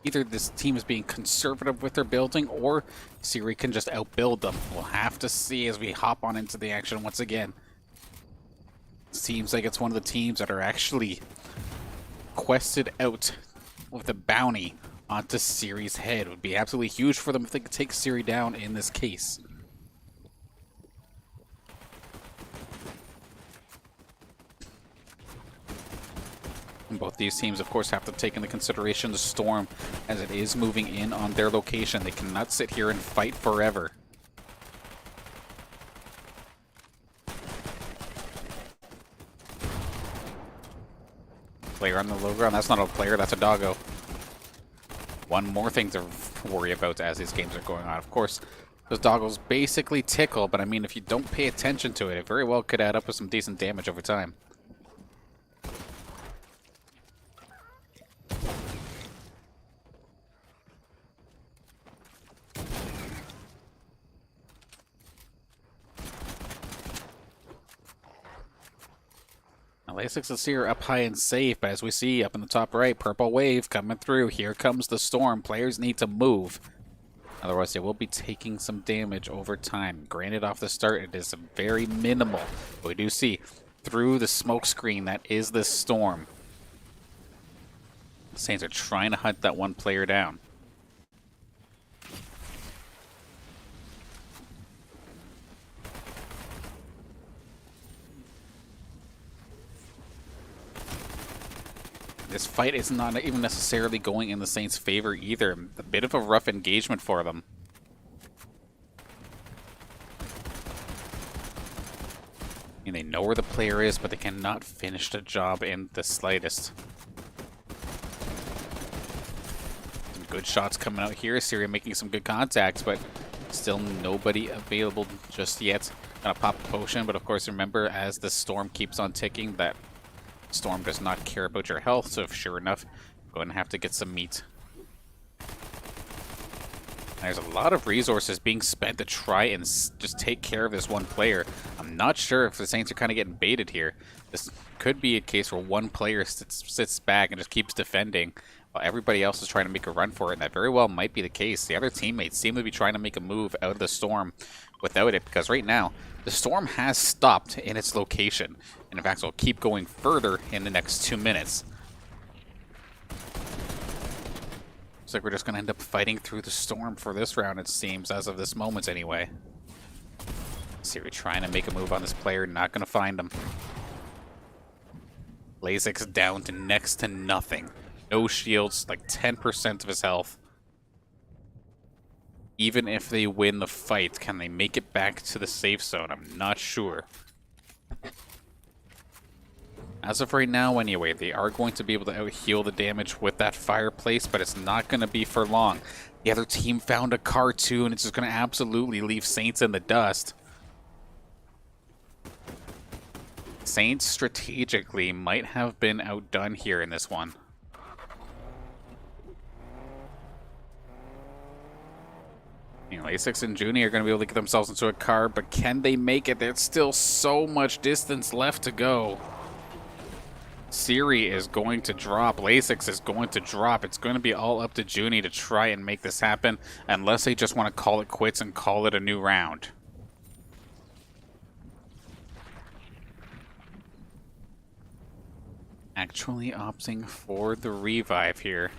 either this team is being conservative with their building or Ciri can just outbuild them. We'll have to see as we hop on into the action once again. Seems like it's one of the teams that are actually quested out with a bounty onto Ciri's head. It would be absolutely huge for them if they could take Ciri down in this case. And both these teams, of course, have to take into consideration the storm as it is moving in on their location. They cannot sit here and fight forever. Player on the low ground. That's not a player, that's a doggo. One more thing to worry about as these games are going on. Of course, those doggos basically tickle, but I mean, if you don't pay attention to it, it very well could add up with some decent damage over time. Laysixx and Ciri up high and safe, but as we see up in the top right, purple wave coming through. Here comes the storm. Players need to move. Otherwise, they will be taking some damage over time. Granted, off the start, it is very minimal. But we do see through the smoke screen that is this storm. The Saints are trying to hunt that one player down. This fight is not even necessarily going in the Saints' favor either. A bit of a rough engagement for them. And they know where the player is, but they cannot finish the job in the slightest. Some good shots coming out here. Ciri making some good contacts, but still nobody available just yet. Gonna pop a potion, but of course remember, as the storm keeps on ticking, that storm does not care about your health, so if sure enough, you're going to have to get some meat. There's a lot of resources being spent to try and just take care of this one player. I'm not sure if the Saints are kind of getting baited here. This could be a case where one player sits back and just keeps defending while everybody else is trying to make a run for it, and that very well might be the case. The other teammates seem to be trying to make a move out of the storm without it, because right now, the storm has stopped in its location, and in fact, will keep going further in the next 2 minutes. Looks like we're just going to end up fighting through the storm for this round, it seems, as of this moment anyway. Ciri trying to make a move on this player, not going to find him. Laysixx down to next to nothing. No shields, like 10% of his health. Even if they win the fight, can they make it back to the safe zone? I'm not sure. As of right now, anyway, they are going to be able to out-heal the damage with that fireplace, but it's not going to be for long. The other team found a car too, and it's just going to absolutely leave Saints in the dust. Saints strategically might have been outdone here in this one. Laysixx and Juneyy are going to be able to get themselves into a car, but can they make it? There's still so much distance left to go. Ciri is going to drop. Laysixx is going to drop. It's going to be all up to Juneyy to try and make this happen, unless they just want to call it quits and call it a new round. Actually opting for the revive here.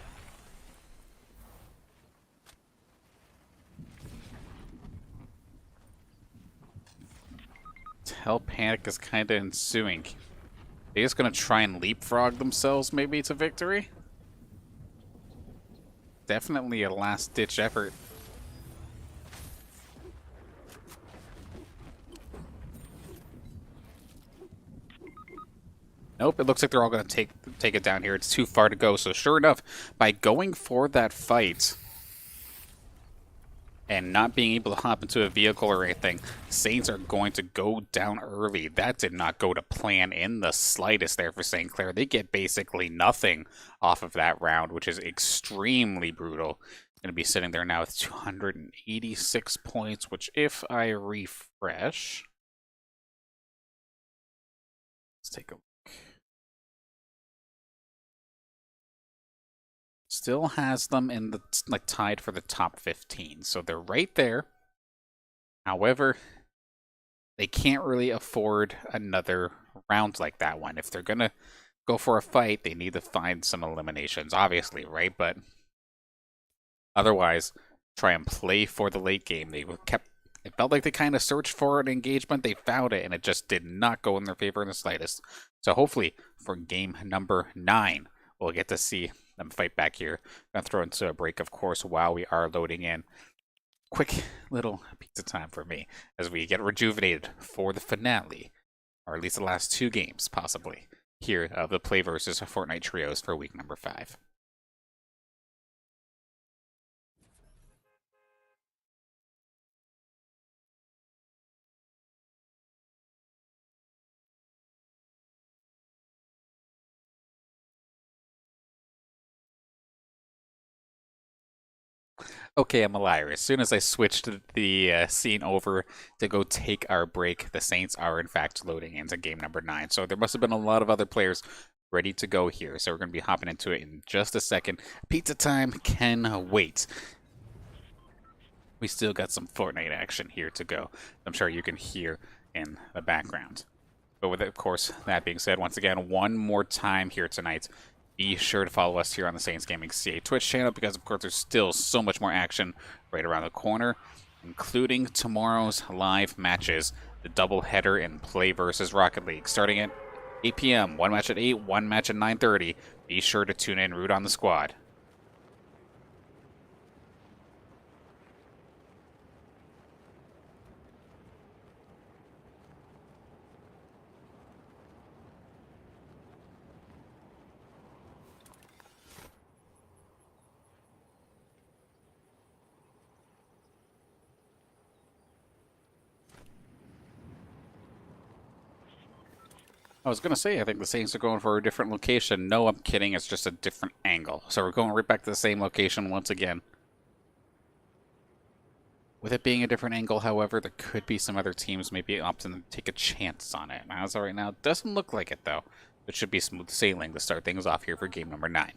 Hell panic is kind of ensuing. They're just going to try and leapfrog themselves maybe to victory? Definitely a last-ditch effort. Nope, it looks like they're all going to take it down here. It's too far to go. So sure enough, by going for that fight and not being able to hop into a vehicle or anything, Saints are going to go down early. That did not go to plan in the slightest there for St. Clair. They get basically nothing off of that round, which is extremely brutal. Going to be sitting there now with 286 points, which if I refresh... Let's take a look. Still has them in the tied for the top 15, so they're right there. However, they can't really afford another round like that one. If they're gonna go for a fight, they need to find some eliminations, obviously, right? But otherwise, try and play for the late game. It felt like they kind of searched for an engagement. They found it, and it just did not go in their favor in the slightest. So hopefully, for game number 9, we'll get to see them fight back here. I'm going to throw into a break, of course, while we are loading in. Quick little pizza time for me as we get rejuvenated for the finale, or at least the last 2 games, possibly, here of the PlayVS Fortnite Trios for week number 5. Okay, I'm a liar. As soon as I switched the scene over to go take our break, the Saints are in fact loading into game number 9. So there must have been a lot of other players ready to go here. So we're going to be hopping into it in just a second. Pizza time can wait. We still got some Fortnite action here to go. I'm sure you can hear in the background. But with, of course, that being said, once again, one more time here tonight. Be sure to follow us here on the Saints Gaming CA Twitch channel because, of course, there's still so much more action right around the corner, including tomorrow's live matches, the doubleheader in PlayVS Rocket League, starting at 8 p.m., one match at 8, one match at 9:30. Be sure to tune in, root on the squad. I was going to say, I think the Saints are going for a different location. No, I'm kidding. It's just a different angle. So we're going right back to the same location once again. With it being a different angle, however, there could be some other teams maybe opting to take a chance on it. As of right now, it doesn't look like it, though. It should be smooth sailing to start things off here for game number 9.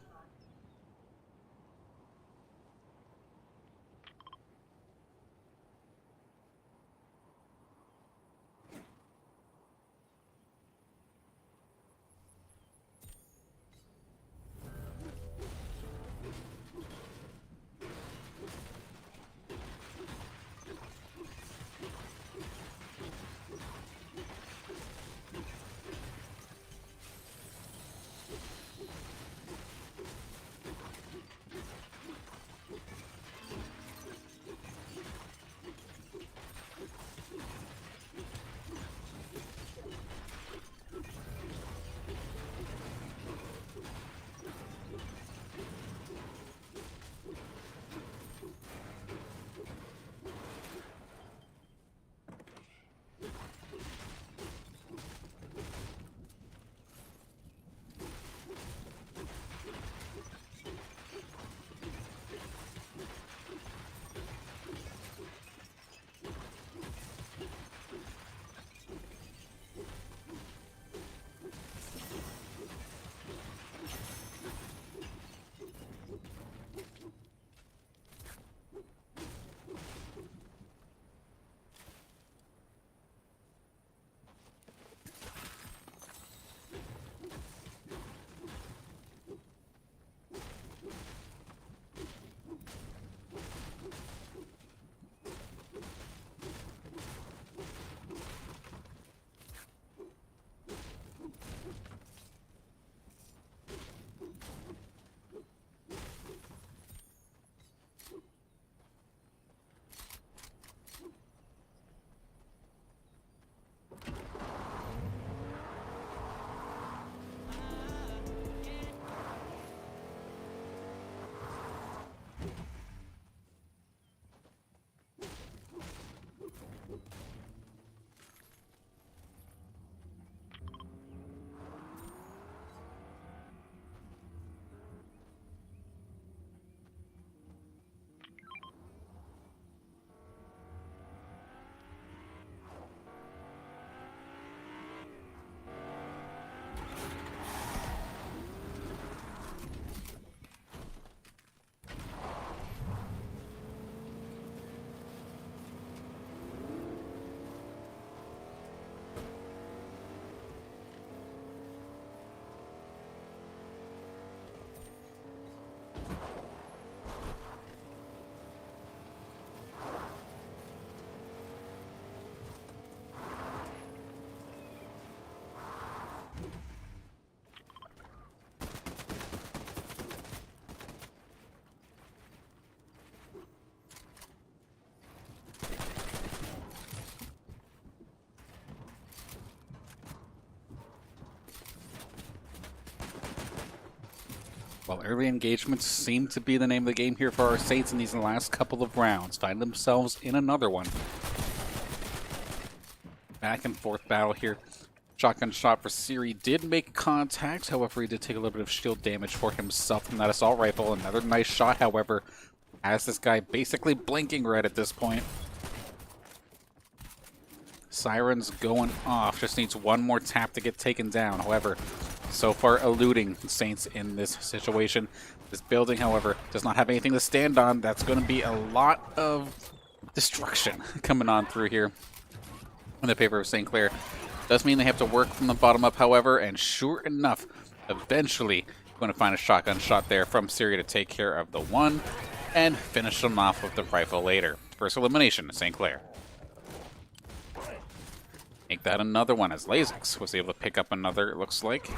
Well, early engagements seem to be the name of the game here for our Saints in these last couple of rounds. Find themselves in another one. Back and forth battle here. Shotgun shot for Ciri did make contact. However, he did take a little bit of shield damage for himself from that assault rifle. Another nice shot, however, has this guy basically blinking red at this point. Siren's going off. Just needs one more tap to get taken down. However, so far eluding Saints in this situation. This building, however, does not have anything to stand on. That's going to be a lot of destruction coming on through here in the favor of St. Clair. Does mean they have to work from the bottom up, however, and sure enough, eventually going to find a shotgun shot there from Ciri to take care of the one and finish them off with the rifle later. First elimination, St. Clair. Make that another one as Laysixx was able to pick up another, it looks like.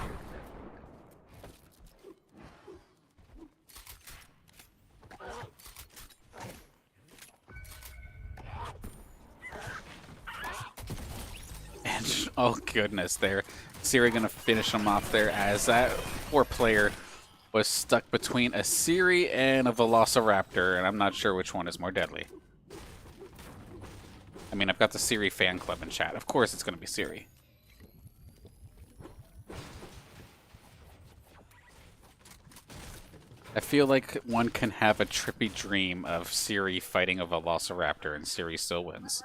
And, oh goodness, there. Ciri gonna finish him off there as that poor player was stuck between a Ciri and a Velociraptor, and I'm not sure which one is more deadly. I mean, I've got the Ciri fan club in chat. Of course it's going to be Ciri. I feel like one can have a trippy dream of Ciri fighting a Velociraptor and Ciri still wins.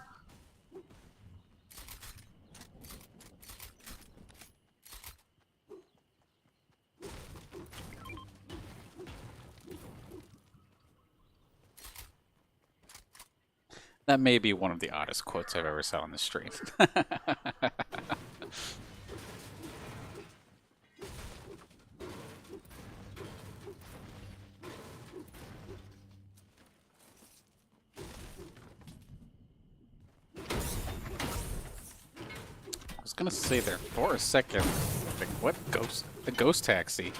That may be one of the oddest quotes I've ever said on the stream. I was gonna say there for a second, like, what ghost? The ghost taxi.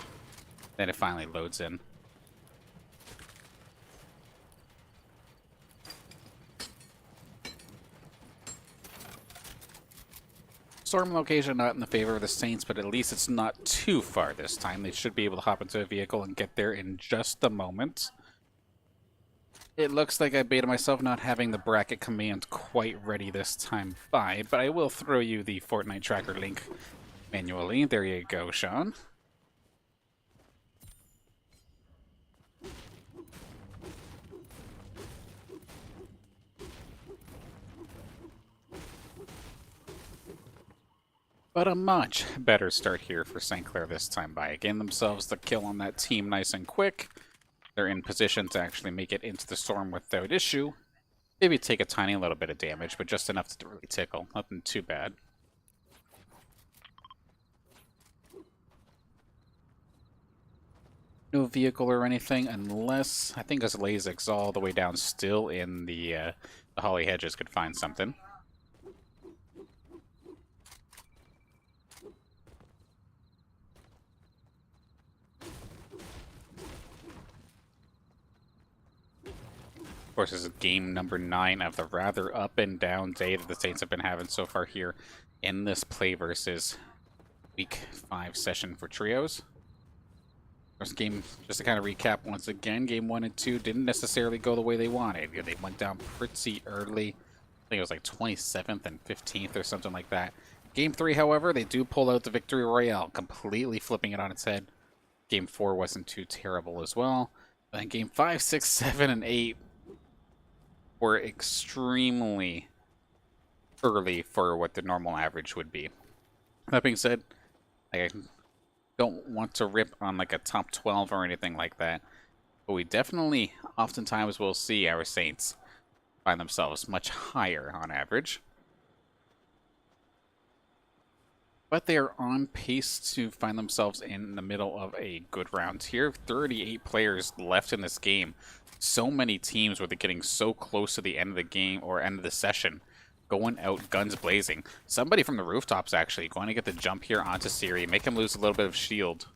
Then it finally loads in. Storm location not in the favor of the Saints, but at least it's not too far this time. They should be able to hop into a vehicle and get there in just a moment. It looks like I baited myself not having the bracket command quite ready this time by, but I will throw you the Fortnite tracker link manually. There you go, Sean. But a much better start here for St. Clair this time by. Getting themselves the kill on that team nice and quick. They're in position to actually make it into the storm without issue. Maybe take a tiny little bit of damage, but just enough to really tickle. Nothing too bad. No vehicle or anything, unless I think as Laysixx all the way down still in the Holly Hedges could find something. Of course, this is game number 9 of the rather up and down day that the Saints have been having so far here in this PlayVS week 5 session for trios. First game, just to kind of recap once again, game 1 and 2 didn't necessarily go the way they wanted. They went down pretty early. I think it was like 27th and 15th or something like that. Game 3, however, they do pull out the victory royale, completely flipping it on its head. Game 4 wasn't too terrible as well. Then game 5, 6, 7, and 8 were extremely early for what the normal average would be. That being said, I don't want to rip on like a top 12 or anything like that, but we definitely oftentimes will see our Saints find themselves much higher on average. But they are on pace to find themselves in the middle of a good round here. 38 players left in this game. So many teams where they're getting so close to the end of the game or end of the session, going out guns blazing. Somebody from the rooftops actually going to get the jump here onto Ciri, make him lose a little bit of shield.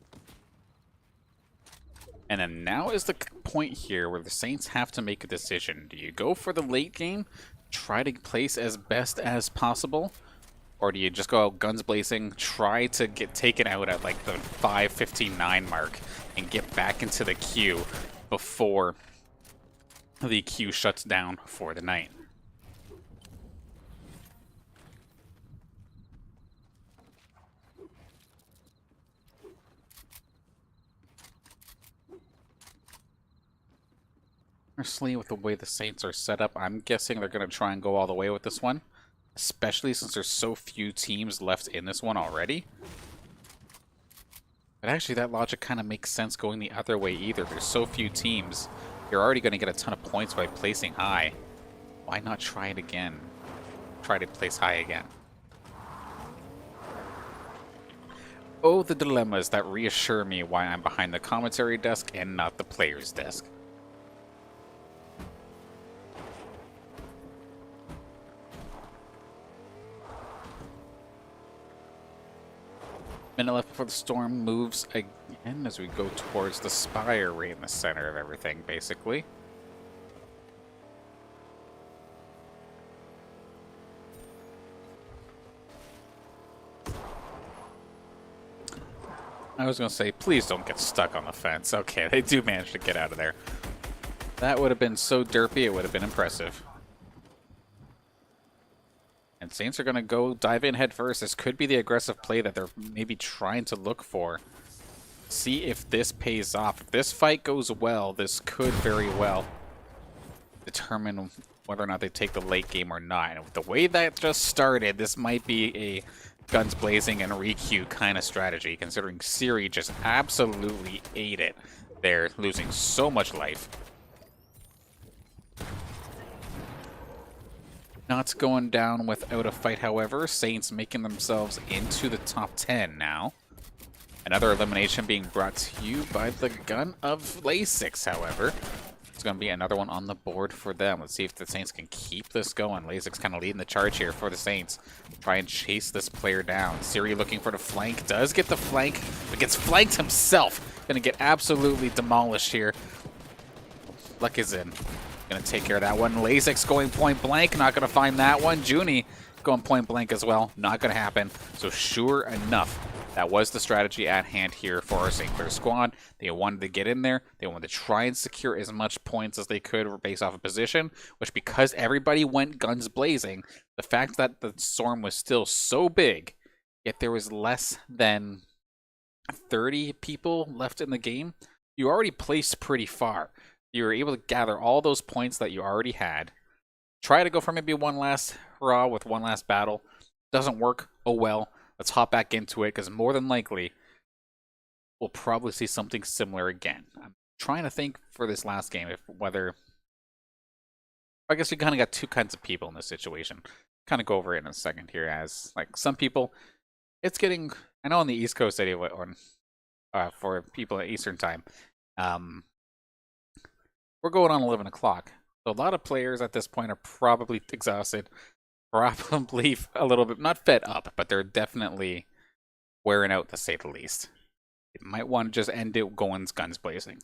And then now is the point here where the Saints have to make a decision. Do you go for the late game, try to place as best as possible, or do you just go out guns blazing, try to get taken out at like the 5:59 mark and get back into the queue before the queue shuts down for the night? Honestly, with the way the Saints are set up, I'm guessing they're going to try and go all the way with this one. Especially since there's so few teams left in this one already. But actually, that logic kind of makes sense going the other way either. There's so few teams. You're already going to get a ton of points by placing high. Why not try it again? Try to place high again. Oh, the dilemmas that reassure me why I'm behind the commentary desk and not the player's desk. Minute left before the storm moves again as we go towards the spire right in the center of everything, basically. I was going to say, please don't get stuck on the fence. Okay, they do manage to get out of there. That would have been so derpy, it would have been impressive. And Saints are going to go dive in head first. This could be the aggressive play that they're maybe trying to look for. see if this pays off. If this fight goes well, this could very well determine whether or not they take the late game or not. And with the way that just started, this might be a guns blazing and re-queue kind of strategy, considering Ciri just absolutely ate it. They're losing so much life. Not going down without a fight, however. Saints making themselves into the top 10 now. Another elimination being brought to you by the gun of Laysixx, however. It's going to be another one on the board for them. Let's see if the Saints can keep this going. Laysixx kind of leading the charge here for the Saints. Try and chase this player down. Ciri looking for the flank. Does get the flank, but gets flanked himself. Going to get absolutely demolished here. Luck is in. Going to take care of that one. Laysixx going point blank. Not going to find that one. Juneyy going point blank as well. Not going to happen. So sure enough, that was the strategy at hand here for our St. Clair squad. They wanted to get in there. They wanted to try and secure as much points as they could based off of position, which because everybody went guns blazing, the fact that the storm was still so big, yet there was less than 30 people left in the game, you already placed pretty far. You were able to gather all those points that you already had. Try to go for maybe one last hurrah with one last battle. Doesn't work. Oh well. Let's hop back into it, because more than likely, we'll probably see something similar again. I'm trying to think for this last game if whether... I guess we kind of got two kinds of people in this situation. Kind of go over it in a second here, as like some people, it's getting... I know on the East Coast anyway, for people at Eastern time, we're going on 11 o'clock. So a lot of players at this point are probably exhausted. Probably a little bit, not fed up, but they're definitely wearing out, to say the least. You might want to just end it going guns blazing.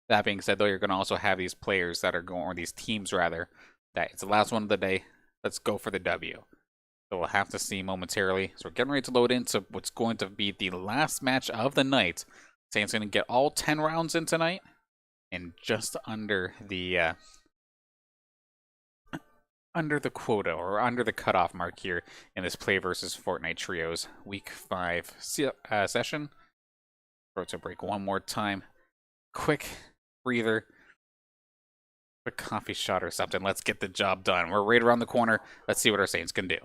That being said, though, you're going to also have these players that are going, or these teams rather, that it's the last one of the day. Let's go for the W. So we'll have to see momentarily. So we're getting ready to load into what's going to be the last match of the night. Saints going to get all 10 rounds in tonight, and just under the quota, or under the cutoff mark here in this Play versus Fortnite Trios Week 5 session. Throw to break one more time. Quick breather. Quick coffee shot or something. Let's get the job done. We're right around the corner. Let's see what our Saints can do.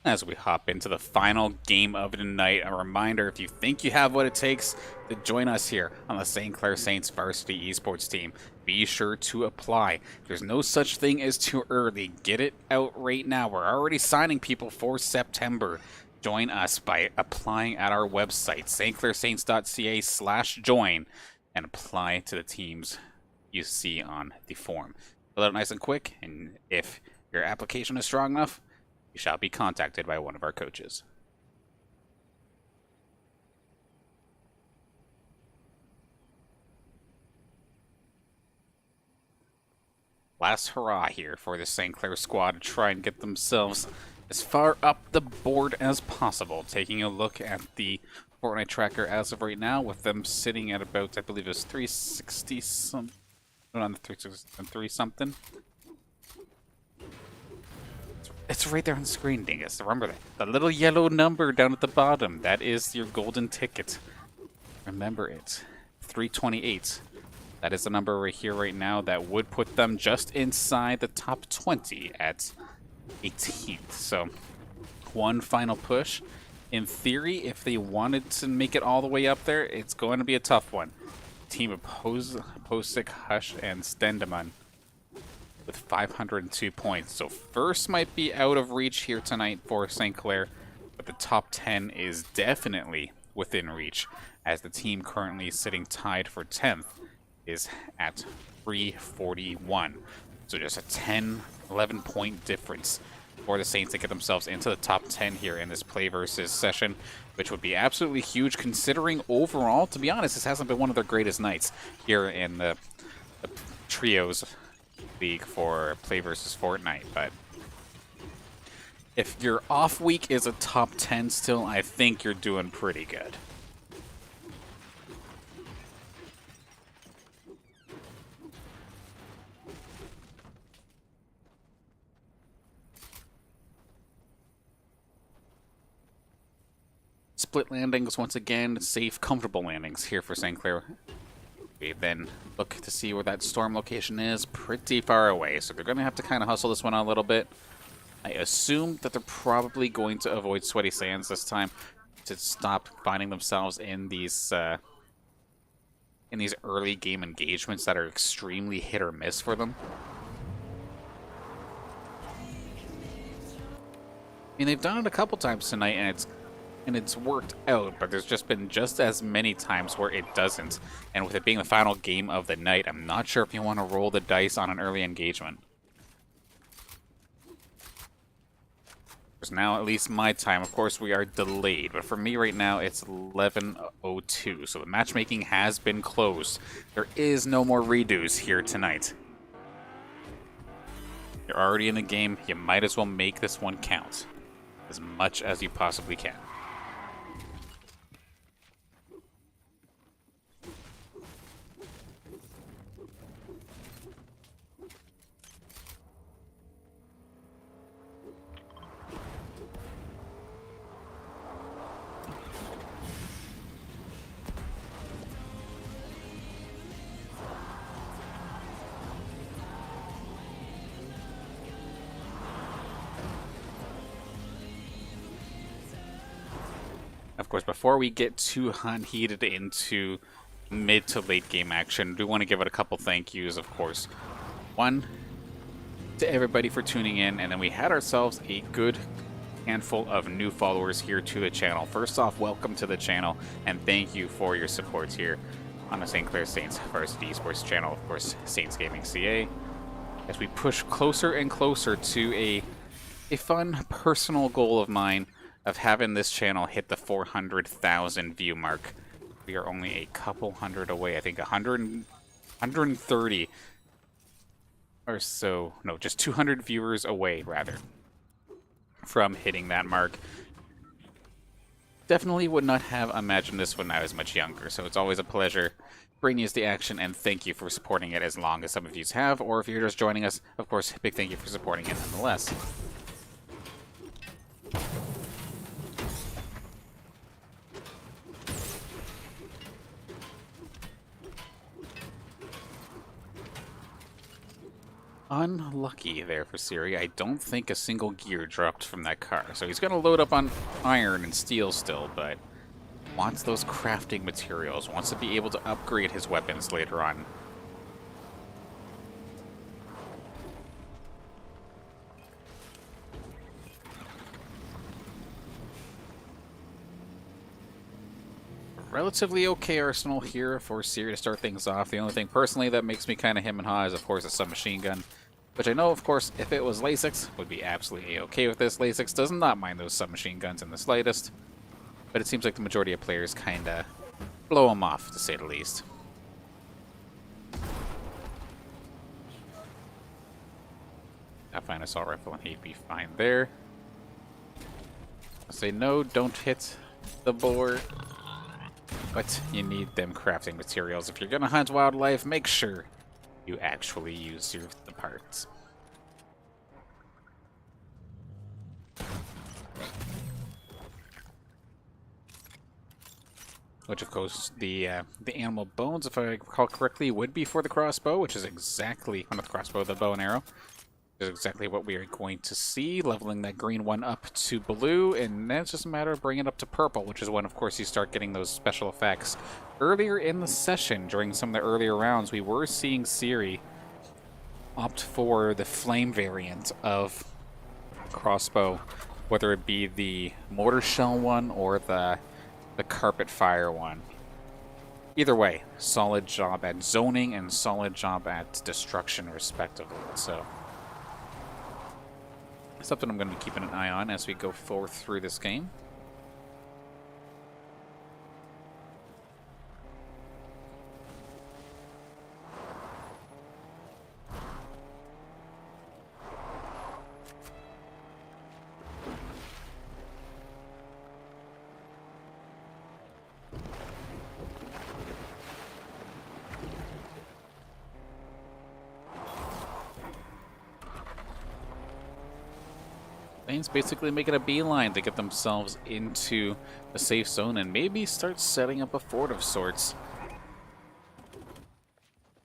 As we hop into the final game of the night, a reminder, if you think you have what it takes to join us here on the St. Clair Saints varsity esports team, be sure to apply. There's no such thing as too early. Get it out right now. We're already signing people for September. Join us by applying at our website, stclairsaints.ca/join, and apply to the teams you see on the form. Fill it out nice and quick, and if your application is strong enough, you shall be contacted by one of our coaches. Last hurrah here for the St. Clair squad to try and get themselves as far up the board as possible. Taking a look at the Fortnite tracker as of right now, with them sitting at about, I believe it was 360 something. On the 3 something. It's right there on the screen, dingus. Remember that. The little yellow number down at the bottom. That is your golden ticket. Remember it. 328. That is the number right here, right now, that would put them just inside the top 20 at 18th. So, one final push. In theory, if they wanted to make it all the way up there, it's going to be a tough one. Team of Posick, Hush, and Stendeman with 502 points. So first might be out of reach here tonight for St. Clair, but the top 10 is definitely within reach, as the team currently sitting tied for 10th is at 341. So just a 10-11 point difference for the Saints to get themselves into the top 10 here in this PlayVS session, which would be absolutely huge considering overall, to be honest, this hasn't been one of their greatest nights here in the trios league for PlayVS Fortnite. But if your off week is a top 10 still, I think you're doing pretty good. Split landings once again, safe, comfortable landings here for St. Clair. We then look to see where that storm location is, pretty far away, so they're going to have to kind of hustle this one out a little bit. I assume that they're probably going to avoid sweaty sands this time to stop finding themselves in these early game engagements that are extremely hit or miss for them. I mean, they've done it a couple times tonight, and it's worked out, but there's just been just as many times where it doesn't. And with it being the final game of the night, I'm not sure if you want to roll the dice on an early engagement. There's now at least my time. Of course, we are delayed, but for me right now, it's 11:02, so the matchmaking has been closed. There is no more redos here tonight. You're already in the game. You might as well make this one count as much as you possibly can. Of course, before we get too heated into mid to late game action, I do want to give it a couple thank yous, of course. One, to everybody for tuning in, and then we had ourselves a good handful of new followers here to the channel. First off, welcome to the channel, and thank you for your support here on the St. Clair Saints varsity esports channel, of course, Saints Gaming CA, as we push closer and closer to a fun personal goal of mine of having this channel hit the 400,000 view mark. We are only a couple hundred away, I think 130 or so, no, just 200 viewers away, rather, from hitting that mark. Definitely would not have imagined this when I was much younger, so it's always a pleasure bringing you the action, and thank you for supporting it as long as some of you have, or if you're just joining us, of course, big thank you for supporting it nonetheless. Unlucky there for Ciri. I don't think a single gear dropped from that car. So he's going to load up on iron and steel still, but wants those crafting materials, wants to be able to upgrade his weapons later on. Relatively okay arsenal here for Ciri to start things off. The only thing personally that makes me kind of him and haw is, of course, a submachine gun. Which I know, of course, if it was Laysixx, would be absolutely okay with this. Laysixx does not mind those submachine guns in the slightest. But it seems like the majority of players kind of blow them off, to say the least. I'll find assault rifle and he'd be fine there. I'll say no, don't hit the boar. But you need them crafting materials. If you're going to hunt wildlife, make sure you actually use the parts. Which, of course, the animal bones, if I recall correctly, would be for the crossbow, which is exactly, not the crossbow, the bow and arrow. Is exactly what we are going to see, leveling that green one up to blue, and then it's just a matter of bringing it up to purple, which is when, of course, you start getting those special effects. Earlier in the session, during some of the earlier rounds, we were seeing Ciri opt for the flame variant of crossbow, whether it be the mortar shell one or the carpet fire one. Either way, solid job at zoning and solid job at destruction, respectively. So something I'm going to be keeping an eye on as we go forward through this game. Lane's basically making a beeline to get themselves into a safe zone and maybe start setting up a fort of sorts.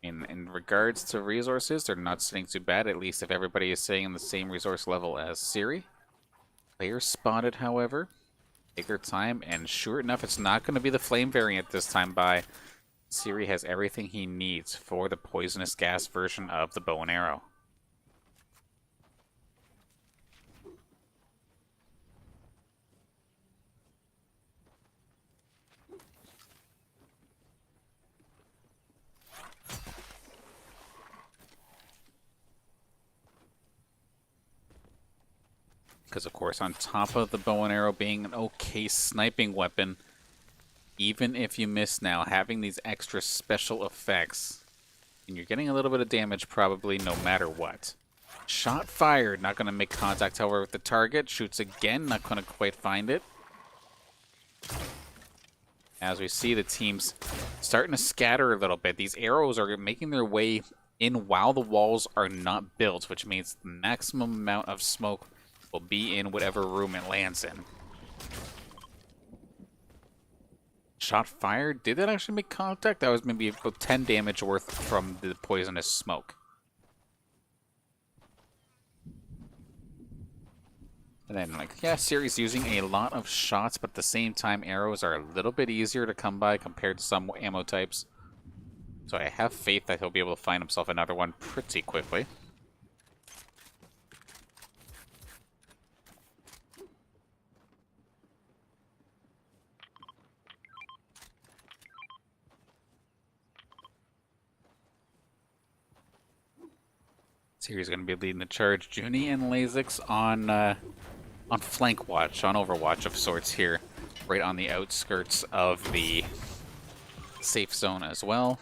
In regards to resources, they're not sitting too bad, at least if everybody is staying in the same resource level as Ciri. Player spotted, however. Take their time, and sure enough, it's not going to be the flame variant this time by. Ciri has everything he needs for the poisonous gas version of the bow and arrow. Because, of course, on top of the bow and arrow being an okay sniping weapon, even if you miss now, having these extra special effects, and you're getting a little bit of damage probably no matter what. Shot fired, not going to make contact, however, with the target. Shoots again, not going to quite find it. As we see the teams starting to scatter a little bit. These arrows are making their way in while the walls are not built, which means the maximum amount of smoke will be in whatever room it lands in. Shot fired. Did that actually make contact? That was maybe about 10 damage worth from the poisonous smoke. And then, like, yeah, Ciri's using a lot of shots, but at the same time, arrows are a little bit easier to come by compared to some ammo types. So I have faith that he'll be able to find himself another one pretty quickly. Ciri's going to be leading the charge. Juneyy and Laysixx on flank watch, on overwatch of sorts here, right on the outskirts of the safe zone as well.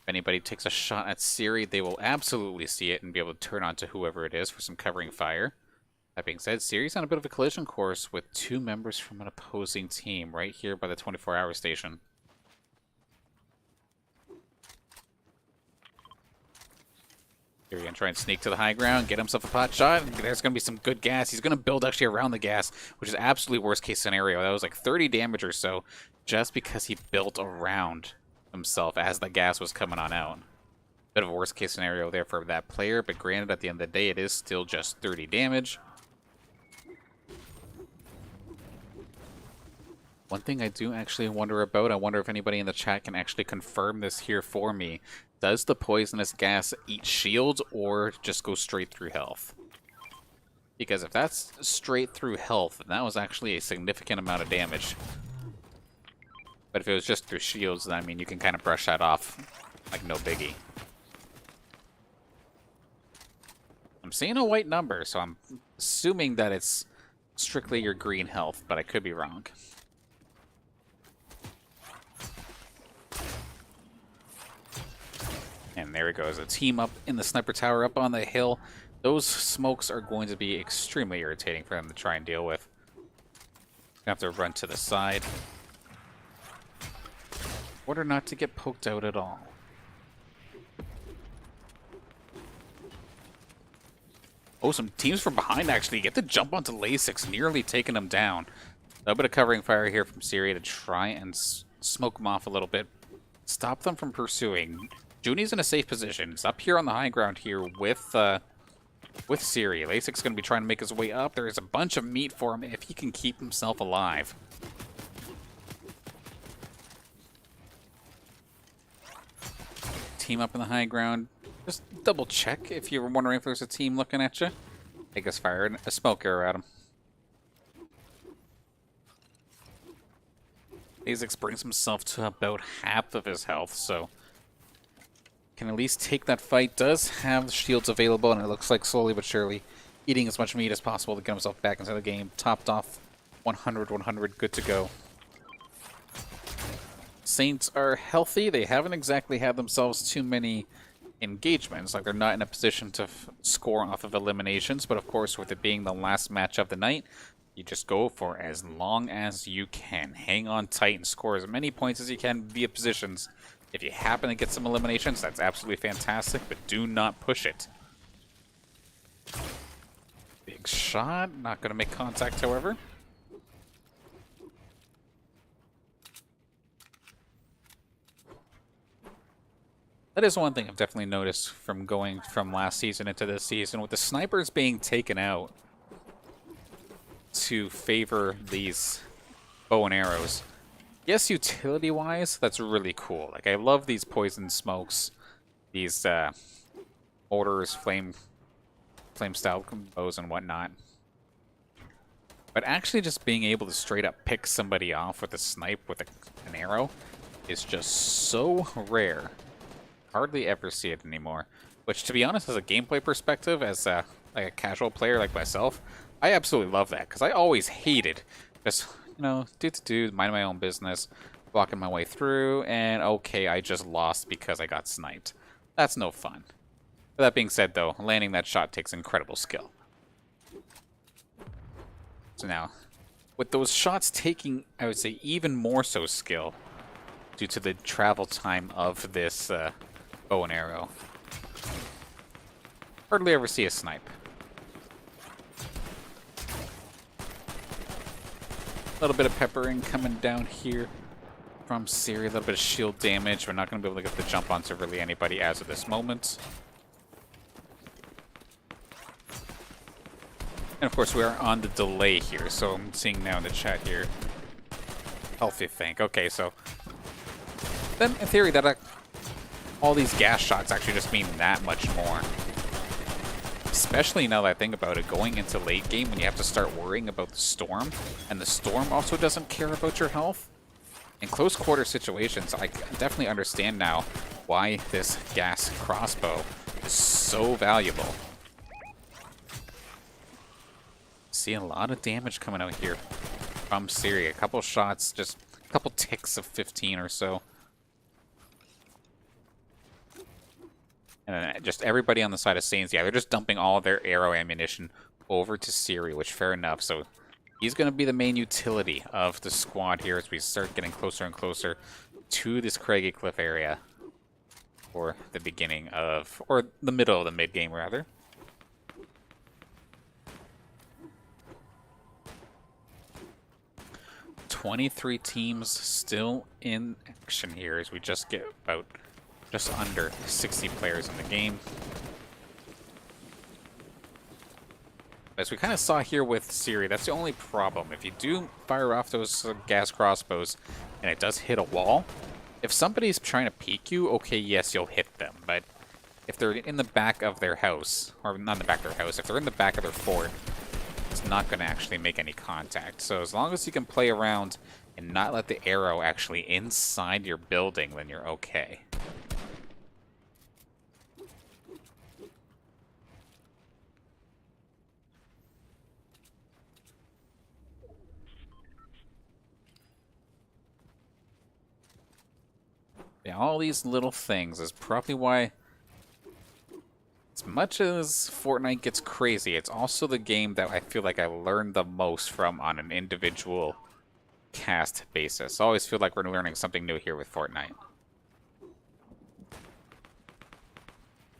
If anybody takes a shot at Ciri, they will absolutely see it and be able to turn on to whoever it is for some covering fire. That being said, Ciri's on a bit of a collision course with two members from an opposing team right here by the 24-hour station. Here we're going to try and sneak to the high ground, get himself a pot shot. There's going to be some good gas. He's going to build actually around the gas, which is absolutely worst case scenario. That was like 30 damage or so just because he built around himself as the gas was coming on out. Bit of a worst case scenario there for that player, but granted, at the end of the day, it is still just 30 damage. One thing I do actually wonder about, I wonder if anybody in the chat can actually confirm this here for me. Does the poisonous gas eat shields or just go straight through health? Because if that's straight through health, then that was actually a significant amount of damage. But if it was just through shields, then I mean, you can kind of brush that off like no biggie. I'm seeing a white number, so I'm assuming that it's strictly your green health, but I could be wrong. And there it goes, a team up in the sniper tower up on the hill. Those smokes are going to be extremely irritating for them to try and deal with. Gonna have to run to the side. Order not to get poked out at all. Oh, some teams from behind actually get to jump onto Laysixx, nearly taking them down. A little bit of covering fire here from Ciri to try and smoke them off a little bit. Stop them from pursuing. Juneyy's in a safe position. It's up here on the high ground here with Ciri. Laysixx is going to be trying to make his way up. There is a bunch of meat for him if he can keep himself alive. Team up in the high ground. Just double check if you were wondering if there's a team looking at you. I guess fire a smoke arrow at him. Laysixx brings himself to about half of his health, so can at least take that fight. Does have shields available, and it looks like slowly but surely eating as much meat as possible to get himself back into the game. Topped off 100, good to go. Saints are healthy. They haven't exactly had themselves too many engagements. Like, they're not in a position to score off of eliminations, but of course, with it being the last match of the night, you just go for as long as you can. Hang on tight and score as many points as you can via positions. If you happen to get some eliminations, that's absolutely fantastic, but do not push it. Big shot. Not going to make contact, however. That is one thing I've definitely noticed from going from last season into this season. With the snipers being taken out to favor these bow and arrows. Yes, utility-wise, that's really cool. Like, I love these poison smokes, these orders, flame-style bows and whatnot. But actually just being able to straight up pick somebody off with a snipe with an arrow is just so rare. Hardly ever see it anymore. Which, to be honest, as a gameplay perspective, as like a casual player like myself, I absolutely love that, because I always hated just, you know, mind my own business, blocking my way through, and okay, I just lost because I got sniped. That's no fun. With that being said, though, landing that shot takes incredible skill. So now, with those shots taking, I would say, even more so skill, due to the travel time of this bow and arrow. Hardly ever see a snipe. A little bit of peppering coming down here from Ciri. A little bit of shield damage. We're not going to be able to get the jump onto really anybody as of this moment. And of course, we are on the delay here. So I'm seeing now in the chat here. Healthy think. Okay, so then in theory, that all these gas shots actually just mean that much more. Especially now that I think about it, going into late game when you have to start worrying about the storm, and the storm also doesn't care about your health. In close quarter situations, I definitely understand now why this gas crossbow is so valuable. See a lot of damage coming out here from Ciri. A couple shots, just a couple ticks of 15 or so. And then just everybody on the side of Saints, yeah, they're just dumping all their arrow ammunition over to Ciri, which fair enough. So he's going to be the main utility of the squad here as we start getting closer and closer to this Craggy Cliff area. Or the beginning of, or the middle of the mid-game, rather. .23 teams still in action here as we just get about just under 60 players in the game. As we kind of saw here with Ciri, that's the only problem. If you do fire off those gas crossbows and it does hit a wall, if somebody's trying to peek you, okay, yes, you'll hit them. But if they're in the back of their house, or not in the back of their house, if they're in the back of their fort, it's not going to actually make any contact. So as long as you can play around and not let the arrow actually inside your building, then you're okay. Yeah, all these little things is probably why, as much as Fortnite gets crazy, it's also the game that I feel like I learned the most from on an individual cast basis. I always feel like we're learning something new here with Fortnite,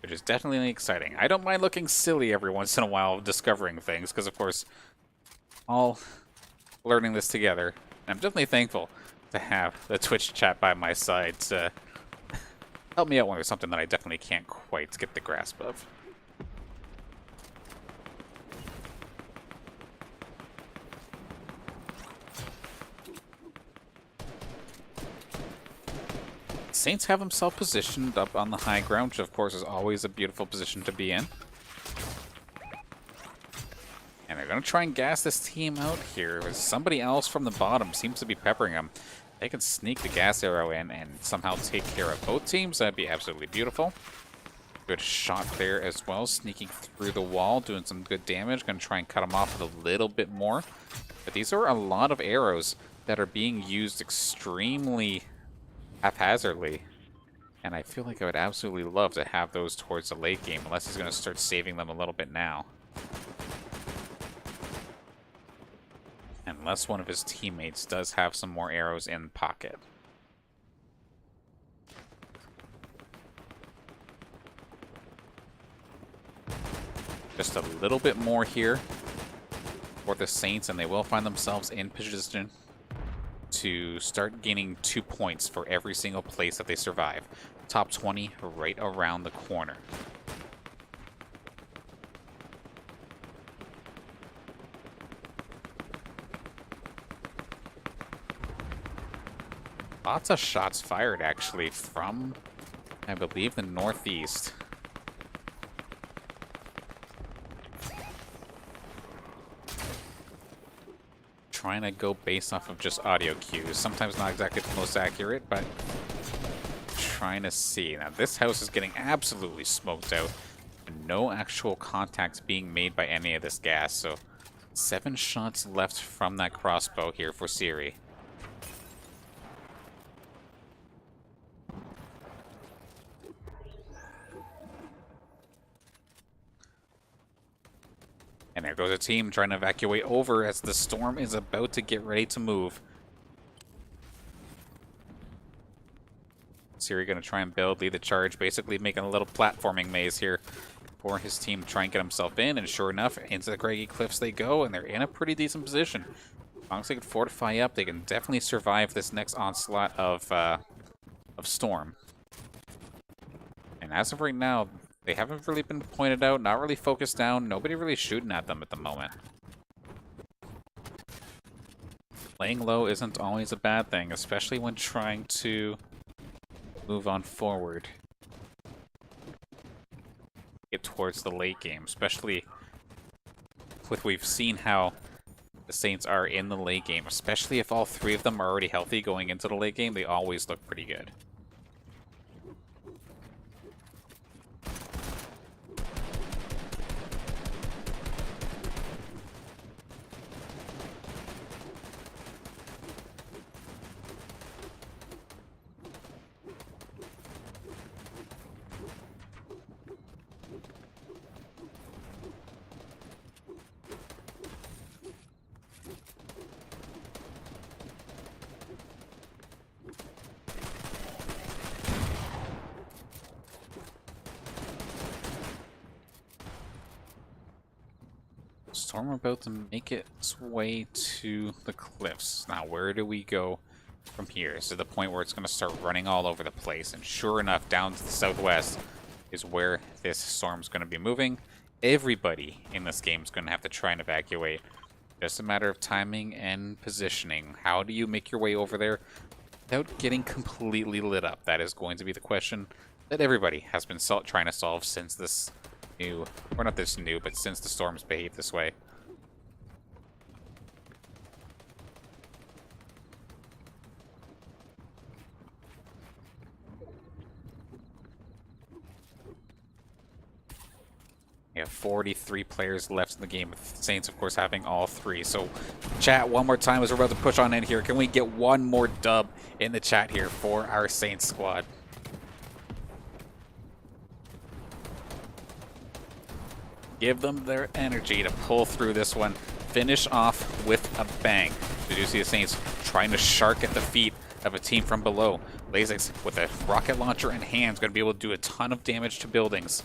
which is definitely exciting. I don't mind looking silly every once in a while discovering things, because of course, all learning this together. And I'm definitely thankful to have the Twitch chat by my side to help me out when there's something that I definitely can't quite get the grasp of. Saints have himself positioned up on the high ground, which of course is always a beautiful position to be in. And they're going to try and gas this team out here. Somebody else from the bottom seems to be peppering them. They can sneak the gas arrow in and somehow take care of both teams. That'd be absolutely beautiful. Good shot there as well, sneaking through the wall, doing some good damage. Going to try and cut them off with a little bit more. But these are a lot of arrows that are being used extremely haphazardly. And I feel like I would absolutely love to have those towards the late game, unless he's going to start saving them a little bit now. Unless one of his teammates does have some more arrows in pocket. Just a little bit more here for the Saints, and they will find themselves in position to start gaining 2 points for every single place that they survive. Top 20 right around the corner. Lots of shots fired, actually, from, I believe, the northeast. Trying to go based off of just audio cues. Sometimes not exactly the most accurate, but trying to see. Now, this house is getting absolutely smoked out. No actual contact being made by any of this gas, so 7 shots left from that crossbow here for Ciri. And there goes a team trying to evacuate over as the storm is about to get ready to move. Ciri going to try and lead the charge, basically making a little platforming maze here for his team to try and get himself in. And sure enough, into the craggy cliffs they go, and they're in a pretty decent position. As long as they can fortify up, they can definitely survive this next onslaught of storm. And as of right now, they haven't really been pointed out, not really focused down, nobody really shooting at them at the moment. Laying low isn't always a bad thing, especially when trying to move on forward. Get towards the late game, especially with we've seen how the Saints are in the late game, especially if all 3 of them are already healthy going into the late game, they always look pretty good. Storm about to make its way to the cliffs. Now, where do we go from here. So the point where it's going to start running all over the place. And sure enough, down to the southwest is where this storm's going to be moving. Everybody in this game is going to have to try and evacuate. Just a matter of timing and positioning. How do you make your way over there without getting completely lit up? That is going to be the question that everybody has been trying to solve since this new, or not this new, but since the storms behaved this way. We have 43 players left in the game, with Saints, of course, having all 3. So, chat, one more time as we're about to push on in here. Can we get one more dub in the chat here for our Saints squad? Give them their energy to pull through this one. Finish off with a bang. Did you see the Saints trying to shark at the feet of a team from below? Laysixx, with a rocket launcher in hand, is going to be able to do a ton of damage to buildings.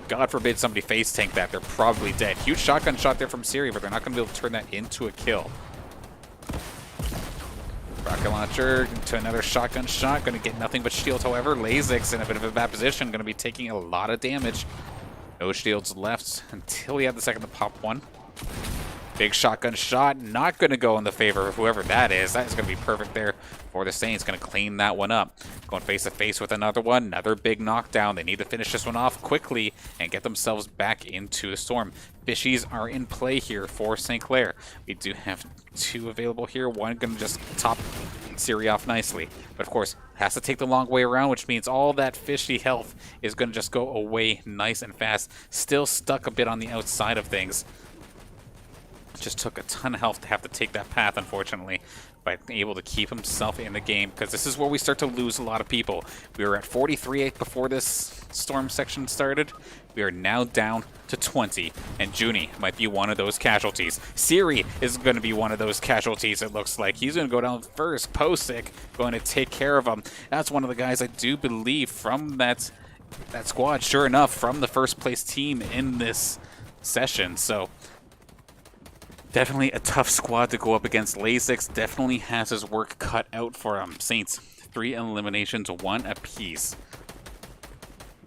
God forbid somebody face tank that, they're probably dead. Huge shotgun shot there from Ciri, but they're not going to be able to turn that into a kill. Rocket launcher to another shotgun shot, going to get nothing but shields. However, Laysixx in a bit of a bad position, going to be taking a lot of damage. No shields left until he had the second to pop one. Big shotgun shot, not going to go in the favor of whoever that is. That is going to be perfect there for the Saints. Going to clean that one up. Going face to face with another one. Another big knockdown. They need to finish this one off quickly and get themselves back into the storm. Fishies are in play here for St. Clair. We do have 2 available here. One going to just top Ciri off nicely. But of course, has to take the long way around, which means all that fishy health is going to just go away nice and fast. Still stuck a bit on the outside of things. Just took a ton of health to have to take that path, unfortunately, but able to keep himself in the game, because this is where we start to lose a lot of people. We were at 43 before this storm section started. We are now down to 20, and Juneyy might be one of those casualties. Ciri is going to be one of those casualties, it looks like. He's going to go down first. Posick going to take care of him. That's one of the guys I do believe from that squad, sure enough, from the first place team in this session. So definitely a tough squad to go up against. Laysixx definitely has his work cut out for him. Saints, 3 eliminations, 1 apiece.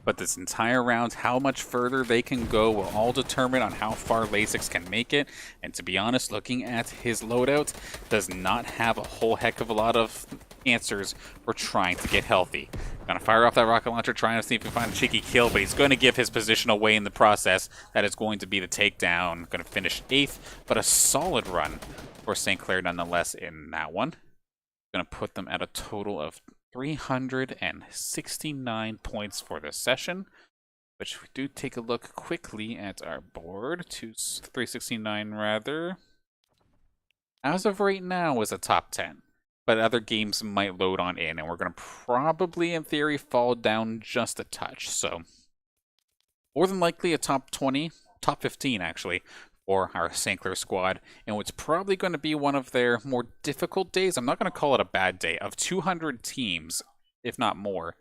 But this entire round, how much further they can go will all determine on how far Laysixx can make it. And to be honest, looking at his loadout, does not have a whole heck of a lot of answers for trying to get healthy. Gonna fire off that rocket launcher, trying to see if he can find a cheeky kill, but he's going to give his position away in the process. That is going to be the takedown. Going to finish 8th, but a solid run for St. Clair nonetheless in that one. Going to put them at a total of 369 points for this session, which we do take a look quickly at our board. 369 rather. As of right now is a top 10. But other games might load on in, and we're going to probably, in theory, fall down just a touch. So, more than likely a top 20, top 15 actually, for our St. Clair squad. And what's probably going to be one of their more difficult days, I'm not going to call it a bad day, of 200 teams, if not more,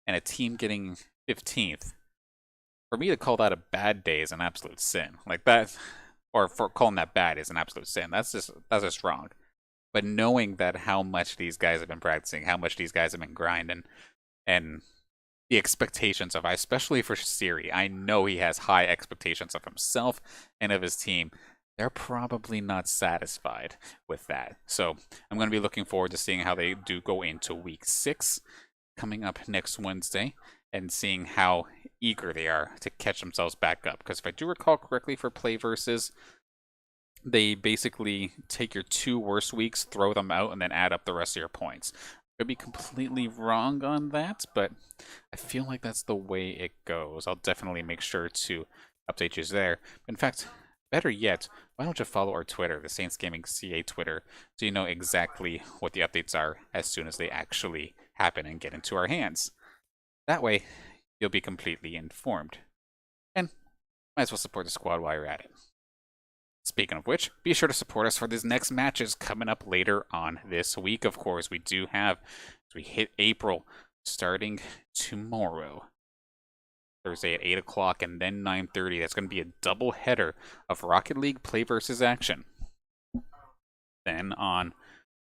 and a team getting 15th. For me to call that a bad day is an absolute sin. Like that, or for calling that bad is an absolute sin. That's just wrong. But knowing that how much these guys have been practicing, how much these guys have been grinding, and the expectations of, especially for Ciri, I know he has high expectations of himself and of his team. They're probably not satisfied with that. So I'm going to be looking forward to seeing how they do go into week 6 coming up next Wednesday, and seeing how eager they are to catch themselves back up. Because if I do recall correctly for PlayVS, they basically take your 2 worst weeks, throw them out, and then add up the rest of your points. Could be completely wrong on that, but I feel like that's the way it goes. I'll definitely make sure to update you there. In fact, better yet, why don't you follow our Twitter, the Saints Gaming CA Twitter, so you know exactly what the updates are as soon as they actually happen and get into our hands. That way, you'll be completely informed. And might as well support the squad while you're at it. Speaking of which, be sure to support us for these next matches coming up later on this week. Of course, we do have, as we hit April, starting tomorrow, Thursday at 8 o'clock, and then 9:30. That's going to be a double header of Rocket League PlayVS action. Then on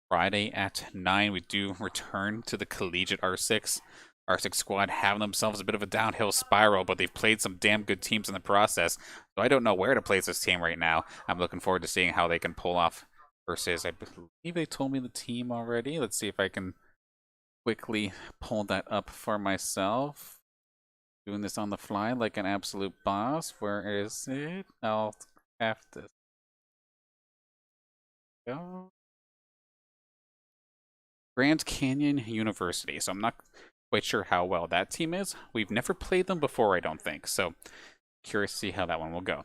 Friday at 9, we do return to the collegiate R6. R6 squad having themselves a bit of a downhill spiral, but they've played some damn good teams in the process. So I don't know where to place this team right now. I'm looking forward to seeing how they can pull off versus, I believe they told me the team already. Let's see if I can quickly pull that up for myself. Doing this on the fly like an absolute boss. Where is it? I'll have to go. Grand Canyon University. So I'm not quite sure how well that team is. We've never played them before, I don't think. So curious to see how that one will go.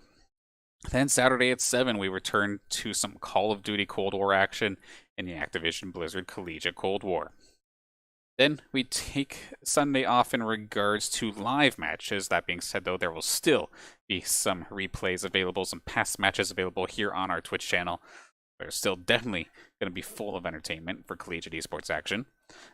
Then Saturday at 7, we return to some Call of Duty Cold War action in the Activision Blizzard Collegiate Cold War. Then we take Sunday off in regards to live matches. That being said, though, there will still be some replays available, some past matches available here on our Twitch channel. They're still definitely going to be full of entertainment for collegiate esports action.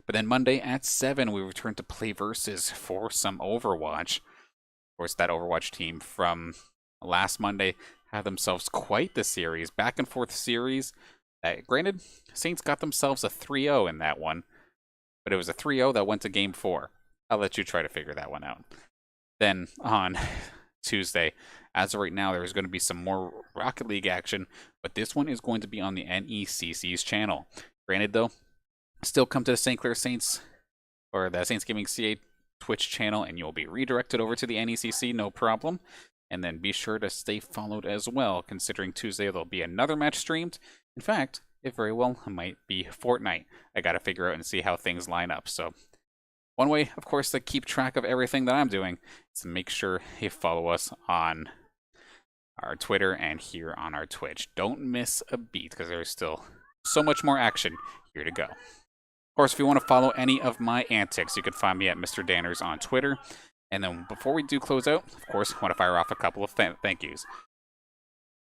But then Monday at 7, we return to PlayVS for some Overwatch. Of course, that Overwatch team from last Monday had themselves quite the series, back and forth series. Granted, Saints got themselves a 3-0 in that one, but it was a 3-0 that went to Game 4. I'll let you try to figure that one out. Then on Tuesday, as of right now, there's going to be some more Rocket League action, but this one is going to be on the NECC's channel. Granted, though, still come to the St. Clair Saints, or the Saints Gaming CA Twitch channel, and you'll be redirected over to the NECC, no problem. And then be sure to stay followed as well, considering Tuesday there'll be another match streamed. In fact, it very well might be Fortnite. I gotta figure out and see how things line up. So one way, of course, to keep track of everything that I'm doing is to make sure you follow us on our Twitter and here on our Twitch. Don't miss a beat, because there's still so much more action here to go. Of course, if you want to follow any of my antics, you can find me at Mr. Danners on Twitter. And then before we do close out, of course, I want to fire off a couple of thank yous.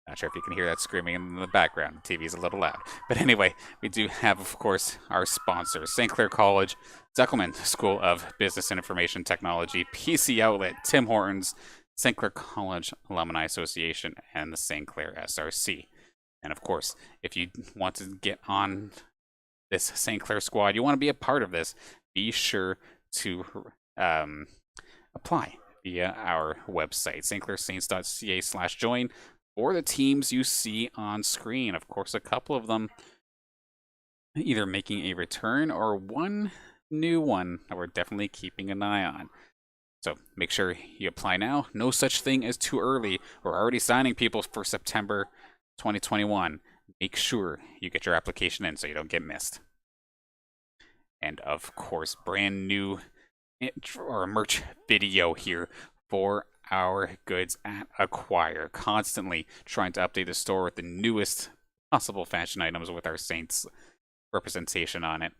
Not sure if you can hear that screaming in the background. The TV is a little loud. But anyway, we do have, of course, our sponsors. St. Clair College, Zuckelman School of Business and Information Technology, PC Outlet, Tim Hortons, St. Clair College Alumni Association, and the St. Clair SRC. And of course, if you want to get on this St. Clair squad, you want to be a part of this, be sure to apply via our website, stclairsaints.ca/join, or the teams you see on screen. Of course, a couple of them either making a return or one new one that we're definitely keeping an eye on. So make sure you apply now. No such thing as too early. We're already signing people for September 2021. Make sure you get your application in so you don't get missed. And of course, brand new or merch video here for our goods at Acquire. Constantly trying to update the store with the newest possible fashion items with our Saints representation on it.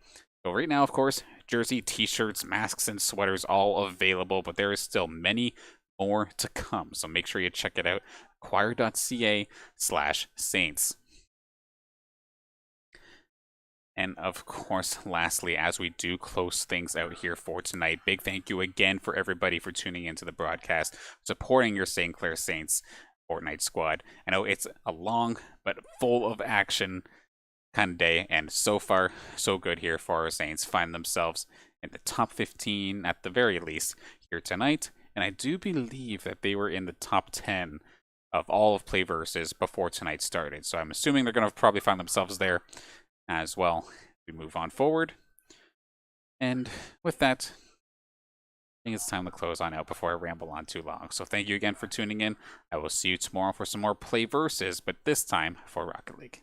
So right now, of course, jersey, t-shirts, masks, and sweaters all available, but there is still many more to come. So make sure you check it out. Acquire.ca/Saints. And of course, lastly, as we do close things out here for tonight, big thank you again for everybody for tuning into the broadcast, supporting your St. Clair Saints Fortnite squad. I know it's a long but full of action kind of day, and so far, so good here for our Saints. Find themselves in the top 15 at the very least here tonight, and I do believe that they were in the top 10 of all of PlayVS before tonight started. So I'm assuming they're going to probably find themselves there as well. We move on forward. And with that, I think it's time to close on out before I ramble on too long. So thank you again for tuning in. I will see you tomorrow for some more PlayVS, but this time for Rocket League.